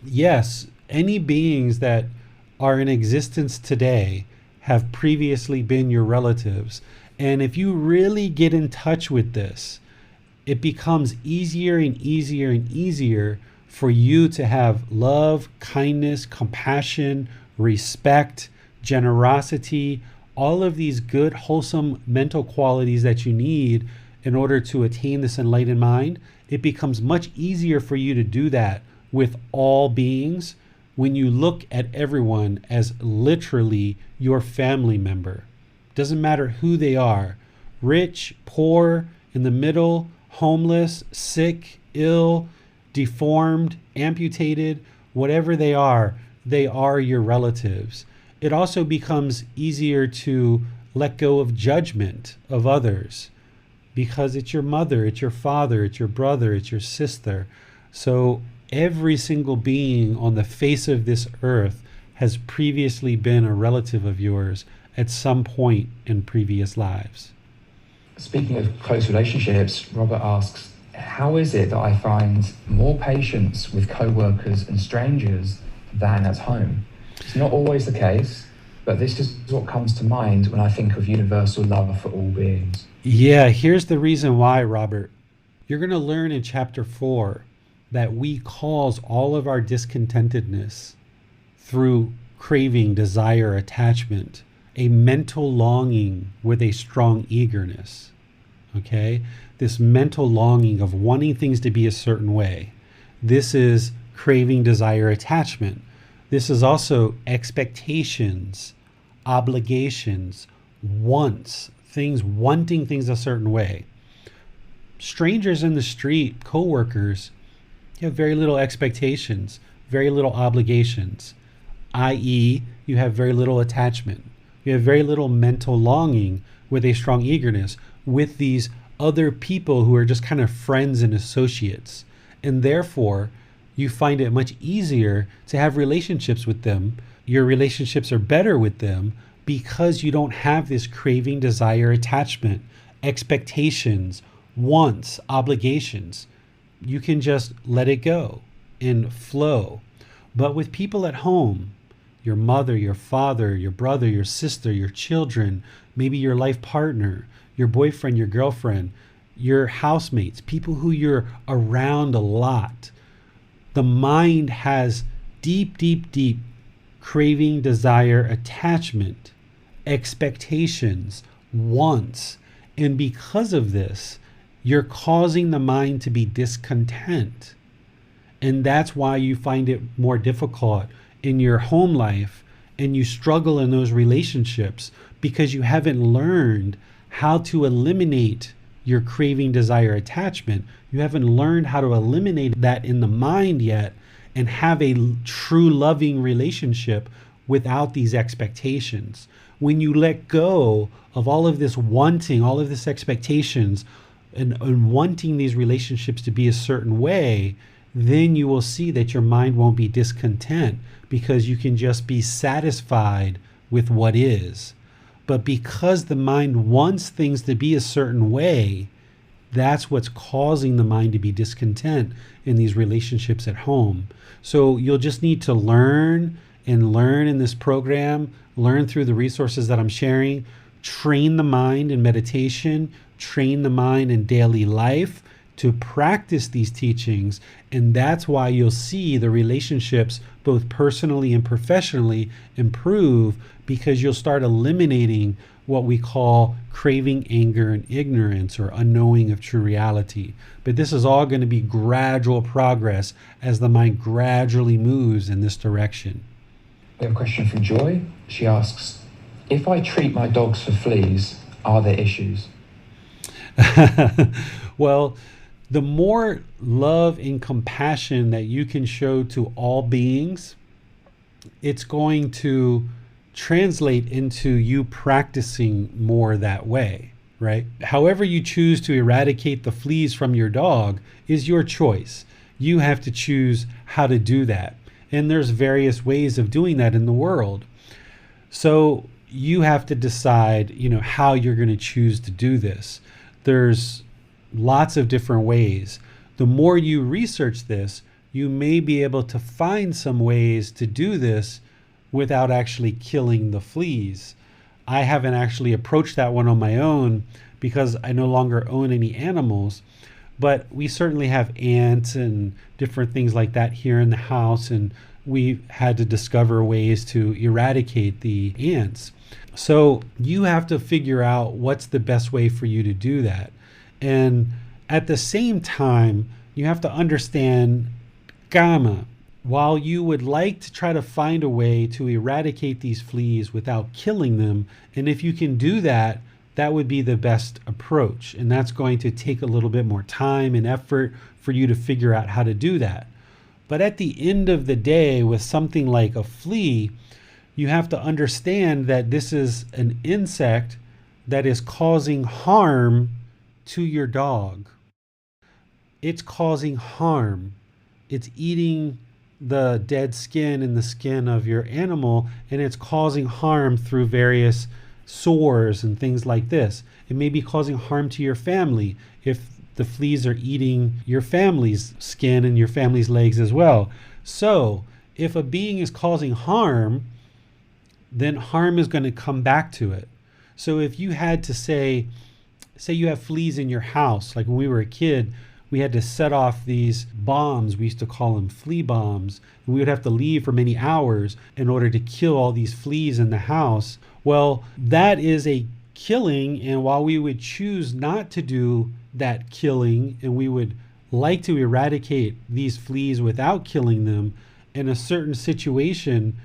yes, any beings that are in existence today have previously been your relatives. And if you really get in touch with this, it becomes easier and easier and easier for you to have love, kindness, compassion, respect, generosity, all of these good, wholesome mental qualities that you need in order to attain this enlightened mind. It becomes much easier for you to do that with all beings when you look at everyone as literally your family member. Doesn't matter who they are, rich, poor, in the middle, homeless, sick, ill, deformed, amputated, whatever they are your relatives. It also becomes easier to let go of judgment of others because it's your mother, it's your father, it's your brother, it's your sister. So every single being on the face of this earth has previously been a relative of yours at some point in previous lives. Speaking of close relationships, Robert asks, how is it that I find more patience with co-workers and strangers than at home? It's not always the case, but this is what comes to mind when I think of universal love for all beings. Yeah, here's the reason why, Robert. You're going to learn in chapter 4 that we cause all of our discontentedness through craving, desire, attachment, a mental longing with a strong eagerness. Okay? This mental longing of wanting things to be a certain way. This is craving, desire, attachment. This is also expectations, obligations, wants, things, wanting things a certain way. Strangers in the street, co-workers, you have very little expectations, very little obligations, i.e., you have very little attachment. You have very little mental longing with a strong eagerness with these other people who are just kind of friends and associates. And therefore, you find it much easier to have relationships with them. Your relationships are better with them because you don't have this craving, desire, attachment, expectations, wants, obligations. You can just let it go and flow. But with people at home, your mother, your father, your brother, your sister, your children, maybe your life partner, your boyfriend, your girlfriend, your housemates, people who you're around a lot, the mind has deep, deep, deep craving, desire, attachment, expectations, wants. And because of this, you're causing the mind to be discontent. And that's why you find it more difficult in your home life and you struggle in those relationships because you haven't learned how to eliminate your craving, desire, attachment. You haven't learned how to eliminate that in the mind yet and have a true loving relationship without these expectations. When you let go of all of this wanting, all of this expectations, and wanting these relationships to be a certain way, then you will see that your mind won't be discontent because you can just be satisfied with what is. But because the mind wants things to be a certain way, that's what's causing the mind to be discontent in these relationships at home. So you'll just need to learn and learn in this program, learn through the resources that I'm sharing, train the mind in meditation, train the mind in daily life to practice these teachings. And that's why you'll see the relationships, both personally and professionally, improve, because you'll start eliminating what we call craving, anger, and ignorance, or unknowing of true reality. But this is all going to be gradual progress as the mind gradually moves in this direction. We have a question from Joy. She asks, if I treat my dogs for fleas, are there issues? Well, the more love and compassion that you can show to all beings, it's going to translate into you practicing more that way, right? However you choose to eradicate the fleas from your dog is your choice. You have to choose how to do that. And there's various ways of doing that in the world. So you have to decide, how you're going to choose to do this. There's lots of different ways. The more you research this, you may be able to find some ways to do this without actually killing the fleas. I haven't actually approached that one on my own because I no longer own any animals, but we certainly have ants and different things like that here in the house, and we had to discover ways to eradicate the ants. So you have to figure out what's the best way for you to do that. And at the same time, you have to understand Gotama. While you would like to try to find a way to eradicate these fleas without killing them, and if you can do that, that would be the best approach. And that's going to take a little bit more time and effort for you to figure out how to do that. But at the end of the day, with something like a flea, you have to understand that this is an insect that is causing harm to your dog. It's causing harm. It's eating the dead skin and the skin of your animal, and it's causing harm through various sores and things like this. It may be causing harm to your family if the fleas are eating your family's skin and your family's legs as well. So if a being is causing harm, then harm is going to come back to it. So if you had to say you have fleas in your house, like when we were a kid, we had to set off these bombs. We used to call them flea bombs. And we would have to leave for many hours in order to kill all these fleas in the house. Well, that is a killing. And while we would choose not to do that killing, and we would like to eradicate these fleas without killing them, in a certain situation,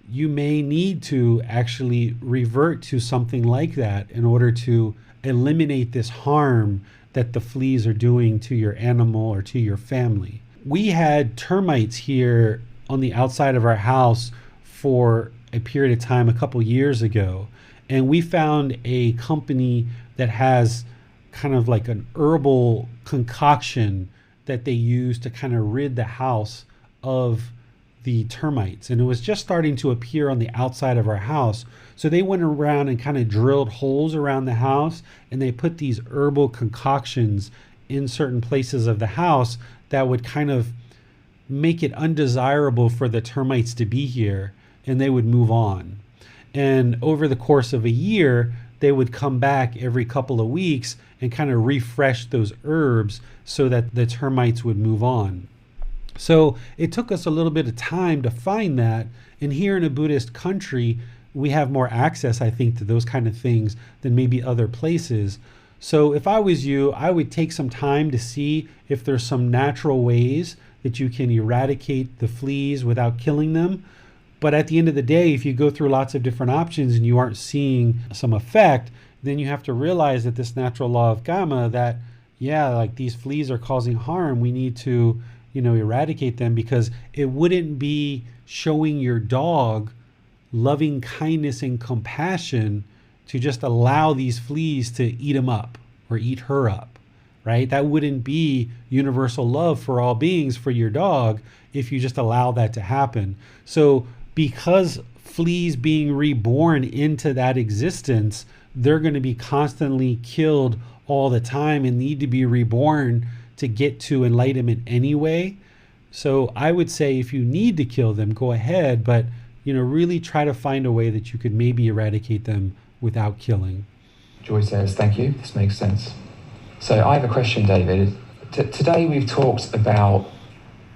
you may need to actually revert to something like that in order to eliminate this harm that the fleas are doing to your animal or to your family. We had termites here on the outside of our house for a period of time a couple years ago, and we found a company that has kind of like an herbal concoction that they use to kind of rid the house of the termites, and it was just starting to appear on the outside of our house. So they went around and kind of drilled holes around the house, and they put these herbal concoctions in certain places of the house that would kind of make it undesirable for the termites to be here, and they would move on. And over the course of a year, they would come back every couple of weeks and kind of refresh those herbs so that the termites would move on. So it took us a little bit of time to find that. And here in a Buddhist country, we have more access, I think, to those kind of things than maybe other places. So if I was you, I would take some time to see if there's some natural ways that you can eradicate the fleas without killing them. But at the end of the day, if you go through lots of different options and you aren't seeing some effect, then you have to realize that this natural law of Gotama, that, like these fleas are causing harm, we need to eradicate them, because it wouldn't be showing your dog loving kindness and compassion to just allow these fleas to eat him up or eat her up, right? That wouldn't be universal love for all beings for your dog if you just allow that to happen. So because fleas being reborn into that existence, they're going to be constantly killed all the time and need to be reborn to get to enlightenment anyway. So I would say if you need to kill them, go ahead, but really try to find a way that you could maybe eradicate them without killing. Joy says, thank you, this makes sense. So I have a question, David. Today we've talked about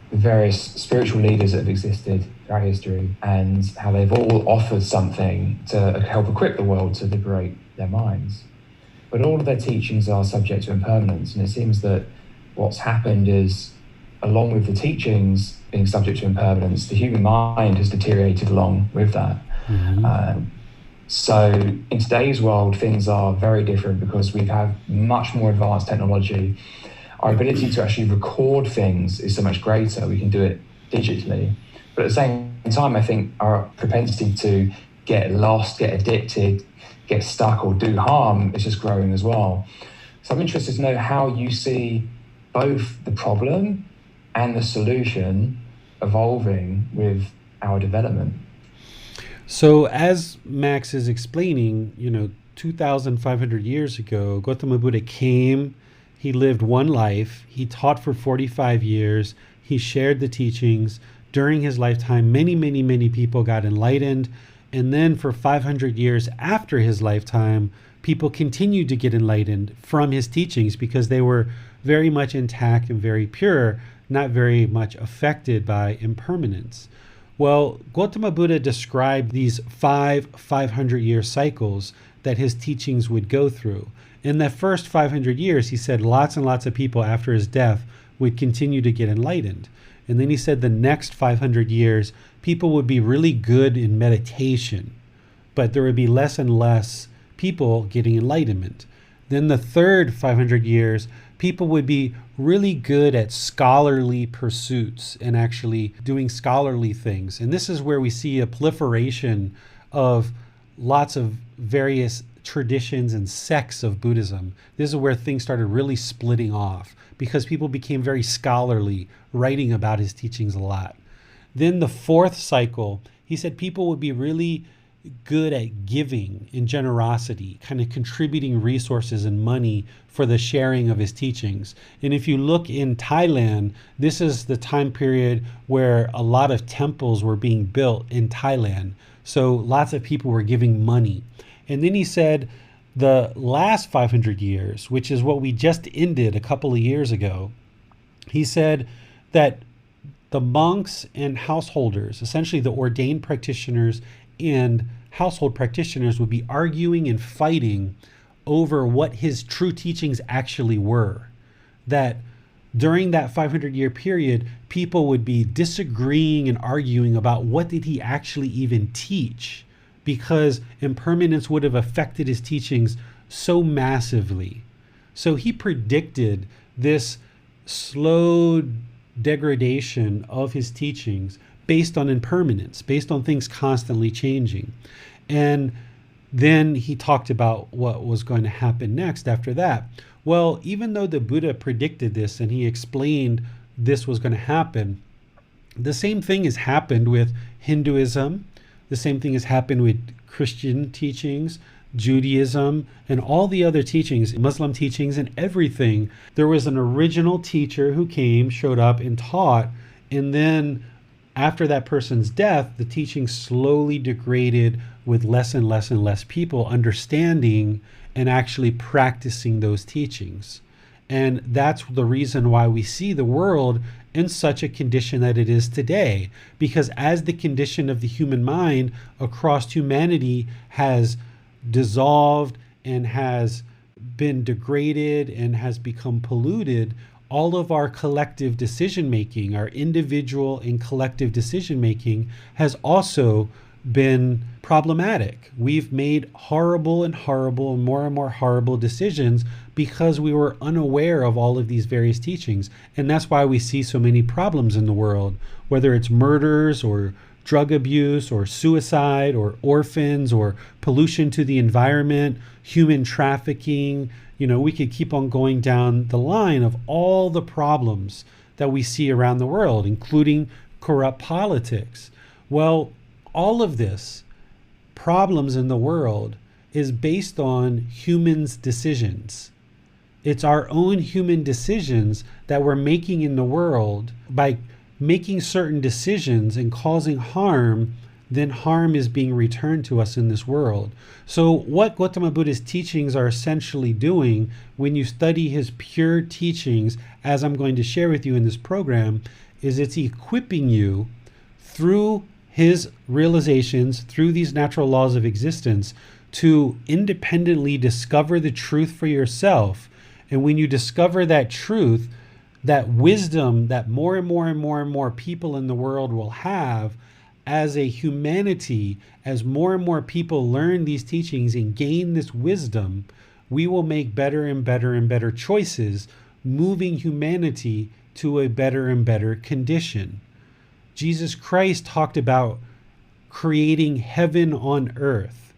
the various spiritual leaders that have existed throughout history and how they've all offered something to help equip the world to liberate their minds. But all of their teachings are subject to impermanence, and it seems that what's happened is, along with the teachings being subject to impermanence, the human mind has deteriorated along with that. Mm-hmm. So in today's world, things are very different because we have much more advanced technology. our ability to actually record things is so much greater. We can do it digitally. But at the same time, I think our propensity to get lost, get addicted, get stuck, or do harm is just growing as well. So I'm interested to know how you see both the problem and the solution evolving with our development. So as Max is explaining, 2,500 years ago, Gotama Buddha came, he lived one life, he taught for 45 years, he shared the teachings. During his lifetime, many, many, many people got enlightened. And then for 500 years after his lifetime, people continued to get enlightened from his teachings because they were very much intact and very pure, not very much affected by impermanence. Well, Gotama Buddha described these 500-year cycles that his teachings would go through. In the first 500 years, he said lots and lots of people after his death would continue to get enlightened. And then he said the next 500 years, people would be really good in meditation, but there would be less and less people getting enlightenment. Then the third 500 years, people would be really good at scholarly pursuits and actually doing scholarly things. And this is where we see a proliferation of lots of various traditions and sects of Buddhism. This is where things started really splitting off because people became very scholarly, writing about his teachings a lot. Then the fourth cycle, he said people would be really good at giving and generosity, kind of contributing resources and money for the sharing of his teachings. And if you look in Thailand, this is the time period where a lot of temples were being built in Thailand. So lots of people were giving money. And then he said the last 500 years, which is what we just ended a couple of years ago, he said that the monks and householders, essentially the ordained practitioners and household practitioners, would be arguing and fighting over what his true teachings actually were. That during that 500-year period, people would be disagreeing and arguing about what did he actually even teach, because impermanence would have affected his teachings so massively. So he predicted this slow degradation of his teachings based on impermanence, based on things constantly changing. And then he talked about what was going to happen next after that. Well, even though the Buddha predicted this and he explained this was going to happen, the same thing has happened with Hinduism. The same thing has happened with Christian teachings, Judaism, and all the other teachings, Muslim teachings and everything. There was an original teacher who came, showed up and taught, and then after that person's death, the teaching slowly degraded with less and less and less people understanding and actually practicing those teachings. And that's the reason why we see the world in such a condition that it is today. Because as the condition of the human mind across humanity has dissolved and has been degraded and has become polluted, all of our collective decision making, our individual and collective decision making, has also been problematic. We've made horrible and more and more horrible decisions because we were unaware of all of these various teachings. And that's why we see so many problems in the world, whether it's murders or drug abuse or suicide or orphans or pollution to the environment, human trafficking. We could keep on going down the line of all the problems that we see around the world, including corrupt politics. Well, all of this problems in the world is based on humans' decisions. It's our own human decisions that we're making in the world. By making certain decisions and causing harm, then harm is being returned to us in this world. So what Gotama Buddha's teachings are essentially doing, when you study his pure teachings, as I'm going to share with you in this program, is it's equipping you through his realizations, through these natural laws of existence, to independently discover the truth for yourself. And when you discover that truth, that wisdom that more and more people in the world will have as a humanity, as more and more people learn these teachings and gain this wisdom, we will make better and better choices moving humanity to a better and better condition. Jesus Christ talked about creating heaven on earth,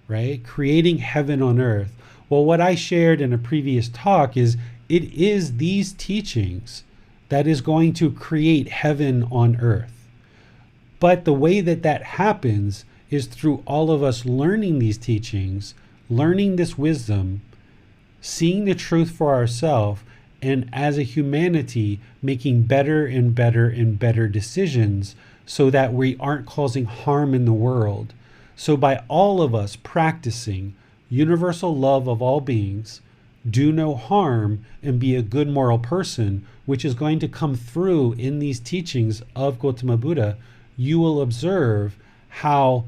right? Creating heaven on earth. Well, what I shared in a previous talk is it is these teachings that is going to create heaven on earth. But the way that that happens is through all of us learning these teachings, learning this wisdom, seeing the truth for ourselves, and as a humanity, making better and better and better decisions so that we aren't causing harm in the world. So by all of us practicing universal love of all beings, do no harm, and be a good moral person, which is going to come through in these teachings of Gotama Buddha, you will observe how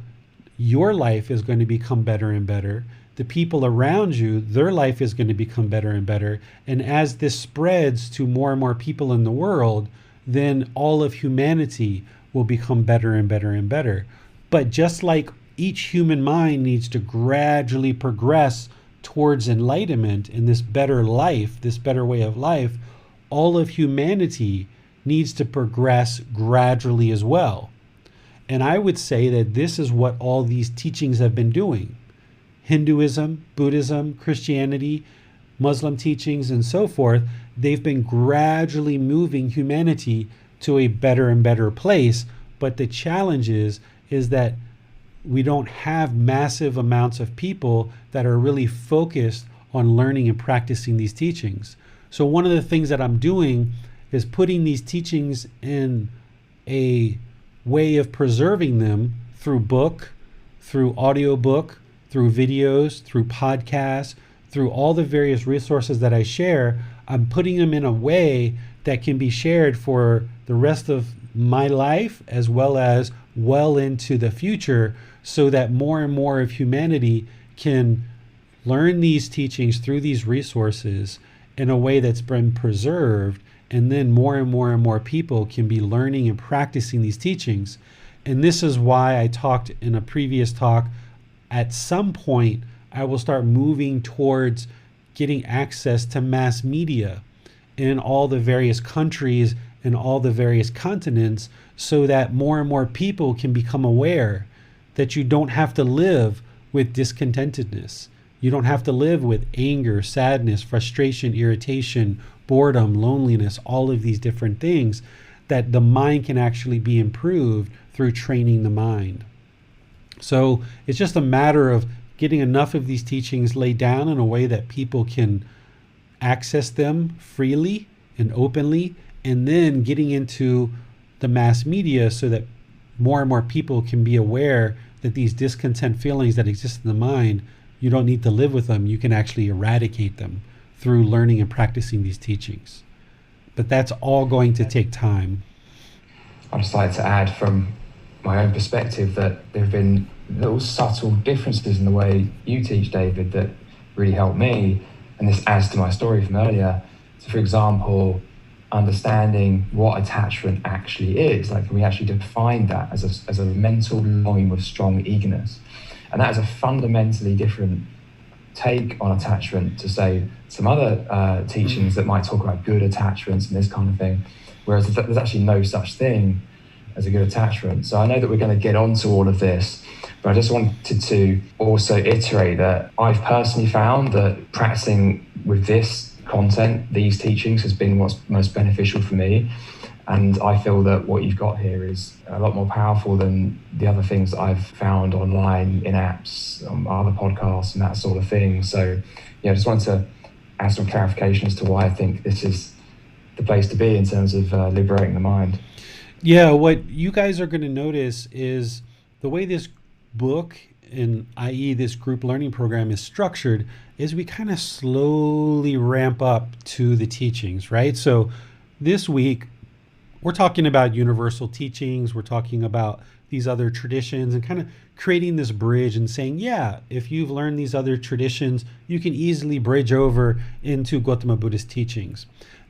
your life is going to become better and better. The people around you, their life is going to become better and better. And as this spreads to more and more people in the world, then all of humanity will become better and better and better. But just like each human mind needs to gradually progress towards enlightenment in this better life, this better way of life, all of humanity needs to progress gradually as well. And I would say that this is what all these teachings have been doing. Hinduism, Buddhism, Christianity, Muslim teachings, and so forth, they've been gradually moving humanity to a better and better place. But the challenge is that we don't have massive amounts of people that are really focused on learning and practicing these teachings. So one of the things that I'm doing is putting these teachings in a way of preserving them through book, through audiobook, through videos, through podcasts, through all the various resources that I share. I'm putting them in a way that can be shared for the rest of my life as well into the future, so that more and more of humanity can learn these teachings through these resources in a way that's been preserved, and then more and more and more people can be learning and practicing these teachings. And this is why I talked in a previous talk, at some point I will start moving towards getting access to mass media in all the various countries and all the various continents, so that more and more people can become aware that you don't have to live with discontentedness. You don't have to live with anger, sadness, frustration, irritation, boredom, loneliness, all of these different things, that the mind can actually be improved through training the mind. So it's just a matter of getting enough of these teachings laid down in a way that people can access them freely and openly, and then getting into the mass media so that more and more people can be aware that these discontent feelings that exist in the mind, you don't need to live with them. You can actually eradicate them through learning and practicing these teachings. But that's all going to take time. I'd just like to add from my own perspective that there have been little subtle differences in the way you teach, David, that really helped me. And this adds to my story from earlier. So for example, understanding what attachment actually is. Like, can we actually define that as a mental longing with strong eagerness? And that is a fundamentally different take on attachment to, say, some other teachings that might talk about good attachments and this kind of thing, whereas there's actually no such thing as a good attachment. So I know that we're going to get onto all of this, but I just wanted to also iterate that I've personally found that practicing with this content, these teachings, has been what's most beneficial for me. And I feel that what you've got here is a lot more powerful than the other things that I've found online, in apps, on other podcasts and that sort of thing. So yeah, I just wanted to add some clarification as to why I think this is the place to be in terms of liberating the mind. Yeah, what you guys are going to notice is the way this book, and i.e. this group learning program, is structured, is we kind of slowly ramp up to the teachings, right? So this week, we're talking about universal teachings, we're talking about these other traditions, and kind of creating this bridge and saying, yeah, if you've learned these other traditions, you can easily bridge over into Gotama Buddha's teachings.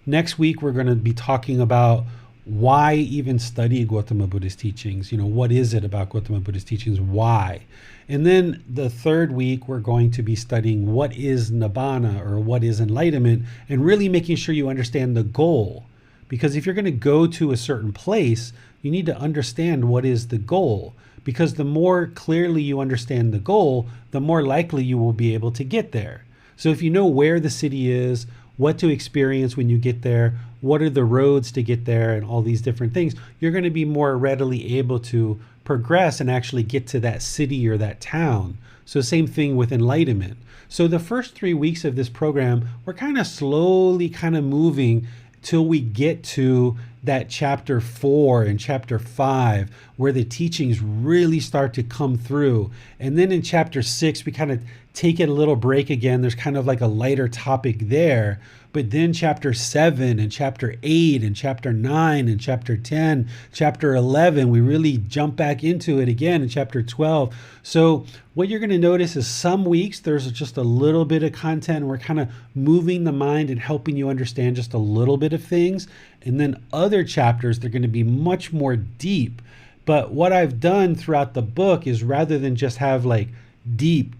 Next week, we're going to be talking about why even study Gautama Buddha's teachings? What is it about Gautama Buddha's teachings? Why? And then the third week, we're going to be studying what is Nibbana, or what is enlightenment, and really making sure you understand the goal. Because if you're going to go to a certain place, you need to understand what is the goal. Because the more clearly you understand the goal, the more likely you will be able to get there. So if you know where the city is, what to experience when you get there, what are the roads to get there, and all these different things, you're going to be more readily able to progress and actually get to that city or that town. So same thing with enlightenment. So the first 3 weeks of this program, we're kind of slowly moving till we get to that chapter 4 and chapter 5, where the teachings really start to come through. And then in chapter 6, we kind of take it a little break again. There's kind of like a lighter topic there. But then chapter 7 and chapter 8 and chapter 9 and chapter 10, chapter 11, we really jump back into it again in chapter 12. So what you're going to notice is some weeks there's just a little bit of content. We're kind of moving the mind and helping you understand just a little bit of things. And then other chapters, they're going to be much more deep. But what I've done throughout the book is, rather than just have like deep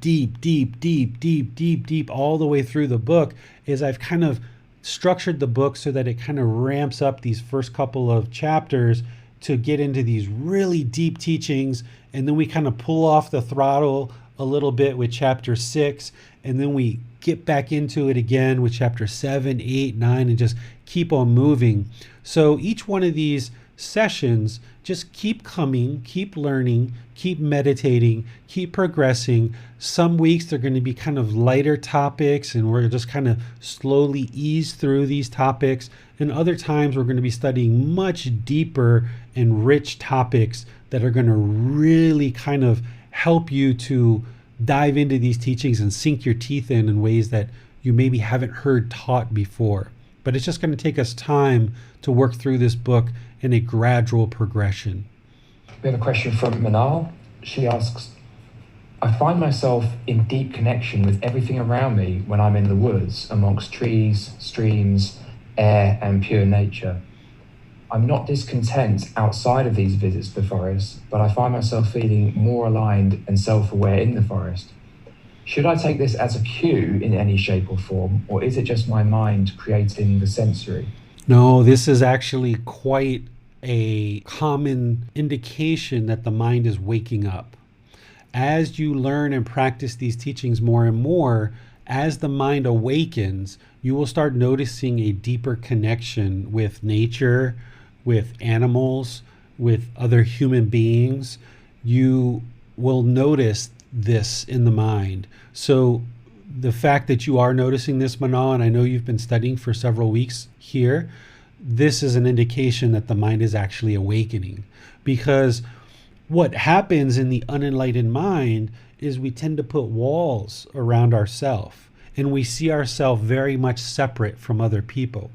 all the way through the book, is I've kind of structured the book so that it kind of ramps up these first couple of chapters to get into these really deep teachings. And then we kind of pull off the throttle a little bit with chapter 6. And then we get back into it again with chapter 7, 8, 9, and just keep on moving. So each one of these sessions, just keep coming, keep learning, keep meditating, keep progressing. Some weeks they're going to be kind of lighter topics, and we're just kind of slowly ease through these topics. And other times we're going to be studying much deeper and rich topics that are going to really kind of help you to dive into these teachings and sink your teeth in ways that you maybe haven't heard taught before. But it's just going to take us time to work through this book in a gradual progression. We have a question from Manal. She asks, I find myself in deep connection with everything around me when I'm in the woods, amongst trees, streams, air, and pure nature. I'm not discontent outside of these visits to the forest, but I find myself feeling more aligned and self-aware in the forest. Should I take this as a cue in any shape or form, or is it just my mind creating the sensory? No, this is actually quite a common indication that the mind is waking up. As you learn and practice these teachings more and more, as the mind awakens, you will start noticing a deeper connection with nature, with animals, with other human beings. You will notice this in the mind. So the fact that you are noticing this, Manal, and I know you've been studying for several weeks here, this is an indication that the mind is actually awakening. Because what happens in the unenlightened mind is we tend to put walls around ourselves, and we see ourselves very much separate from other people.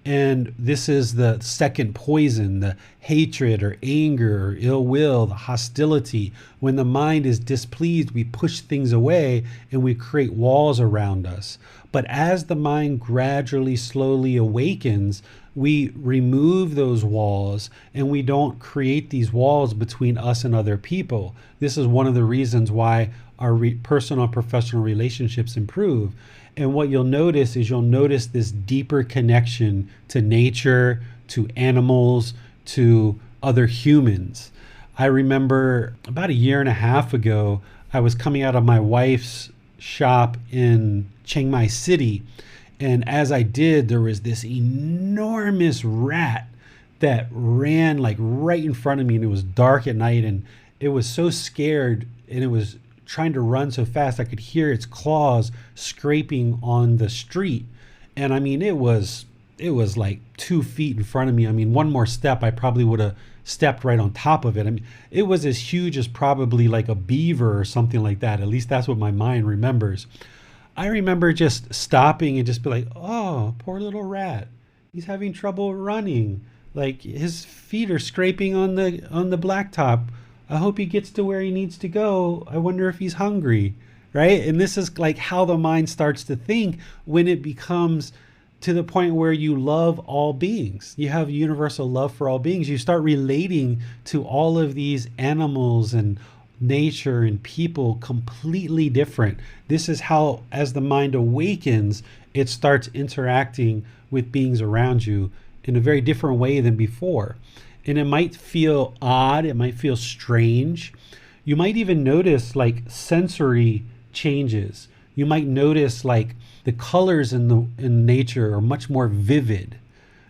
And this is the second poison, the hatred or anger or ill will, the hostility. When the mind is displeased, we push things away and we create walls around us. But as the mind gradually, slowly awakens, we remove those walls and we don't create these walls between us and other people. This is one of the reasons why our personal and professional relationships improve. And what you'll notice is this deeper connection to nature, to animals, to other humans. I remember about a year and a half ago, I was coming out of my wife's shop in Chiang Mai City. And as I did, there was this enormous rat that ran like right in front of me, and it was dark at night, and it was so scared, and it was trying to run so fast I could hear its claws scraping on the street. And I mean, it was like 2 feet in front of me. I mean, one more step, I probably would have stepped right on top of it. I mean, it was as huge as probably like a beaver or something like that. At least that's what my mind remembers. I remember just stopping and just be like, oh, poor little rat. He's having trouble running. Like his feet are scraping on the blacktop. I hope he gets to where he needs to go. I wonder if he's hungry, right? And this is like how the mind starts to think when it becomes to the point where you love all beings. You have universal love for all beings. You start relating to all of these animals and nature and people completely different. This is how, as the mind awakens, it starts interacting with beings around you in a very different way than before. And it might feel odd, it might feel strange. You might even notice like sensory changes. You might notice like the colors in nature are much more vivid.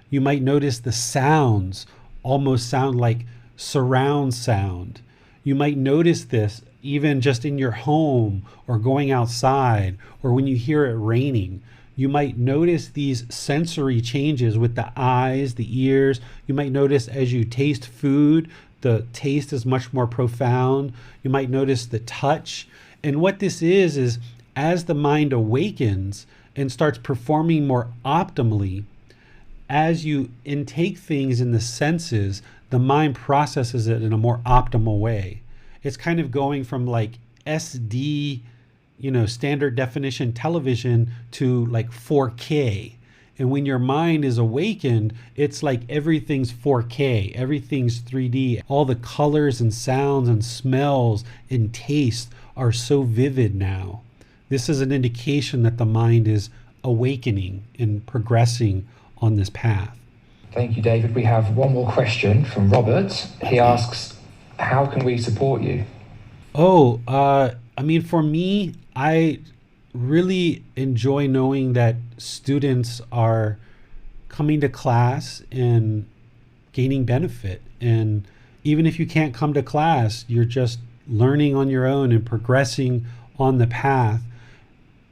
You might notice the sounds almost sound like surround sound. You might notice this even just in your home or going outside or when you hear it raining. You might notice these sensory changes with the eyes, the ears. You might notice as you taste food, the taste is much more profound. You might notice the touch. And what this is as the mind awakens and starts performing more optimally, as you intake things in the senses, the mind processes it in a more optimal way. It's kind of going from like SD, standard definition television to like 4K. And when your mind is awakened, it's like everything's 4K, everything's 3D. All the colors and sounds and smells and tastes are so vivid now. This is an indication that the mind is awakening and progressing on this path. Thank you, David. We have one more question from Robert. He asks, how can we support you? For me, I really enjoy knowing that students are coming to class and gaining benefit. And even if you can't come to class, you're just learning on your own and progressing on the path.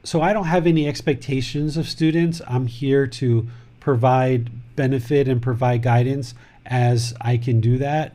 So I don't have any expectations of students. I'm here to provide benefit and provide guidance as I can do that.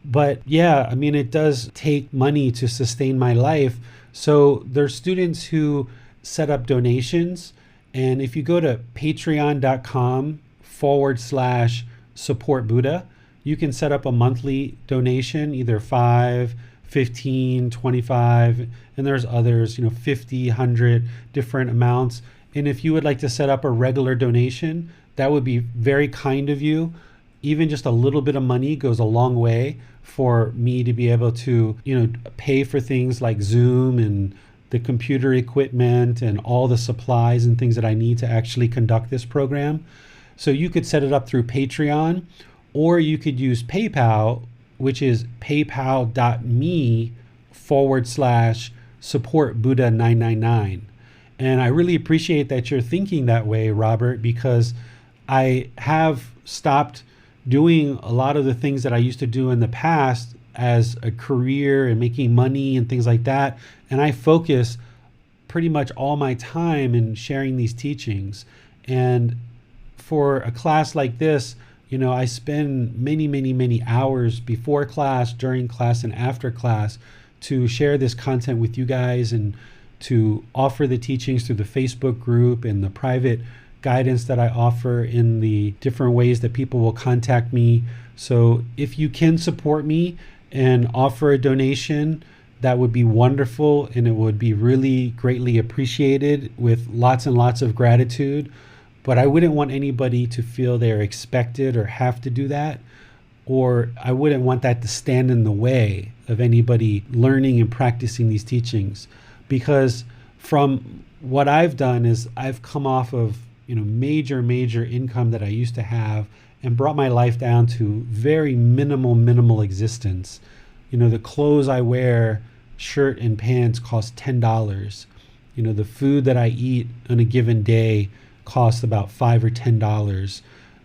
But yeah, it does take money to sustain my life. So there's students who set up donations. And if you go to patreon.com/support Buddha, you can set up a monthly donation, either 5, 15, 25, and there's others, 50, 100 different amounts. And if you would like to set up a regular donation, that would be very kind of you. Even just a little bit of money goes a long way for me to be able to, pay for things like Zoom and the computer equipment and all the supplies and things that I need to actually conduct this program. So you could set it up through Patreon, or you could use PayPal, which is paypal.me/support Buddha 999. And I really appreciate that you're thinking that way, Robert, because I have stopped doing a lot of the things that I used to do in the past as a career and making money and things like that. And I focus pretty much all my time in sharing these teachings. And for a class like this, I spend many, many, many hours before class, during class, and after class to share this content with you guys and to offer the teachings through the Facebook group and the private guidance that I offer in the different ways that people will contact me. So if you can support me and offer a donation, that would be wonderful, and it would be really greatly appreciated with lots and lots of gratitude. But I wouldn't want anybody to feel they're expected or have to do that, or I wouldn't want that to stand in the way of anybody learning and practicing these teachings. Because from what I've done is I've come off of major income that I used to have and brought my life down to very minimal existence. The clothes I wear, shirt and pants, cost $10. The food that I eat on a given day costs about $5 or $10.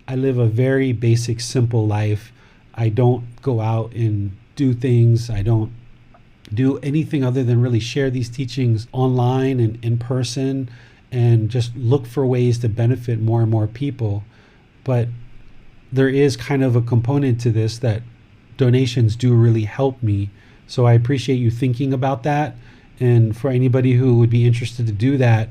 I live a very basic, simple life. I don't go out and do things. I don't do anything other than really share these teachings online and in person, and just look for ways to benefit more and more people. But there is kind of a component to this that donations do really help me. So I appreciate you thinking about that. And for anybody who would be interested to do that,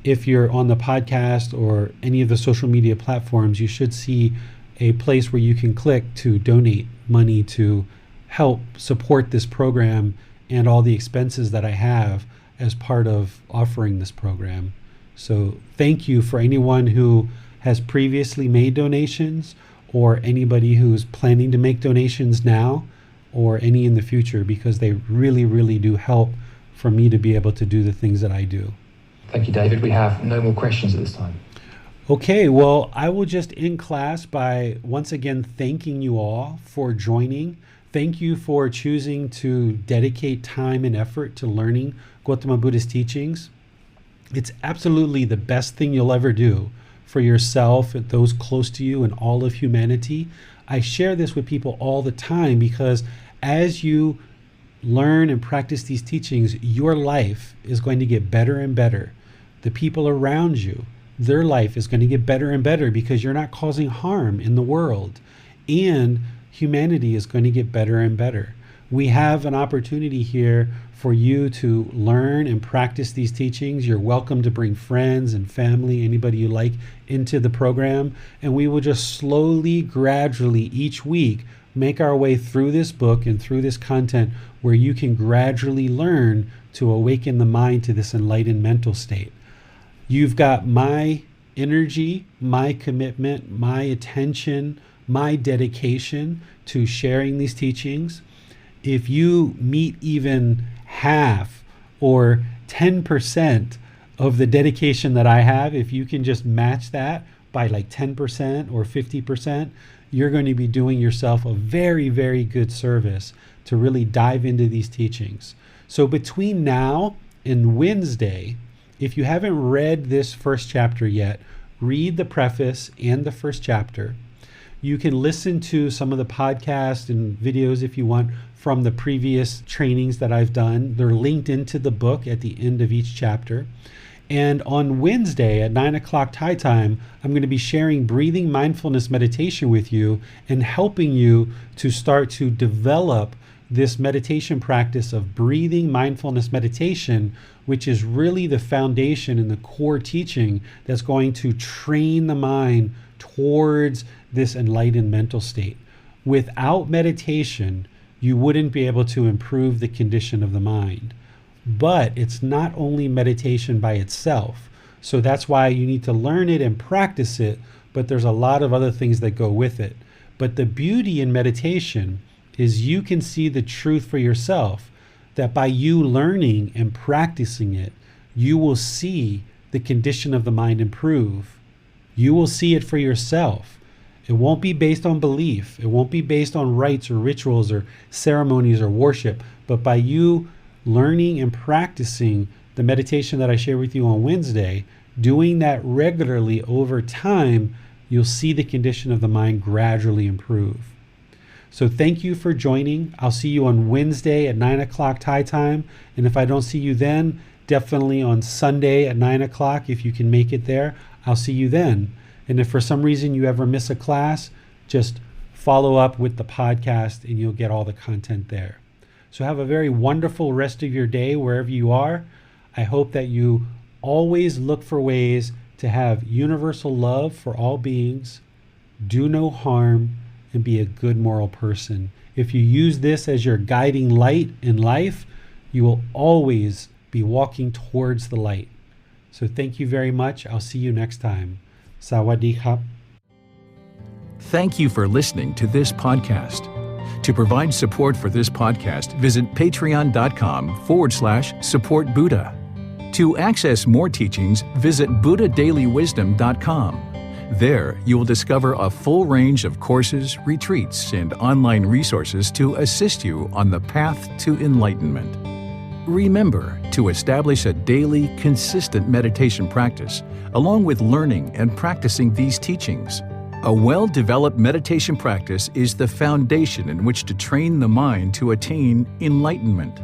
if you're on the podcast or any of the social media platforms, you should see a place where you can click to donate money to help support this program and all the expenses that I have as part of offering this program. So thank you for anyone who has previously made donations, or anybody who's planning to make donations now, or any in the future, because they really, really do help for me to be able to do the things that I do. Thank you, David. We have no more questions at this time. Okay, well, I will just end class by once again thanking you all for joining. Thank you for choosing to dedicate time and effort to learning Gotama Buddha's teachings. It's absolutely the best thing you'll ever do for yourself and those close to you and all of humanity. I share this with people all the time because as you learn and practice these teachings, your life is going to get better and better. The people around you, their life is going to get better and better because you're not causing harm in the world. And humanity is going to get better and better. We have an opportunity here for you to learn and practice these teachings. You're welcome to bring friends and family, anybody you like, into the program. And we will just slowly, gradually, each week, make our way through this book and through this content where you can gradually learn to awaken the mind to this enlightened mental state. You've got my energy, my commitment, my attention, my dedication to sharing these teachings. If you meet even half or 10% of the dedication that I have, if you can just match that by like 10% or 50%, you're going to be doing yourself a very, very good service to really dive into these teachings. So between now and Wednesday, if you haven't read this first chapter yet, read the preface and the first chapter. You can listen to some of the podcasts and videos if you want from the previous trainings that I've done. They're linked into the book at the end of each chapter. And on Wednesday at 9 o'clock Thai time, I'm going to be sharing breathing mindfulness meditation with you and helping you to start to develop this meditation practice of breathing mindfulness meditation, which is really the foundation and the core teaching that's going to train the mind towards this enlightened mental state. Without meditation, you wouldn't be able to improve the condition of the mind. But it's not only meditation by itself. So that's why you need to learn it and practice it, but there's a lot of other things that go with it. But the beauty in meditation is you can see the truth for yourself, that by you learning and practicing it, you will see the condition of the mind improve. You will see it for yourself. It won't be based on belief. It won't be based on rites or rituals or ceremonies or worship, but by you learning and practicing the meditation that I share with you on Wednesday, doing that regularly over time, you'll see the condition of the mind gradually improve. So thank you for joining. I'll see you on Wednesday at 9 o'clock Thai time. And if I don't see you then, definitely on Sunday at 9 o'clock. If you can make it there, I'll see you then. And if for some reason you ever miss a class, just follow up with the podcast and you'll get all the content there. So have a very wonderful rest of your day wherever you are. I hope that you always look for ways to have universal love for all beings, do no harm, and be a good moral person. If you use this as your guiding light in life, you will always be walking towards the light. So thank you very much. I'll see you next time. Sawadee khap. Thank you for listening to this podcast. To provide support for this podcast, visit patreon.com/support Buddha. To access more teachings, visit buddhadailywisdom.com. There, you will discover a full range of courses, retreats, and online resources to assist you on the path to enlightenment. Remember to establish a daily, consistent meditation practice, along with learning and practicing these teachings. A well-developed meditation practice is the foundation in which to train the mind to attain enlightenment.